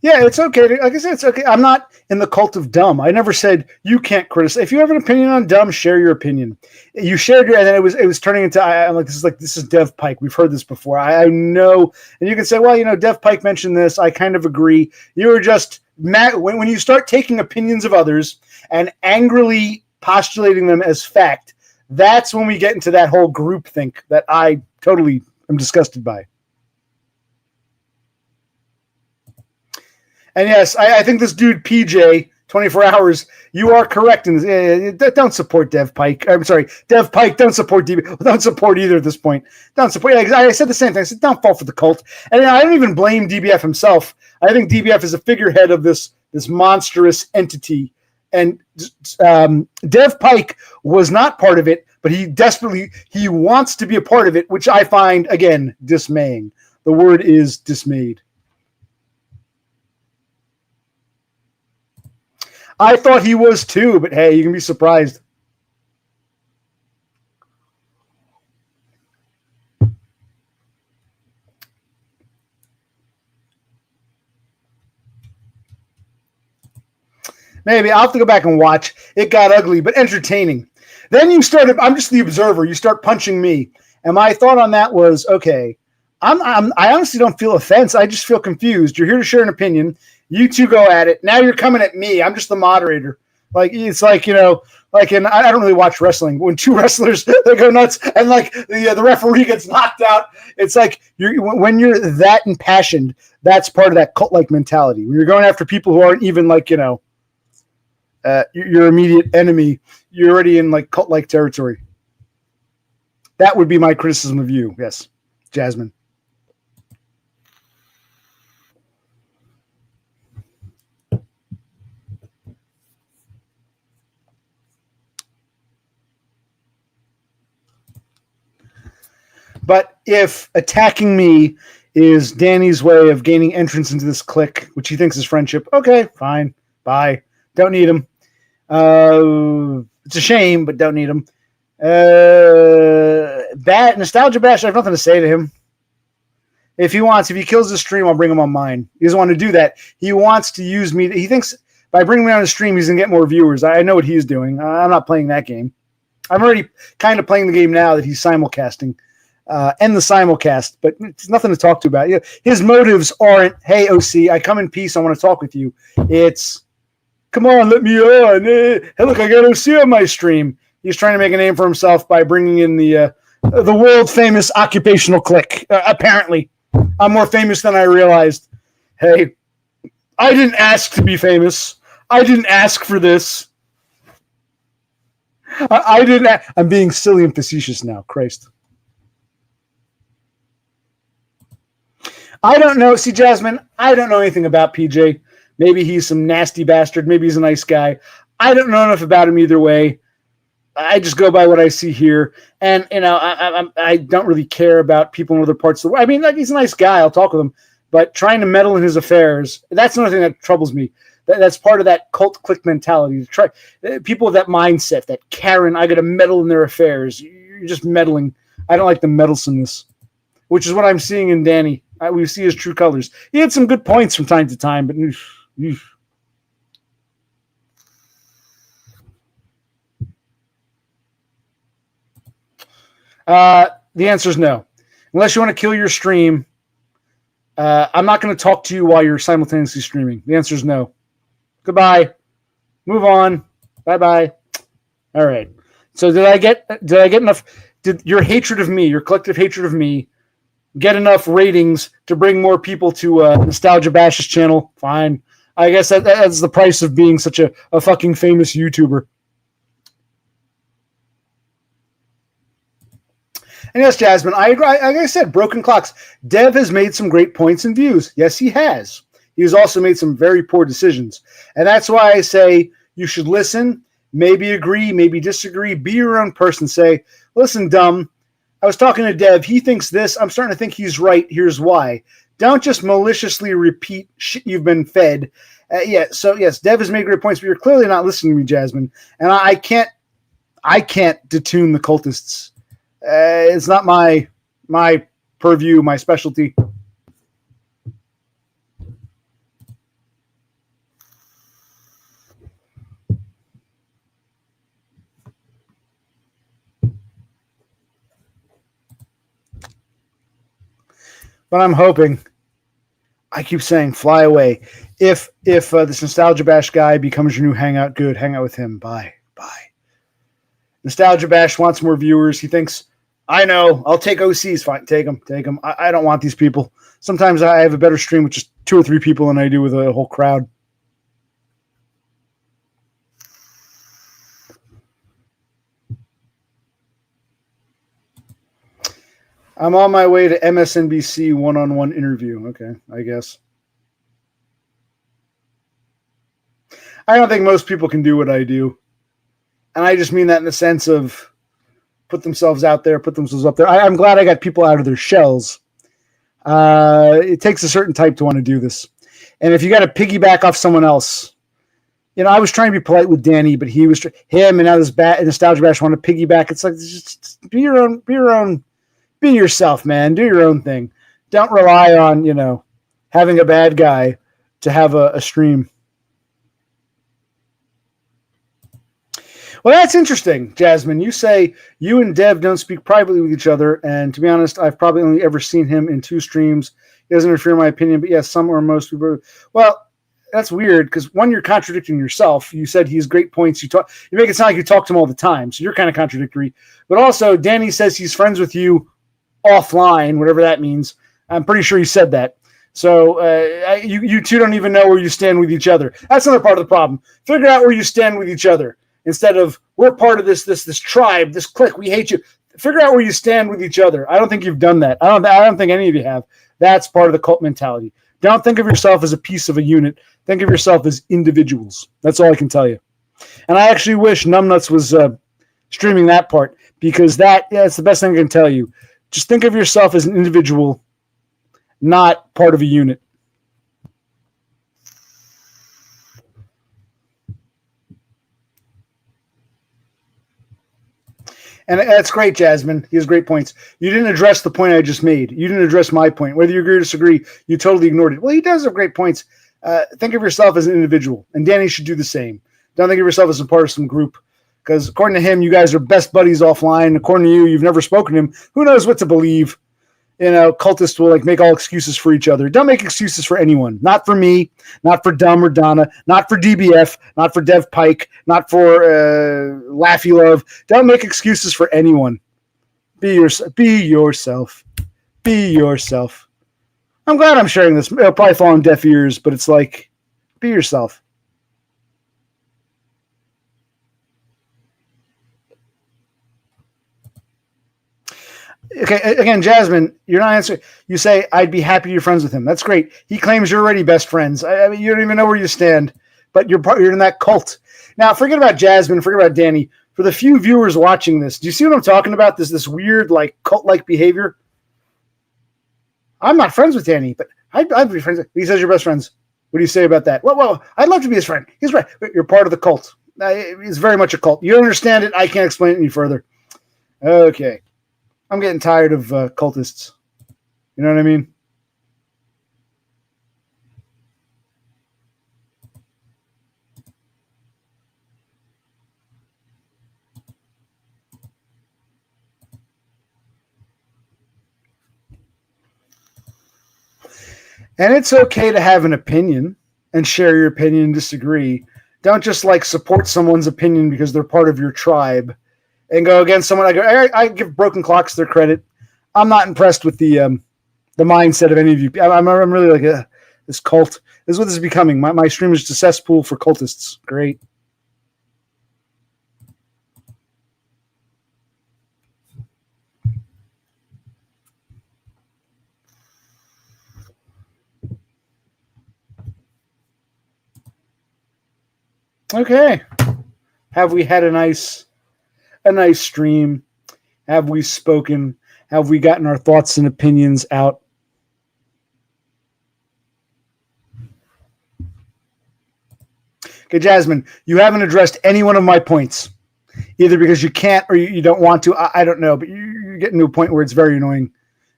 Speaker 1: Yeah, it's okay. Like I said, it's okay. I'm not in the cult of dumb. I never said you can't criticize. If you have an opinion on dumb, share your opinion. You shared your, and then it was turning into. I'm like, this is Dev Pike. We've heard this before. I know, and you can say, well, Dev Pike mentioned this. I kind of agree. You were just mad when you start taking opinions of others and angrily postulating them as fact. That's when we get into that whole group think that I totally am disgusted by. And yes, I think this dude, PJ, 24 hours, you are correct. Don't support Dev Pike. I'm sorry, Dev Pike, don't support DB. Don't support either at this point. Don't support. I said the same thing. I said, don't fall for the cult. And I don't even blame DBF himself. I think DBF is a figurehead of this monstrous entity. And Dev Pike was not part of it, but he wants to be a part of it, which I find, again, dismaying. The word is dismayed. I thought he was too, but hey, you can be surprised. Maybe I'll have to go back and watch. It got ugly, but entertaining. Then you started. I'm just the observer. You start punching me, and my thought on that was, okay, I honestly don't feel offense. I just feel confused. You're here to share an opinion. You two go at it. Now you're coming at me. I'm just the moderator. Like, it's like, like in, I don't really watch wrestling. When two wrestlers, they go nuts and like the referee gets knocked out. It's like when you're that impassioned, that's part of that cult-like mentality. When you're going after people who aren't even like, your immediate enemy, you're already in like cult-like territory. That would be my criticism of you. Yes, Jasmine. But if attacking me is Danny's way of gaining entrance into this clique, which he thinks is friendship, okay, fine, bye. Don't need him. It's a shame, but don't need him. Nostalgia Bash, I have nothing to say to him. If he kills the stream, I'll bring him on mine. He doesn't want to do that. He wants to use me. He thinks by bringing me on the stream, he's going to get more viewers. I know what he's doing. I'm not playing that game. I'm already kind of playing the game now that he's simulcasting. End the simulcast, but it's nothing to talk to about. His motives aren't, hey, OC, I come in peace, I want to talk with you. It's, come on, let me on. Hey, look, I got OC on my stream. He's trying to make a name for himself by bringing in the world-famous occupational clique. Apparently. I'm more famous than I realized. Hey, I didn't ask to be famous. I didn't ask for this. I didn't. I'm being silly and facetious now. Christ. I don't know. See, Jasmine, I don't know anything about PJ. Maybe he's some nasty bastard. Maybe he's a nice guy. I don't know enough about him either way. I just go by what I see here. And, I don't really care about people in other parts of the world. I mean, like, he's a nice guy. I'll talk with him. but trying to meddle in his affairs, that's another thing that troubles me. That's part of that cult clique mentality. To try people with that mindset, that Karen, I got to meddle in their affairs. You're just meddling. I don't like the meddlesomeness, which is what I'm seeing in Danny. We see his true colors. He had some good points from time to time, but the answer is no. Unless you want to kill your stream, I'm not going to talk to you while you're simultaneously streaming. The answer is no. Goodbye. Move on. Bye-bye. All right. So did I get enough? Did your hatred of me, your collective hatred of me, get enough ratings to bring more people to Nostalgia Bash's channel? Fine. I guess that's the price of being such a fucking famous YouTuber. And yes, Jasmine, I agree. Like I said, broken clocks. Dev has made some great points and views. Yes, he has. He has also made some very poor decisions. And that's why I say you should listen, maybe agree, maybe disagree, be your own person. Say, listen, dumb, I was talking to Dev. He thinks this. I'm starting to think he's right. Here's why. Don't just maliciously repeat shit you've been fed. So yes, Dev has made great points, but you're clearly not listening to me, Jasmine. And I can't detune the cultists. It's not my purview, my specialty. But I'm hoping. I keep saying, fly away. If this Nostalgia Bash guy becomes your new hangout, good. Hang out with him. Bye. Nostalgia Bash wants more viewers. He thinks, I know, I'll take OCs. Fine, take them. I don't want these people. Sometimes I have a better stream with just 2 or 3 people than I do with a whole crowd. I'm on my way to MSNBC one-on-one interview. Okay, I guess. I don't think most people can do what I do. And I just mean that in the sense of put themselves out there, put themselves up there. I'm glad I got people out of their shells. It takes a certain type to want to do this. And if you got to piggyback off someone else, I was trying to be polite with Danny, but he was him, and now this Nostalgia Bash want to piggyback. It's like, just be your own. Be yourself, man. Do your own thing. Don't rely on, having a bad guy to have a stream. Well, that's interesting, Jasmine. You say you and Dev don't speak privately with each other, and to be honest, I've probably only ever seen him in 2 streams. He doesn't interfere in my opinion, but yes, some or most people. Well, that's weird because one, you're contradicting yourself. You said he has great points. You make it sound like you talk to him all the time, so you're kind of contradictory. But also, Danny says he's friends with you offline, whatever that means. I'm pretty sure he said that. So you two don't even know where you stand with each other. That's another part of the problem. Figure out where you stand with each other instead of we're part of this tribe, this clique. We hate you. Figure out where you stand with each other. I don't think you've done that. I don't think any of you have. That's part of the cult mentality. Don't think of yourself as a piece of a unit. Think of yourself as individuals. That's all I can tell you. And I actually wish Numbnuts was streaming that part because that's the best thing I can tell you. Just think of yourself as an individual, not part of a unit. And that's great, Jasmine. He has great points. You didn't address the point I just made. You didn't address my point. Whether you agree or disagree, you totally ignored it. Well, he does have great points. Think of yourself as an individual, and Danny should do the same. Don't think of yourself as a part of some group. Because according to him, you guys are best buddies offline. According to you, you've never spoken to him. Who knows what to believe? Cultists will make all excuses for each other. Don't make excuses for anyone. Not for me, not for Dumb or Donna, not for DBF, not for Dev Pike, not for Laffy Love. Don't make excuses for anyone. Be yourself. Be yourself. I'm glad I'm sharing this. It'll probably fall on deaf ears, but it's like, be yourself. Okay, again, Jasmine, you're not answering. You say, I'd be happy you're friends with him. That's great. He claims you're already best friends. I mean, you don't even know where you stand, but you're in that cult. Now, forget about Jasmine, forget about Danny. For the few viewers watching this, do you see what I'm talking about? This weird, cult-like behavior? I'm not friends with Danny, but I'd be friends. He says you're best friends. What do you say about that? Well, I'd love to be his friend. He's right. You're part of the cult. It's very much a cult. You don't understand it. I can't explain it any further. Okay. I'm getting tired of cultists. You know what I mean? And it's okay to have an opinion and share your opinion and disagree. Don't just like support someone's opinion because they're part of your tribe and go against someone. I give Broken Clocks their credit. I'm not impressed with the mindset of any of you. I'm really like this cult. This is what this is becoming. My stream is just a cesspool for cultists. Great. Okay. Have we had a nice stream? Have we spoken? Have we gotten our thoughts and opinions out? Okay, Jasmine, you haven't addressed any one of my points, either because you can't or you don't want to. I don't know, but you're getting to a point where it's very annoying.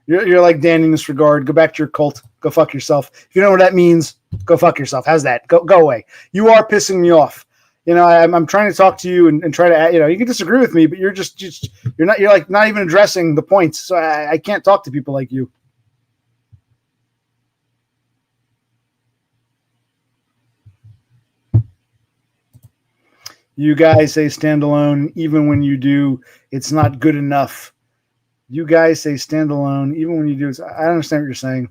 Speaker 1: You're like Danny in this regard. Go back to your cult. Go fuck yourself. If you know what that means, go fuck yourself. How's that? Go away. You are pissing me off. You know, I'm trying to talk to you and try to, you know, you can disagree with me, but you're you're like not even addressing the points. So I can't talk to people like you. You guys say standalone, even when you do, it's not good enough. You guys say standalone, even when you do, I don't understand what you're saying.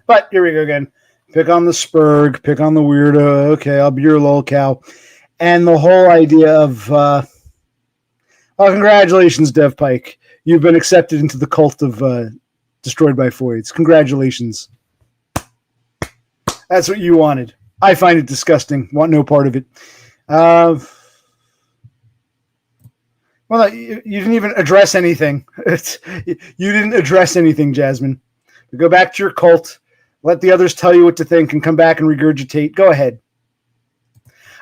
Speaker 1: But here we go again. Pick on the Spurg, pick on the weirdo. Okay, I'll be your lolcow. And the whole idea of, well, congratulations, Dev Pike. You've been accepted into the cult of Destroyed by Voids. Congratulations. That's what you wanted. I find it disgusting. Want no part of it. Well, you didn't even address anything. You didn't address anything, Jasmine. Go back to your cult. Let the others tell you what to think and come back and regurgitate. Go ahead.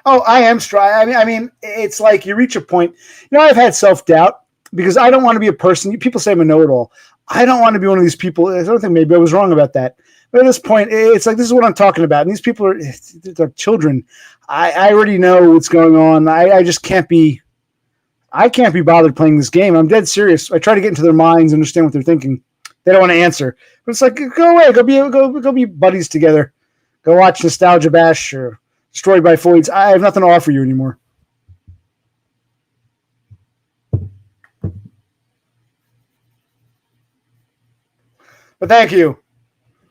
Speaker 1: Oh, I am strong. I mean, it's like you reach a point. You know, I've had self-doubt because I don't want to be a person. People say I'm a know-it-all. I don't want to be one of these people. I don't think maybe I was wrong about that. But at this point, it's like, this is what I'm talking about. And these people they're children. I already know what's going on. I just can't be, I can't be bothered playing this game. I'm dead serious. I try to get into their minds, understand what they're thinking. They don't want to answer. But it's like, go away. Go be buddies together. Go watch Nostalgia Bash or Destroyed by Voids. I have nothing to offer you anymore. But thank you.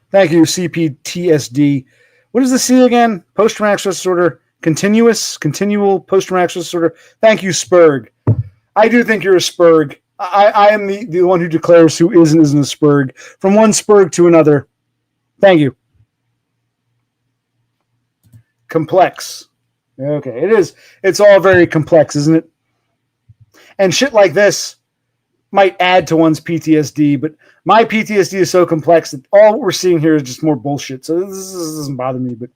Speaker 1: Thank you, CPTSD. What is the C again? Post-traumatic stress disorder. Continual post-traumatic stress disorder. Thank you, Spurg. I do think you're a Spurg. I am the one who declares who is and isn't a Spurg. From one Spurg to another. Thank you. Complex. Okay, it is. It's all very complex, isn't it? And shit like this might add to one's PTSD, but my PTSD is so complex that all we're seeing here is just more bullshit. So this doesn't bother me, but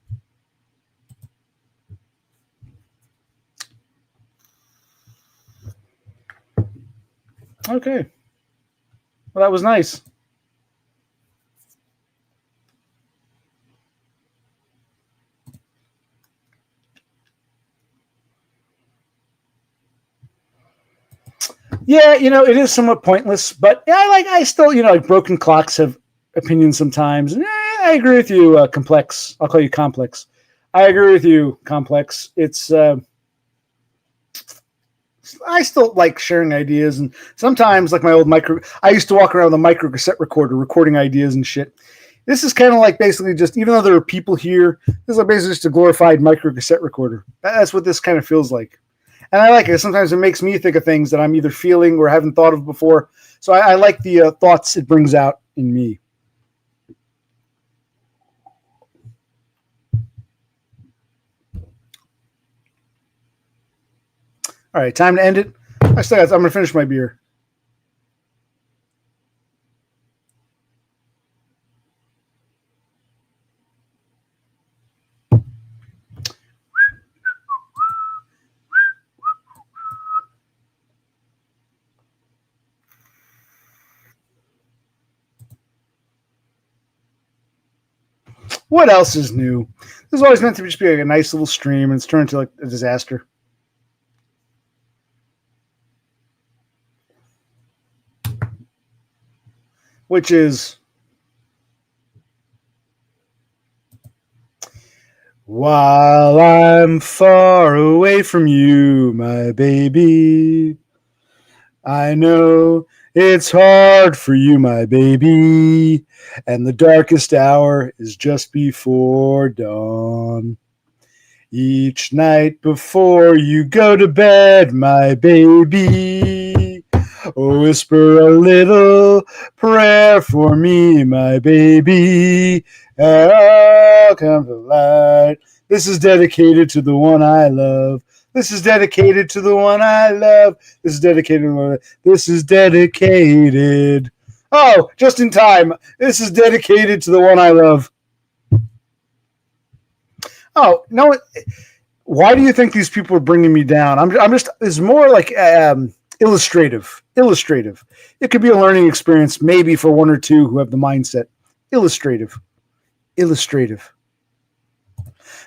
Speaker 1: okay. Well, that was nice. Yeah, you know, it is somewhat pointless, but yeah, I still, you know, like Broken Clocks have opinions sometimes. And I agree with you, Complex. I'll call you Complex. I agree with you, Complex. It's I still like sharing ideas, and sometimes, like my old micro, I used to walk around with a micro cassette recorder, recording ideas and shit. This is kind of like basically just, even though there are people here, this is like basically just a glorified micro cassette recorder. That's what this kind of feels like. And I like it. Sometimes it makes me think of things that I'm either feeling or haven't thought of before. So I like the thoughts it brings out in me. All right, time to end it. All I'm gonna finish my beer. What else is new? This is always meant to just be like a nice little stream, and it's turned into like a disaster. Which is, while I'm far away from you, my baby, I know it's hard for you, my baby, and the darkest hour is just before dawn. Each night before you go to bed, my baby, whisper a little prayer for me, my baby, and I'll come to light. This is dedicated to the one I love. This is dedicated to the one I love. This is dedicated to the one. This is dedicated. Oh, just in time. This is dedicated to the one I love. Oh, no. Why do you think these people are bringing me down? I'm just, it's more like illustrative. It could be a learning experience, maybe for one or two who have the mindset. Illustrative.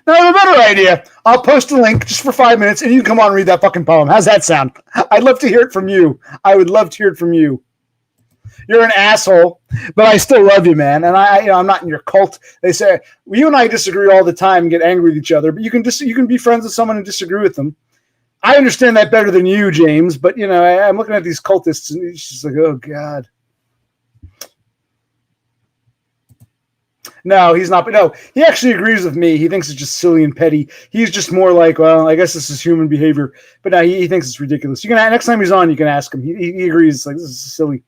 Speaker 1: Now, I have a better idea. I'll post a link just for 5 minutes, and you can come on and read that fucking poem. How's that sound? I'd love to hear it from you. I would love to hear it from you. You're an asshole, but I still love you, man. And I'm not in your cult. They say you and I disagree all the time and get angry with each other, but you can be friends with someone and disagree with them. I understand that better than you, James. But I'm looking at these cultists, and it's just like, oh god. No, he's not. But no, he actually agrees with me. He thinks it's just silly and petty. He's just more like, well, I guess this is human behavior. But no, he thinks it's ridiculous. You can next time he's on, you can ask him. He agrees. Like, this is silly.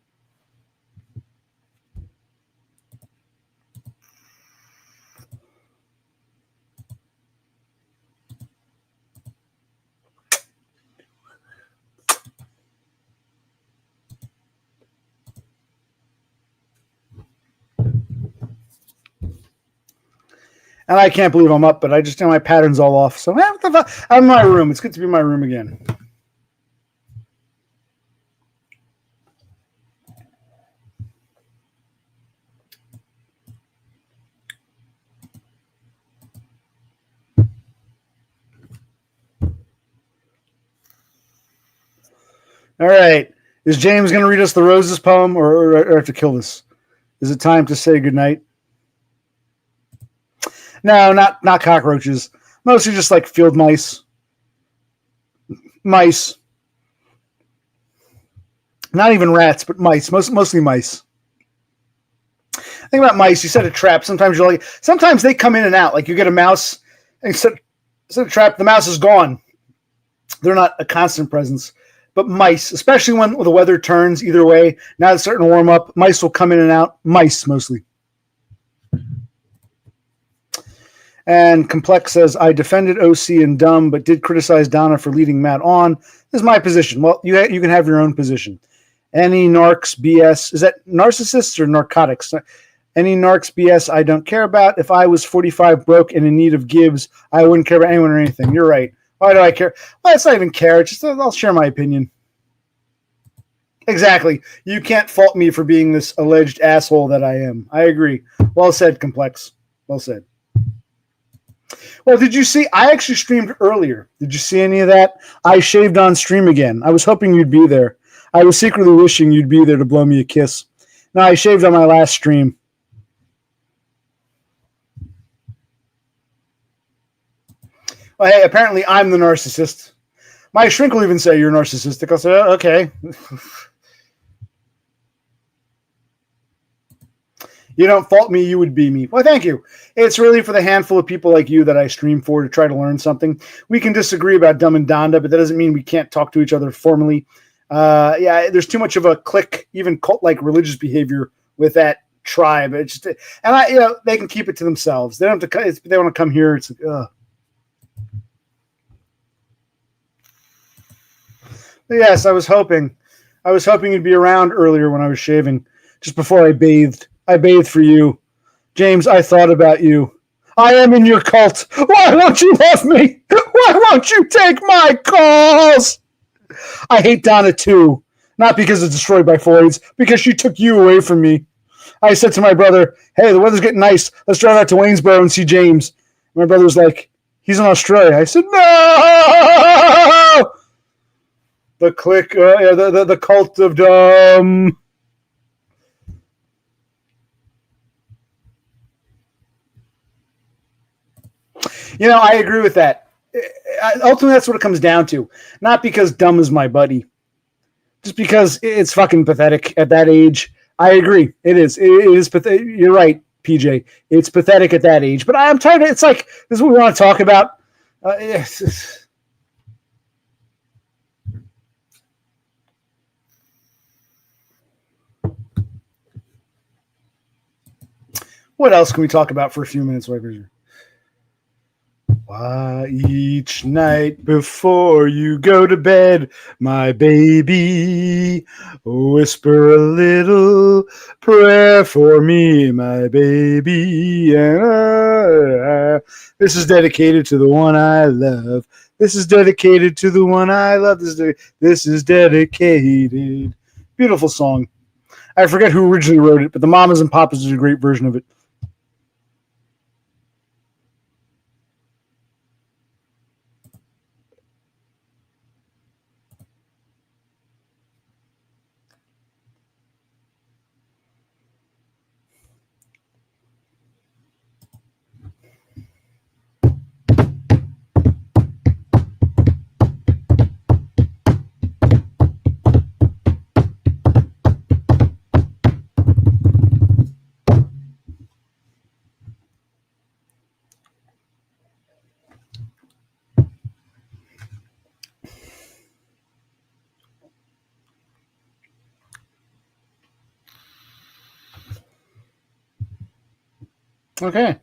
Speaker 1: And I can't believe I'm up, but I just my pattern's all off. So I'm in my room. It's good to be in my room again. All right. Is James going to read us the Roses poem, or have to kill this? Is it time to say goodnight? No, not cockroaches. Mostly just like field mice. Mice. Not even rats, but mice. Mostly mice. Think about mice. You set a trap. Sometimes they come in and out. Like you get a mouse, and you set a trap. The mouse is gone. They're not a constant presence. But mice, especially when the weather turns either way, now it's starting to warm up, mice will come in and out. Mice, mostly. And Complex says, I defended OC and Dumb, but did criticize Donna for leading Matt on. This is my position. Well, you can have your own position. Any narcs BS, is that narcissists or narcotics? Any narcs BS I don't care about. If I was 45 broke and in need of Gibbs, I wouldn't care about anyone or anything. You're right. Why do I care? Well, it's not even care. It's just I'll share my opinion. Exactly. You can't fault me for being this alleged asshole that I am. I agree. Well said, Complex. Well said. Well, did you see? I actually streamed earlier. Did you see any of that? I shaved on stream again. I was hoping you'd be there. I was secretly wishing you'd be there to blow me a kiss. No, I shaved on my last stream. Well, hey, apparently I'm the narcissist. My shrink will even say you're narcissistic. I'll say, oh, okay. You don't fault me, you would be me. Well, thank you. It's really for the handful of people like you that I stream for to try to learn something. We can disagree about Dumb and Donda, but that doesn't mean we can't talk to each other formally. Yeah, there's too much of a clique, even cult-like religious behavior with that tribe. It's just, and they can keep it to themselves. They don't have to. If they want to come here, it's like, ugh. Yes, I was hoping. I was hoping you'd be around earlier when I was shaving, just before I bathed. I bathed for you. James, I thought about you. I am in your cult. Why won't you love me? Why won't you take my calls? I hate Donna too. Not because it's destroyed by Floyd's, because she took you away from me. I said to my brother, hey, the weather's getting nice. Let's drive out to Waynesboro and see James. My brother was like, he's in Australia. I said, no! The click, the cult of dumb. You know, I agree with that. Ultimately, that's what it comes down to. Not because dumb is my buddy, just because it's fucking pathetic at that age. I agree. It is. It is pathetic. You're right, PJ. It's pathetic at that age. But I'm tired of it's like, this is what we want to talk about. What else can we talk about for a few minutes, Wipers? Why each night before you go to bed, my baby, whisper a little prayer for me, my baby. This is dedicated to the one I love. This is dedicated to the one I love. This is dedicated. Beautiful song. I forget who originally wrote it, but the Mamas and Papas did a great version of it. Okay.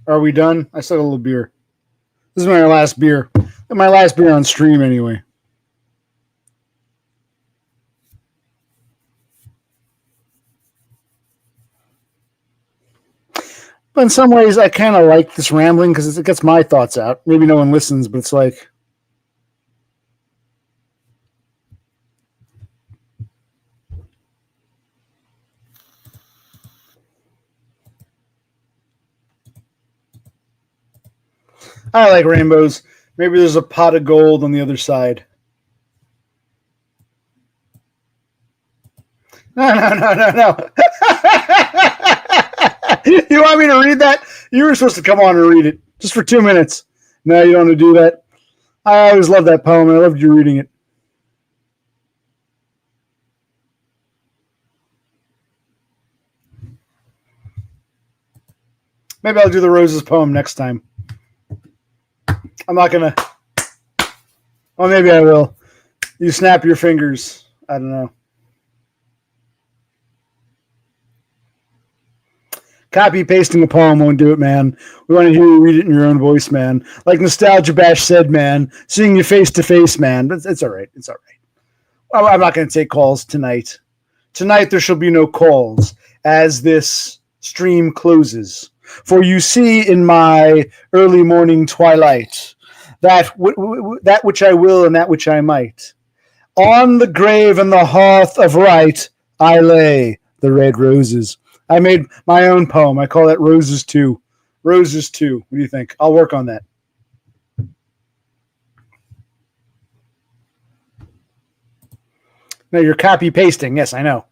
Speaker 1: Are we done? I still got a little beer. This is my last beer. My last beer on stream, anyway. But in some ways, I kind of like this rambling because it gets my thoughts out. Maybe no one listens, but it's like. I like rainbows. Maybe there's a pot of gold on the other side. No. You want me to read that? You were supposed to come on and read it just for 2 minutes. No, you don't want to do that. I always loved that poem. I loved you reading it. Maybe I'll do the Roses poem next time. I'm not going to. Well, maybe I will. You snap your fingers. I don't know. Copy pasting a poem won't do it, man. We want to hear you read it in your own voice, man. Like Nostalgia Bash said, man. Seeing you face to face, man. But it's all right. It's all right. I'm not going to take calls tonight. Tonight there shall be no calls as this stream closes. For you see in my early morning twilight that which I will and that which I might. On the grave and the hearth of right I lay the red roses. I made my own poem. I call that Roses 2. Roses 2. What do you think? I'll work on that. No, you're copy pasting. Yes, I know.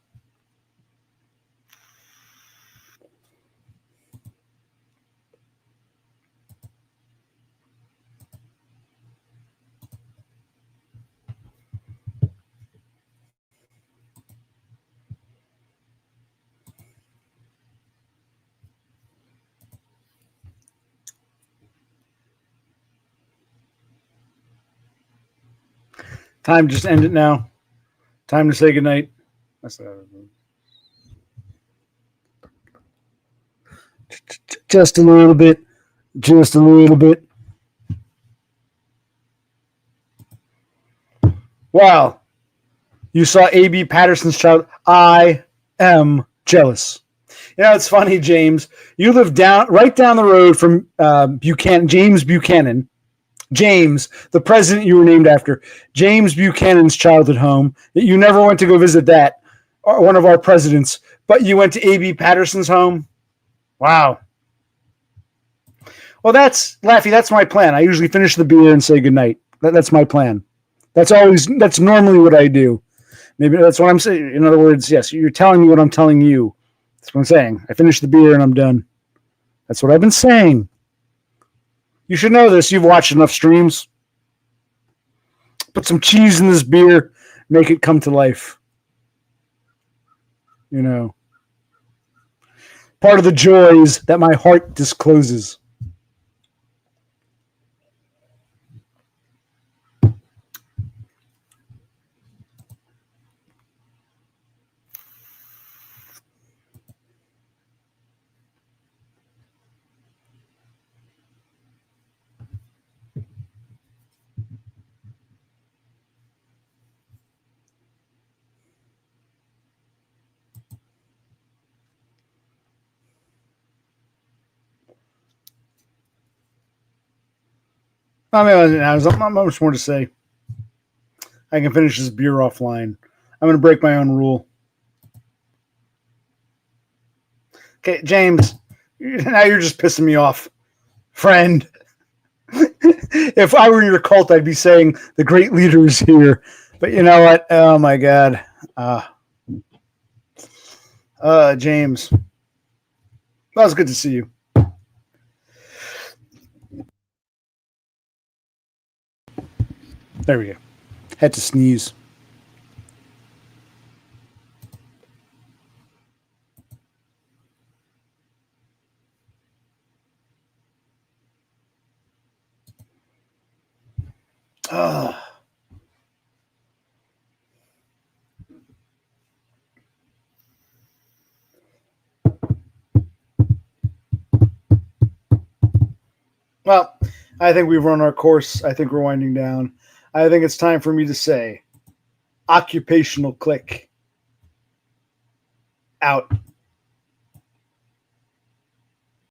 Speaker 1: Time to just end it now. Time to say goodnight. Just a little bit. Just a little bit. Wow. You saw A.B. Patterson's child. I am jealous. You know, it's funny, James. You live right down the road from James Buchanan. James, the president you were named after. James Buchanan's childhood home. You never went to go visit that, or one of our presidents, but you went to A.B. Patterson's home. Wow. Well, that's my plan. I usually finish the beer and say goodnight. That's my plan. That's normally what I do. Maybe that's what I'm saying. In other words, yes, you're telling me what I'm telling you. That's what I'm saying. I finish the beer and I'm done. That's what I've been saying. You should know this. You've watched enough streams. Put some cheese in this beer. Make it come to life. You know. Part of the joys that my heart discloses. I mean, there's not much more to say. I can finish this beer offline. I'm going to break my own rule. Okay, James, now you're just pissing me off. Friend. If I were in your cult, I'd be saying the great leader is here. But you know what? Oh, my God. James. Well, it's good to see you. There we go. Had to sneeze. Well, I think we've run our course. I think we're winding down. I think it's time for me to say, occupational click out.